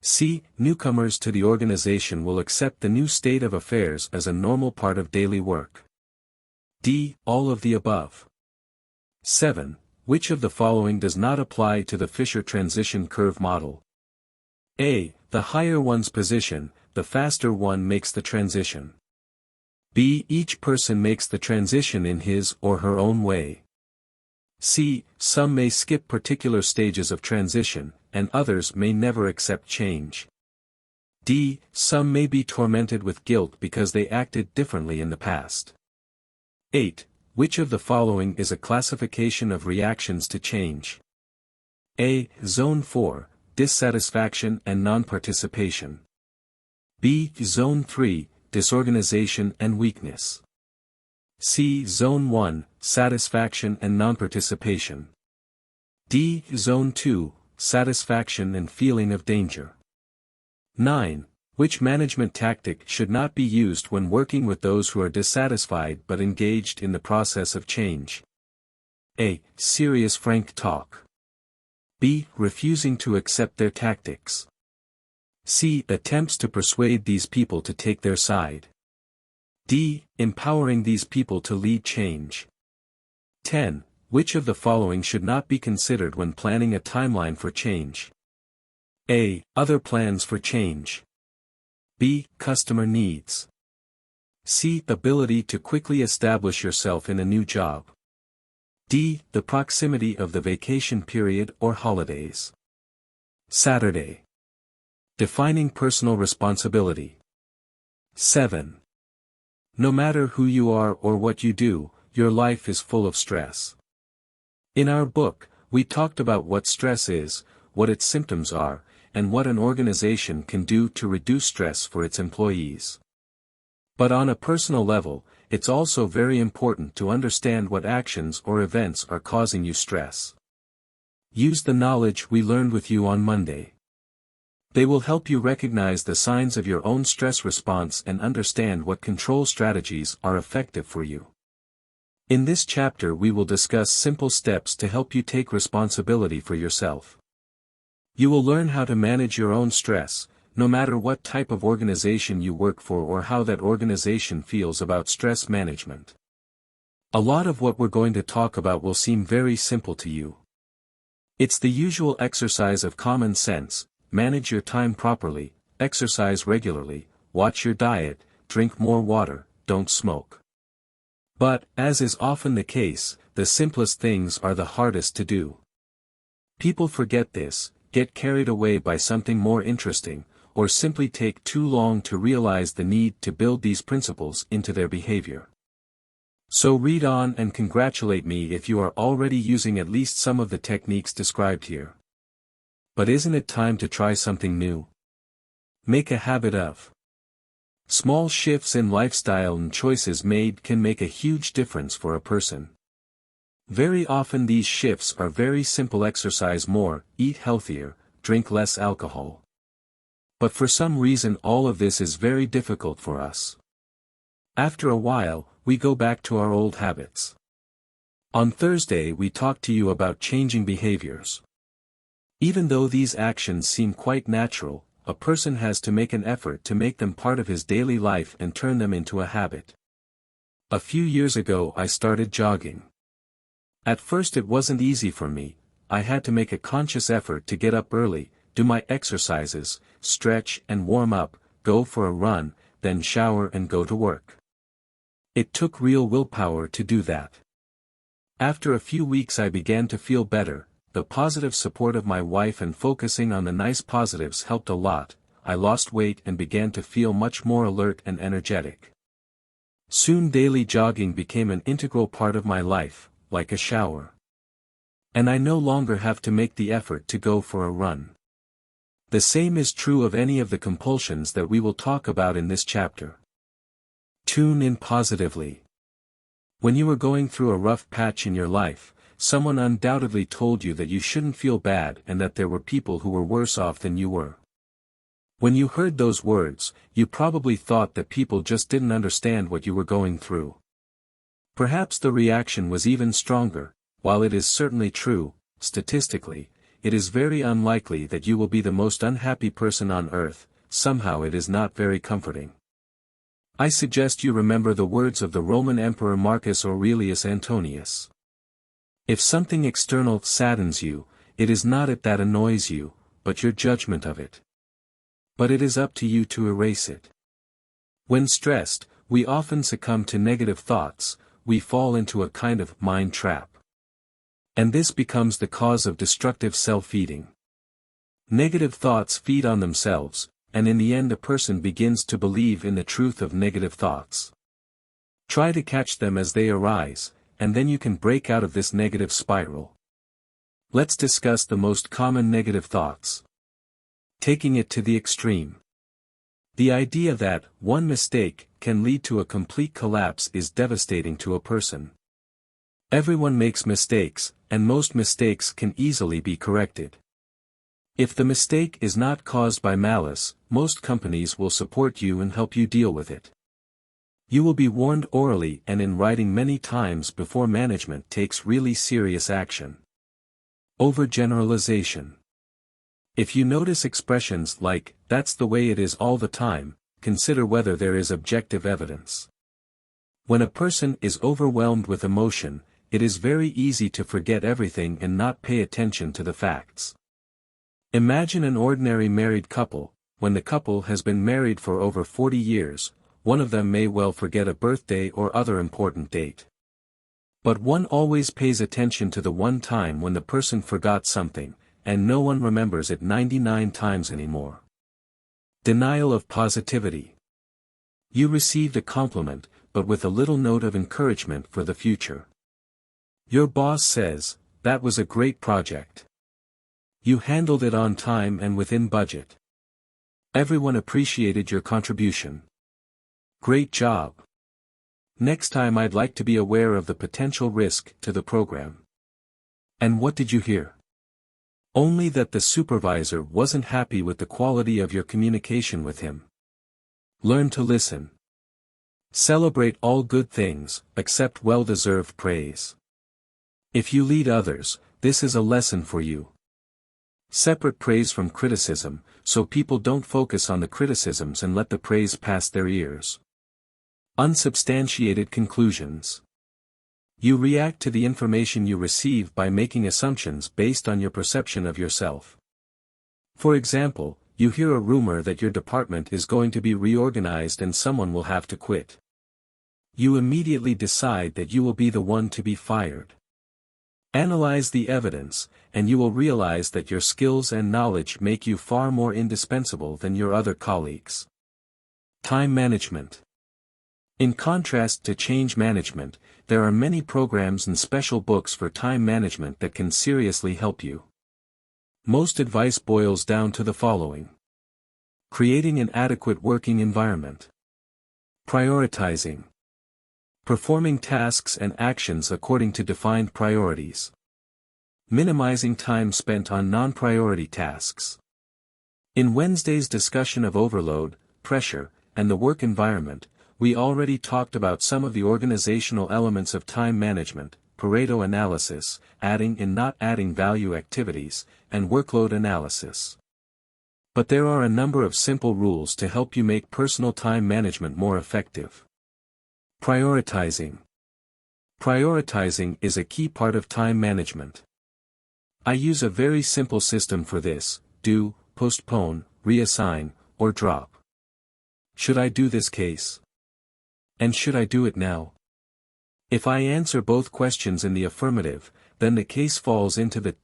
[SPEAKER 1] C. Newcomers to the organization will accept the new state of affairs as a normal part of daily work. D. All of the above. 7. Which of the following does not apply to the Fisher transition curve model? A. The higher one's position, the faster one makes the transition. B. Each person makes the transition in his or her own way. C. Some may skip particular stages of transition, and others may never accept change. D. Some may be tormented with guilt because they acted differently in the past. 8. Which of the following is a classification of reactions to change? A. Zone 4, dissatisfaction and non-participation. B. Zone 3, disorganization and weakness. C. Zone 1, satisfaction and non-participation. D. Zone 2, satisfaction and feeling of danger. 9. Which management tactic should not be used when working with those who are dissatisfied but engaged in the process of change? A. Serious frank talk. B. Refusing to accept their tactics. C. Attempts to persuade these people to take their side. D. Empowering these people to lead change. 10. Which of the following should not be considered when planning a timeline for change? A. Other plans for change. B. Customer needs. C. Ability to quickly establish yourself in a new job. D. The proximity of the vacation period or holidays. Saturday. Defining personal responsibility. 7. No matter who you are or what you do, your life is full of stress. In our book, we talked about what stress is, what its symptoms are, and what an organization can do to reduce stress for its employees. But on a personal level, it's also very important to understand what actions or events are causing you stress. Use the knowledge we learned with you on Monday. They will help you recognize the signs of your own stress response and understand what control strategies are effective for you. In this chapter we will discuss simple steps to help you take responsibility for yourself. You will learn how to manage your own stress, no matter what type of organization you work for or how that organization feels about stress management. A lot of what we're going to talk about will seem very simple to you. It's the usual exercise of common sense: manage your time properly, exercise regularly, watch your diet, drink more water, don't smoke. But, as is often the case, the simplest things are the hardest to do. People forget this, get carried away by something more interesting, or simply take too long to realize the need to build these principles into their behavior. So read on and congratulate me if you are already using at least some of the techniques described here. But isn't it time to try something new? Make a habit of. Small shifts in lifestyle and choices made can make a huge difference for a person. Very often these shifts are very simple: exercise more, eat healthier, drink less alcohol. But for some reason all of this is very difficult for us. After a while, we go back to our old habits. On Thursday we talked to you about changing behaviors. Even though these actions seem quite natural, a person has to make an effort to make them part of his daily life and turn them into a habit. A few years ago I started jogging. At first it wasn't easy for me. I had to make a conscious effort to get up early, do my exercises, stretch and warm up, go for a run, then shower and go to work. It took real willpower to do that. After a few weeks I began to feel better. The positive support of my wife and focusing on the nice positives helped a lot. I lost weight and began to feel much more alert and energetic. Soon daily jogging became an integral part of my life, like a shower. And I no longer have to make the effort to go for a run. The same is true of any of the compulsions that we will talk about in this chapter. Tune in positively. When you were going through a rough patch in your life, someone undoubtedly told you that you shouldn't feel bad and that there were people who were worse off than you were. When you heard those words, you probably thought that people just didn't understand what you were going through. Perhaps the reaction was even stronger. While it is certainly true, statistically, it is very unlikely that you will be the most unhappy person on earth. Somehow it is not very comforting. I suggest you remember the words of the Roman Emperor Marcus Aurelius Antonius. If something external saddens you, it is not it that annoys you, but your judgment of it. But it is up to you to erase it. When stressed, we often succumb to negative thoughts. We fall into a kind of mind trap. And this becomes the cause of destructive self-feeding. Negative thoughts feed on themselves, and in the end a person begins to believe in the truth of negative thoughts. Try to catch them as they arise, and then you can break out of this negative spiral. Let's discuss the most common negative thoughts. Taking it to the extreme. The idea that one mistake can lead to a complete collapse is devastating to a person. Everyone makes mistakes, and most mistakes can easily be corrected. If the mistake is not caused by malice, most companies will support you and help you deal with it. You will be warned orally and in writing many times before management takes really serious action. Overgeneralization. If you notice expressions like, "that's the way it is all the time," consider whether there is objective evidence. When a person is overwhelmed with emotion, it is very easy to forget everything and not pay attention to the facts. Imagine an ordinary married couple. When the couple has been married for over 40 years, one of them may well forget a birthday or other important date. But one always pays attention to the one time when the person forgot something, and no one remembers it 99 times anymore. Denial of positivity. You received a compliment, but with a little note of encouragement for the future. Your boss says, "That was a great project. You handled it on time and within budget. Everyone appreciated your contribution. Great job. Next time I'd like to be aware of the potential risk to the program." And what did you hear? Only that the supervisor wasn't happy with the quality of your communication with him. Learn to listen. Celebrate all good things, accept well-deserved praise. If you lead others, this is a lesson for you. Separate praise from criticism, so people don't focus on the criticisms and let the praise pass their ears. Unsubstantiated conclusions. You react to the information you receive by making assumptions based on your perception of yourself. For example, you hear a rumor that your department is going to be reorganized and someone will have to quit. You immediately decide that you will be the one to be fired. Analyze the evidence, and you will realize that your skills and knowledge make you far more indispensable than your other colleagues. Time management. In contrast to change management, there are many programs and special books for time management that can seriously help you. Most advice boils down to the following. Creating an adequate working environment. Prioritizing. Performing tasks and actions according to defined priorities. Minimizing time spent on non-priority tasks. In Wednesday's discussion of overload, pressure, and the work environment, we already talked about some of the organizational elements of time management, Pareto analysis, adding and not adding value activities, and workload analysis. But there are a number of simple rules to help you make personal time management more effective. Prioritizing. Prioritizing is a key part of time management. I use a very simple system for this: do, postpone, reassign, or drop. Should I do this case? And should I do it now? If I answer both questions in the affirmative, then the case falls into the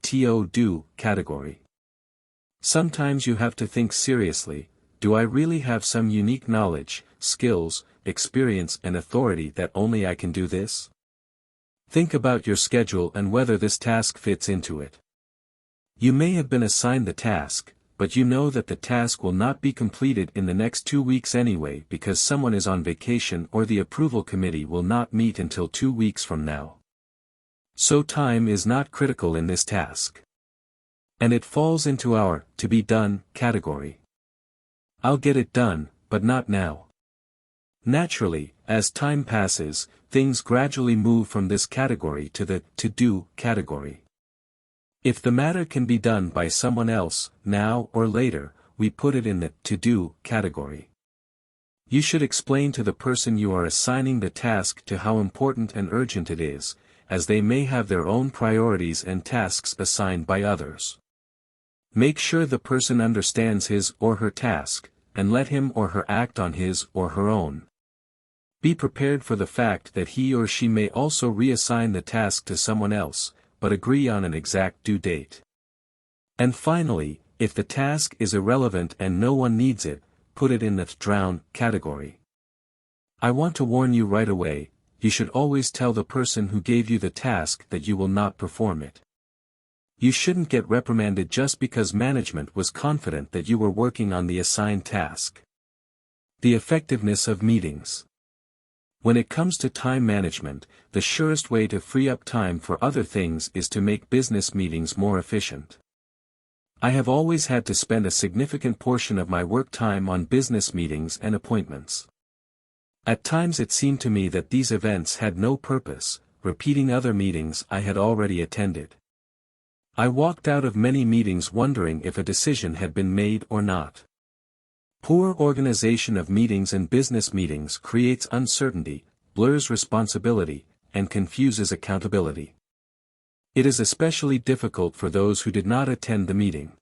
[SPEAKER 1] do category. Sometimes you have to think seriously, do I really have some unique knowledge, skills, experience and authority that only I can do this? Think about your schedule and whether this task fits into it. You may have been assigned the task, but you know that the task will not be completed in the next 2 weeks anyway because someone is on vacation or the approval committee will not meet until 2 weeks from now. So time is not critical in this task. And it falls into our to be done category. I'll get it done, but not now. Naturally, as time passes, things gradually move from this category to the to-do category. If the matter can be done by someone else, now or later, we put it in the to-do category. You should explain to the person you are assigning the task to how important and urgent it is, as they may have their own priorities and tasks assigned by others. Make sure the person understands his or her task, and let him or her act on his or her own. Be prepared for the fact that he or she may also reassign the task to someone else, but agree on an exact due date. And finally, if the task is irrelevant and no one needs it, put it in the drown category. I want to warn you right away, you should always tell the person who gave you the task that you will not perform it. You shouldn't get reprimanded just because management was confident that you were working on the assigned task. The effectiveness of meetings. When it comes to time management, the surest way to free up time for other things is to make business meetings more efficient. I have always had to spend a significant portion of my work time on business meetings and appointments. At times it seemed to me that these events had no purpose, repeating other meetings I had already attended. I walked out of many meetings wondering if a decision had been made or not. Poor organization of meetings and business meetings creates uncertainty, blurs responsibility, and confuses accountability. It is especially difficult for those who did not attend the meeting.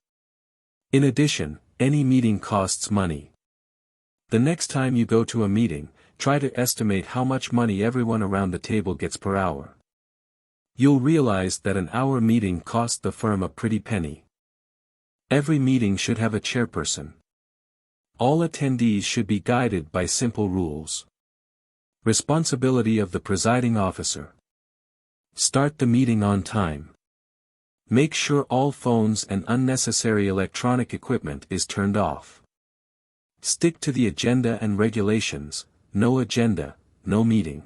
[SPEAKER 1] In addition, any meeting costs money. The next time you go to a meeting, try to estimate how much money everyone around the table gets per hour. You'll realize that an hour meeting cost the firm a pretty penny. Every meeting should have a chairperson. All attendees should be guided by simple rules. Responsibility of the presiding officer. Start the meeting on time. Make sure all phones and unnecessary electronic equipment is turned off. Stick to the agenda and regulations. No agenda, no meeting.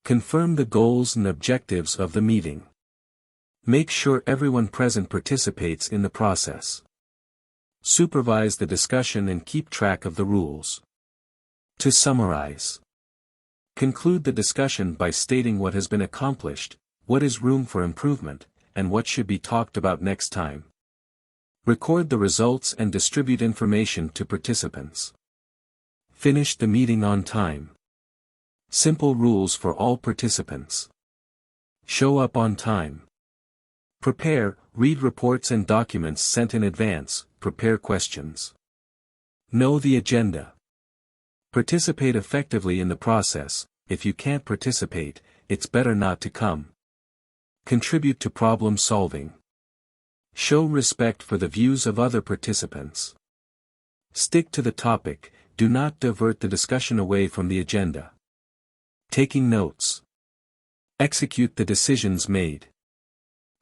[SPEAKER 1] Confirm the goals and objectives of the meeting. Make sure everyone present participates in the process. Supervise the discussion and keep track of the rules. To summarize. Conclude the discussion by stating what has been accomplished, what is room for improvement, and what should be talked about next time. Record the results and distribute information to participants. Finish the meeting on time. Simple rules for all participants. Show up on time. Prepare, read reports and documents sent in advance, prepare questions. Know the agenda. Participate effectively in the process. If you can't participate, it's better not to come. Contribute to problem solving. Show respect for the views of other participants. Stick to the topic, do not divert the discussion away from the agenda. Taking notes. Execute the decisions made.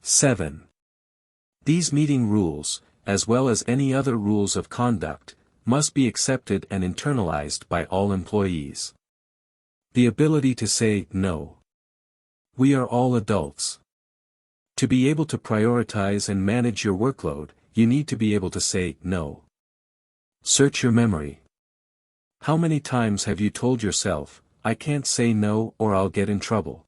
[SPEAKER 1] 7. These meeting rules, as well as any other rules of conduct, must be accepted and internalized by all employees. The ability to say no. We are all adults. To be able to prioritize and manage your workload, you need to be able to say no. Search your memory. How many times have you told yourself, I can't say no or I'll get in trouble?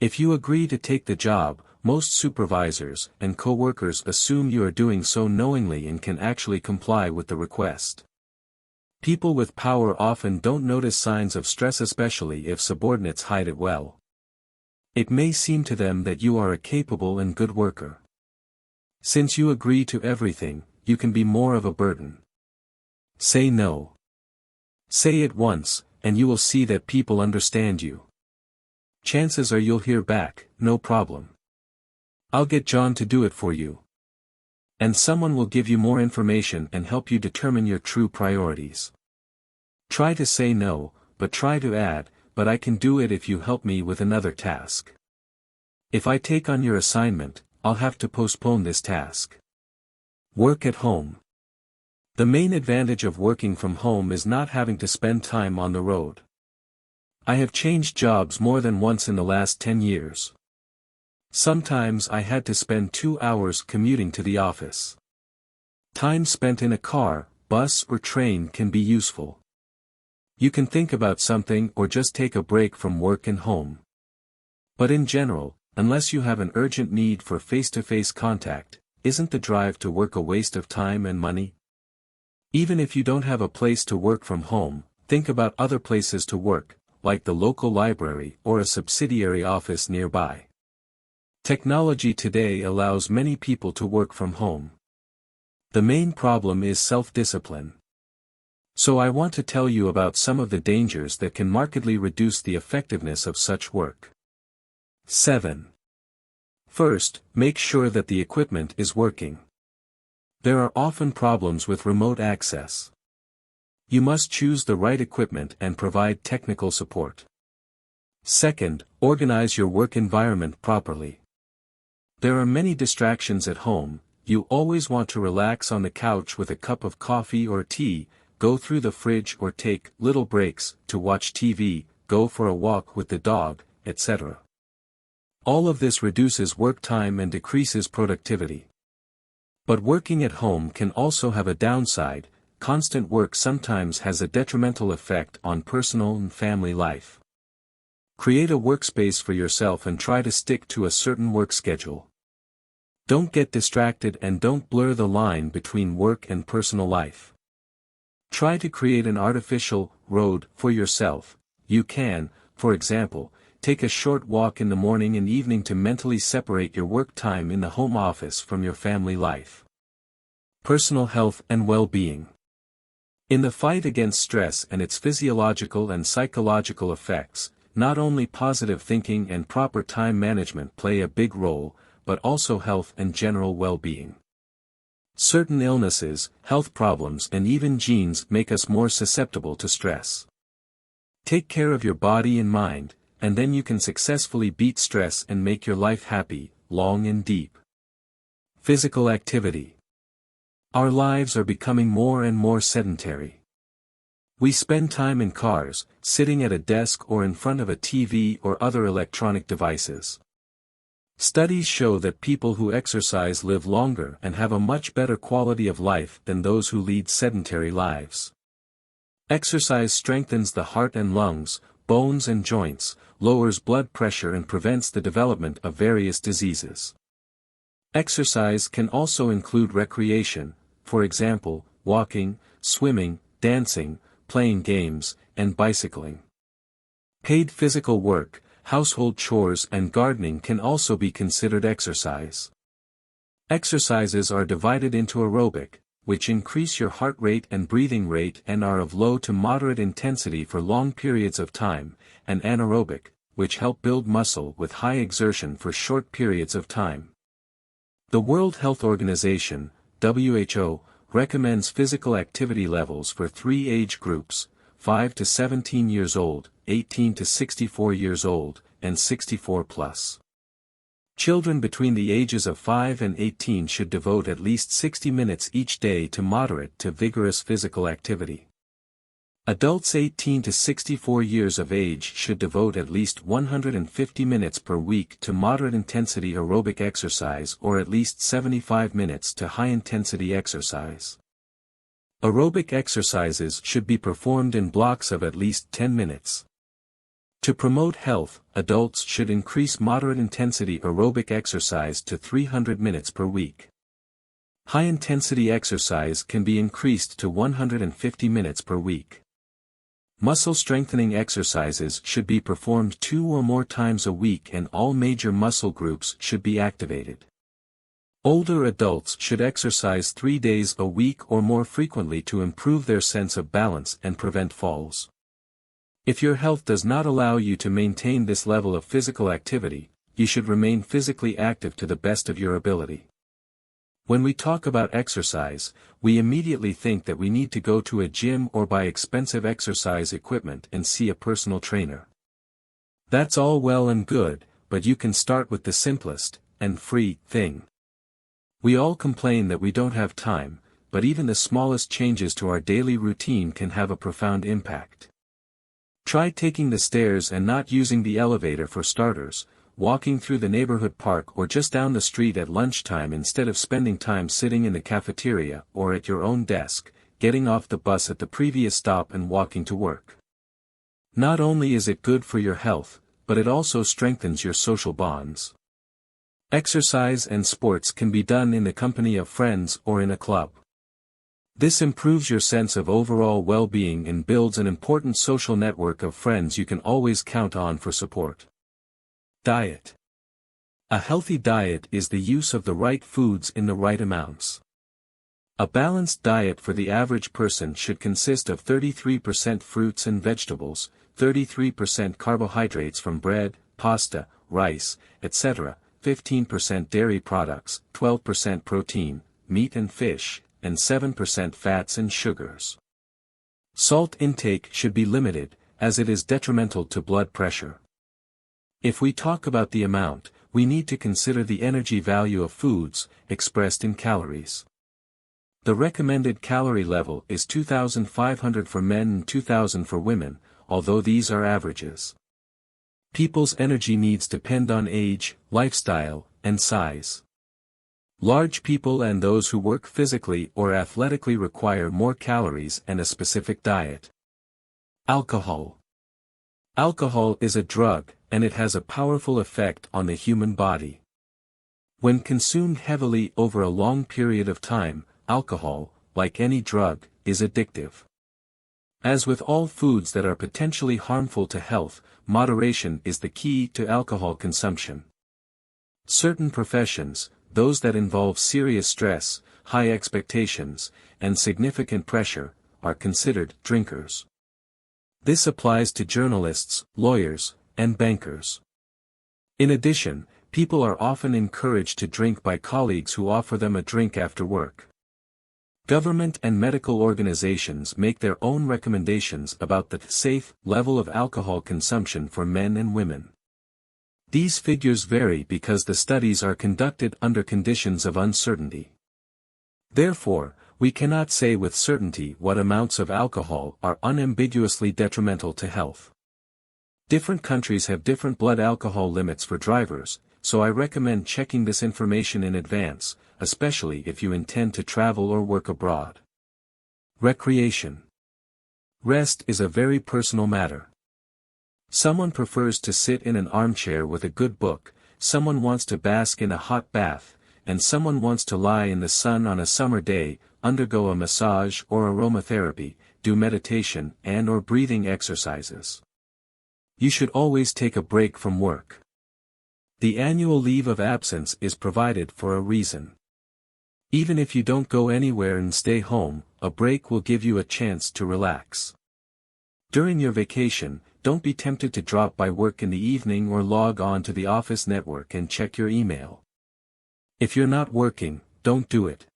[SPEAKER 1] If you agree to take the job, most supervisors and co-workers assume you are doing so knowingly and can actually comply with the request. People with power often don't notice signs of stress, especially if subordinates hide it well. It may seem to them that you are a capable and good worker. Since you agree to everything, you can be more of a burden. Say no. Say it once, and you will see that people understand you. Chances are you'll hear back, no problem. I'll get John to do it for you. And someone will give you more information and help you determine your true priorities. Try to say no, but try to add, but I can do it if you help me with another task. If I take on your assignment, I'll have to postpone this task. Work at home. The main advantage of working from home is not having to spend time on the road. I have changed jobs more than once in the last 10 years. Sometimes I had to spend 2 hours commuting to the office. Time spent in a car, bus or train can be useful. You can think about something or just take a break from work and home. But in general, unless you have an urgent need for face-to-face contact, isn't the drive to work a waste of time and money? Even if you don't have a place to work from home, think about other places to work, like the local library or a subsidiary office nearby. Technology today allows many people to work from home. The main problem is self-discipline. So I want to tell you about some of the dangers that can markedly reduce the effectiveness of such work. 7. First, make sure that the equipment is working. There are often problems with remote access. You must choose the right equipment and provide technical support. Second, organize your work environment properly. There are many distractions at home. You always want to relax on the couch with a cup of coffee or tea, go through the fridge or take little breaks to watch TV, go for a walk with the dog, etc. All of this reduces work time and decreases productivity. But working at home can also have a downside. Constant work sometimes has a detrimental effect on personal and family life. Create a workspace for yourself and try to stick to a certain work schedule. Don't get distracted and don't blur the line between work and personal life. Try to create an artificial road for yourself. You can, for example, take a short walk in the morning and evening to mentally separate your work time in the home office from your family life. Personal health and well-being. In the fight against stress and its physiological and psychological effects, not only positive thinking and proper time management play a big role, but also health and general well-being. Certain illnesses, health problems and even genes make us more susceptible to stress. Take care of your body and mind, and then you can successfully beat stress and make your life happy, long and deep. Physical activity. Our lives are becoming more and more sedentary. We spend time in cars, sitting at a desk or in front of a TV or other electronic devices. Studies show that people who exercise live longer and have a much better quality of life than those who lead sedentary lives. Exercise strengthens the heart and lungs, bones and joints, lowers blood pressure and prevents the development of various diseases. Exercise can also include recreation, for example, walking, swimming, dancing, playing games, and bicycling. Paid physical work, household chores and gardening can also be considered exercise. Exercises are divided into aerobic, which increase your heart rate and breathing rate and are of low to moderate intensity for long periods of time, and anaerobic, which help build muscle with high exertion for short periods of time. The World Health Organization, WHO, recommends physical activity levels for 3 age groups, 5 to 17 years old, 18 to 64 years old, and 64 plus. Children between the ages of 5 and 18 should devote at least 60 minutes each day to moderate to vigorous physical activity. Adults 18 to 64 years of age should devote at least 150 minutes per week to moderate-intensity aerobic exercise or at least 75 minutes to high-intensity exercise. Aerobic exercises should be performed in blocks of at least 10 minutes. To promote health, adults should increase moderate-intensity aerobic exercise to 300 minutes per week. High-intensity exercise can be increased to 150 minutes per week. Muscle strengthening exercises should be performed 2 or more times a week and all major muscle groups should be activated. Older adults should exercise 3 days a week or more frequently to improve their sense of balance and prevent falls. If your health does not allow you to maintain this level of physical activity, you should remain physically active to the best of your ability. When we talk about exercise, we immediately think that we need to go to a gym or buy expensive exercise equipment and see a personal trainer. That's all well and good, but you can start with the simplest, and free, thing. We all complain that we don't have time, but even the smallest changes to our daily routine can have a profound impact. Try taking the stairs and not using the elevator for starters, walking through the neighborhood park or just down the street at lunchtime instead of spending time sitting in the cafeteria or at your own desk, getting off the bus at the previous stop and walking to work. Not only is it good for your health, but it also strengthens your social bonds. Exercise and sports can be done in the company of friends or in a club. This improves your sense of overall well-being and builds an important social network of friends you can always count on for support. Diet. A healthy diet is the use of the right foods in the right amounts. A balanced diet for the average person should consist of 33% fruits and vegetables, 33% carbohydrates from bread, pasta, rice, etc., 15% dairy products, 12% protein, meat and fish, and 7% fats and sugars. Salt intake should be limited, as it is detrimental to blood pressure. If we talk about the amount, we need to consider the energy value of foods, expressed in calories. The recommended calorie level is 2,500 for men and 2,000 for women, although these are averages. People's energy needs depend on age, lifestyle, and size. Large people and those who work physically or athletically require more calories and a specific diet. Alcohol. Alcohol is a drug, and it has a powerful effect on the human body. When consumed heavily over a long period of time, alcohol, like any drug, is addictive. As with all foods that are potentially harmful to health, moderation is the key to alcohol consumption. Certain professions, those that involve serious stress, high expectations, and significant pressure, are considered drinkers. This applies to journalists, lawyers, and bankers. In addition, people are often encouraged to drink by colleagues who offer them a drink after work. Government and medical organizations make their own recommendations about the safe level of alcohol consumption for men and women. These figures vary because the studies are conducted under conditions of uncertainty. Therefore, we cannot say with certainty what amounts of alcohol are unambiguously detrimental to health. Different countries have different blood alcohol limits for drivers, so I recommend checking this information in advance, especially if you intend to travel or work abroad. Recreation. Rest is a very personal matter. Someone prefers to sit in an armchair with a good book, someone wants to bask in a hot bath, and someone wants to lie in the sun on a summer day, undergo a massage or aromatherapy, do meditation and/or breathing exercises. You should always take a break from work. The annual leave of absence is provided for a reason. Even if you don't go anywhere and stay home, a break will give you a chance to relax. During your vacation, don't be tempted to drop by work in the evening or log on to the office network and check your email. If you're not working, don't do it.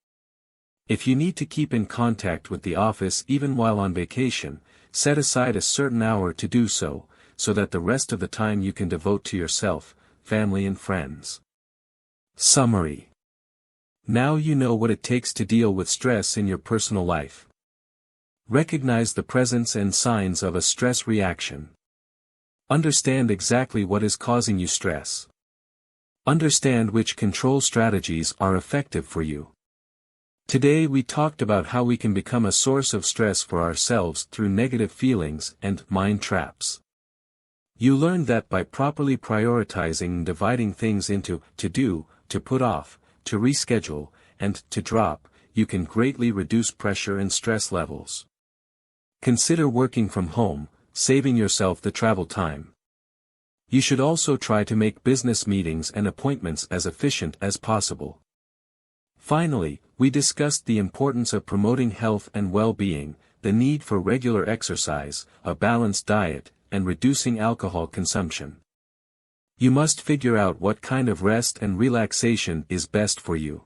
[SPEAKER 1] If you need to keep in contact with the office even while on vacation, set aside a certain hour to do so that the rest of the time you can devote to yourself, family and friends. Summary. Now you know what it takes to deal with stress in your personal life. Recognize the presence and signs of a stress reaction. Understand exactly what is causing you stress. Understand which control strategies are effective for you. Today we talked about how we can become a source of stress for ourselves through negative feelings and mind traps. You learned that by properly prioritizing and dividing things into to do, to put off, to reschedule, and to drop, you can greatly reduce pressure and stress levels. Consider working from home, saving yourself the travel time. You should also try to make business meetings and appointments as efficient as possible. Finally, we discussed the importance of promoting health and well-being, the need for regular exercise, a balanced diet, and reducing alcohol consumption. You must figure out what kind of rest and relaxation is best for you.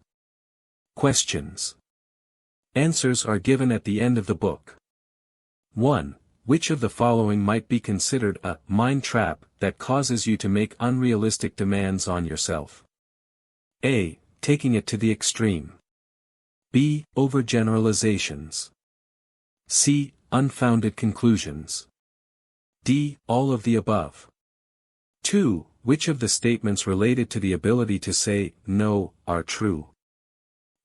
[SPEAKER 1] Questions. Answers are given at the end of the book. 1. Which of the following might be considered a mind trap that causes you to make unrealistic demands on yourself? A. Taking it to the extreme. B. Overgeneralizations. C. Unfounded conclusions. D. All of the above. 2. Which of the statements related to the ability to say no are true?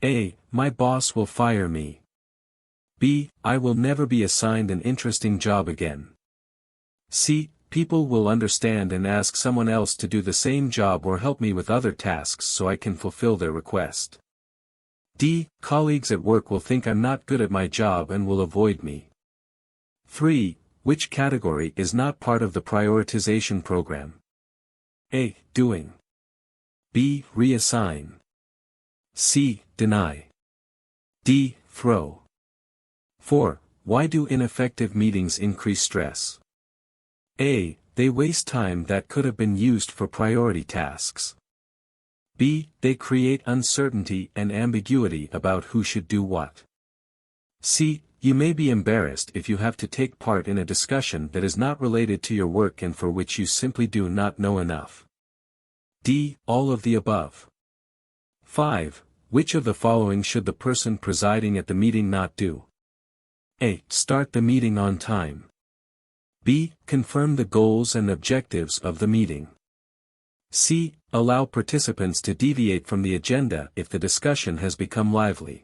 [SPEAKER 1] A. My boss will fire me. B. I will never be assigned an interesting job again. C. People will understand and ask someone else to do the same job or help me with other tasks so I can fulfill their request. D. Colleagues at work will think I'm not good at my job and will avoid me. 3. Which category is not part of the prioritization program? A. Doing. B. Reassign. C. Deny. D. Throw. 4. Why do ineffective meetings increase stress? A. They waste time that could have been used for priority tasks. B. They create uncertainty and ambiguity about who should do what. C. You may be embarrassed if you have to take part in a discussion that is not related to your work and for which you simply do not know enough. D. All of the above. 5. Which of the following should the person presiding at the meeting not do? A. Start the meeting on time. B. Confirm the goals and objectives of the meeting. C. Allow participants to deviate from the agenda if the discussion has become lively.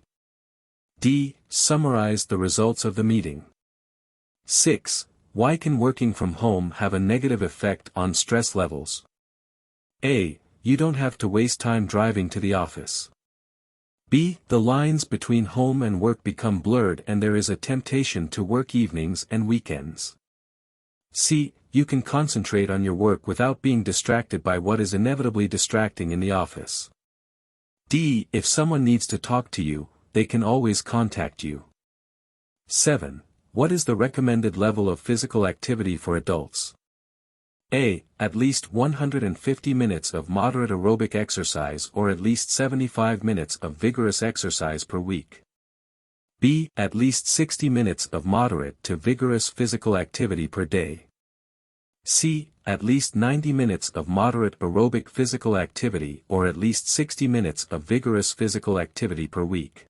[SPEAKER 1] D. Summarize the results of the meeting. 6. Why can working from home have a negative effect on stress levels? A. You don't have to waste time driving to the office. B. The lines between home and work become blurred and there is a temptation to work evenings and weekends. C. You can concentrate on your work without being distracted by what is inevitably distracting in the office. D. If someone needs to talk to you, they can always contact you. 7. What is the recommended level of physical activity for adults? A. At least 150 minutes of moderate aerobic exercise or at least 75 minutes of vigorous exercise per week. B. At least 60 minutes of moderate to vigorous physical activity per day. C. At least 90 minutes of moderate aerobic physical activity or at least 60 minutes of vigorous physical activity per week.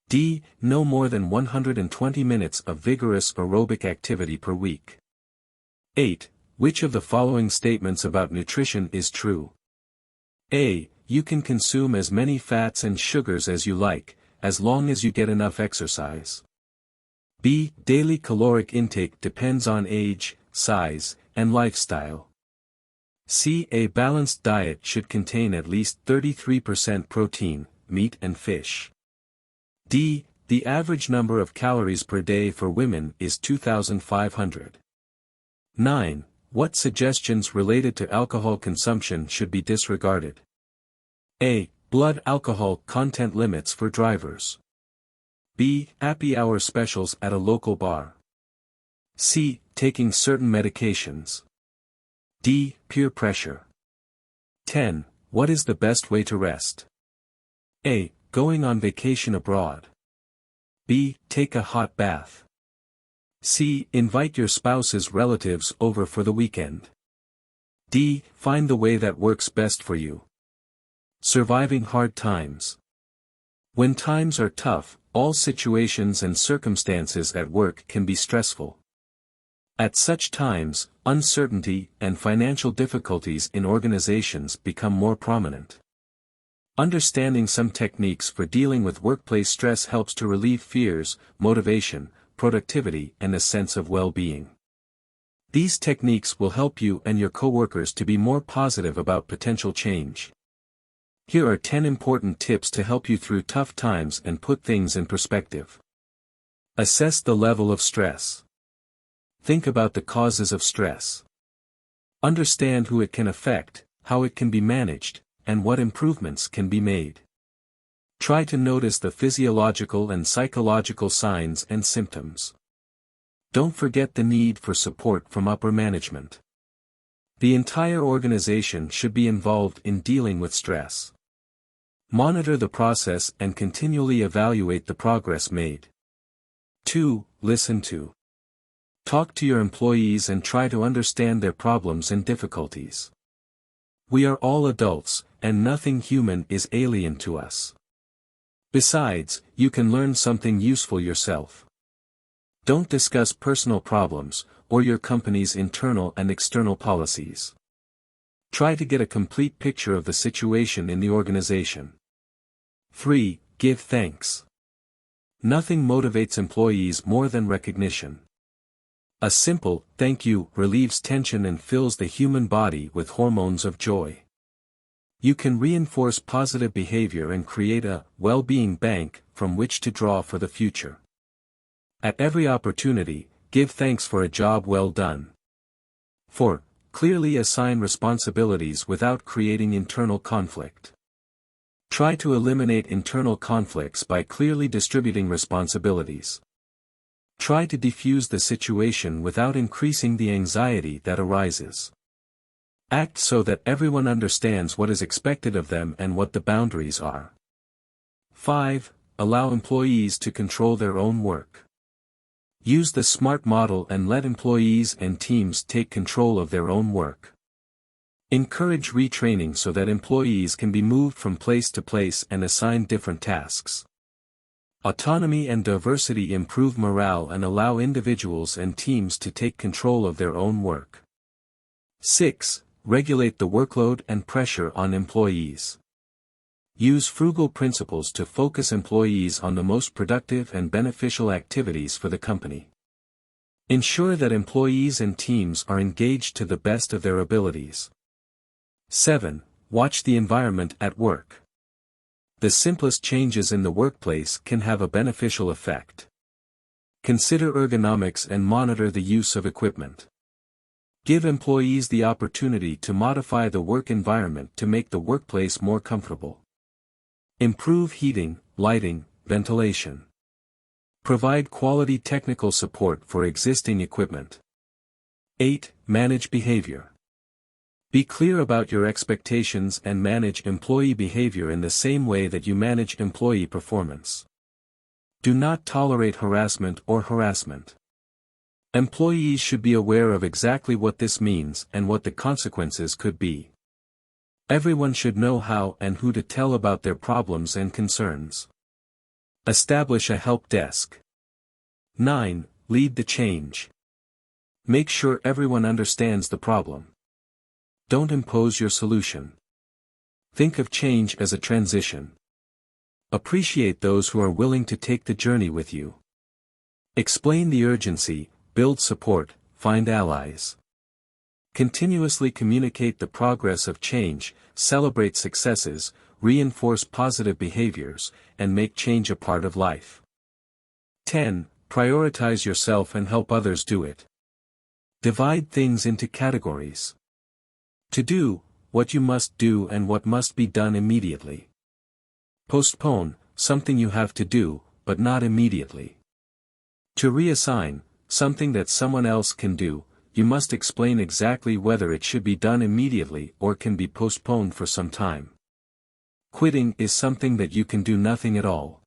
[SPEAKER 1] D. No more than 120 minutes of vigorous aerobic activity per week. 8. Which of the following statements about nutrition is true? A. You can consume as many fats and sugars as you like, as long as you get enough exercise. B. Daily caloric intake depends on age, size, and lifestyle. C. A balanced diet should contain at least 33% protein, meat and fish. D. The average number of calories per day for women is 2,500. 9. What suggestions related to alcohol consumption should be disregarded? A. Blood alcohol content limits for drivers. B. Happy hour specials at a local bar. C. Taking certain medications. D. Peer pressure. 10. What is the best way to rest? A. Going on vacation abroad. B. Take a hot bath. C. Invite your spouse's relatives over for the weekend. D. Find the way that works best for you. Surviving hard times. When times are tough, all situations and circumstances at work can be stressful. At such times, uncertainty and financial difficulties in organizations become more prominent. Understanding some techniques for dealing with workplace stress helps to relieve fears, motivation, productivity, and a sense of well-being. These techniques will help you and your coworkers to be more positive about potential change. Here are 10 important tips to help you through tough times and put things in perspective. Assess the level of stress. Think about the causes of stress. Understand who it can affect, how it can be managed, and what improvements can be made. Try to notice the physiological and psychological signs and symptoms. Don't forget the need for support from upper management. The entire organization should be involved in dealing with stress. Monitor the process and continually evaluate the progress made. 2. Listen to. Talk to your employees and try to understand their problems and difficulties. We are all adults, and nothing human is alien to us. Besides, you can learn something useful yourself. Don't discuss personal problems, or your company's internal and external policies. Try to get a complete picture of the situation in the organization. 3. Give thanks. Nothing motivates employees more than recognition. A simple, thank you, relieves tension and fills the human body with hormones of joy. You can reinforce positive behavior and create a well-being bank from which to draw for the future. At every opportunity, give thanks for a job well done. 4. Clearly assign responsibilities without creating internal conflict. Try to eliminate internal conflicts by clearly distributing responsibilities. Try to defuse the situation without increasing the anxiety that arises. Act so that everyone understands what is expected of them and what the boundaries are. 5. Allow employees to control their own work. Use the SMART model and let employees and teams take control of their own work. Encourage retraining so that employees can be moved from place to place and assigned different tasks. Autonomy and diversity improve morale and allow individuals and teams to take control of their own work. 6. Regulate the workload and pressure on employees. Use frugal principles to focus employees on the most productive and beneficial activities for the company. Ensure that employees and teams are engaged to the best of their abilities. 7. Watch the environment at work. The simplest changes in the workplace can have a beneficial effect. Consider ergonomics and monitor the use of equipment. Give employees the opportunity to modify the work environment to make the workplace more comfortable. Improve heating, lighting, ventilation. Provide quality technical support for existing equipment. 8. Manage behavior. Be clear about your expectations and manage employee behavior in the same way that you manage employee performance. Do not tolerate harassment or harassment. Employees should be aware of exactly what this means and what the consequences could be. Everyone should know how and who to tell about their problems and concerns. Establish a help desk. 9. Lead the change. Make sure everyone understands the problem. Don't impose your solution. Think of change as a transition. Appreciate those who are willing to take the journey with you. Explain the urgency, build support, find allies. Continuously communicate the progress of change, celebrate successes, reinforce positive behaviors, and make change a part of life. 10. Prioritize yourself and help others do it. Divide things into categories. To do, what you must do and what must be done immediately. Postpone, something you have to do, but not immediately. To reassign, something that someone else can do, you must explain exactly whether it should be done immediately or can be postponed for some time. Quitting is something that you can do nothing at all.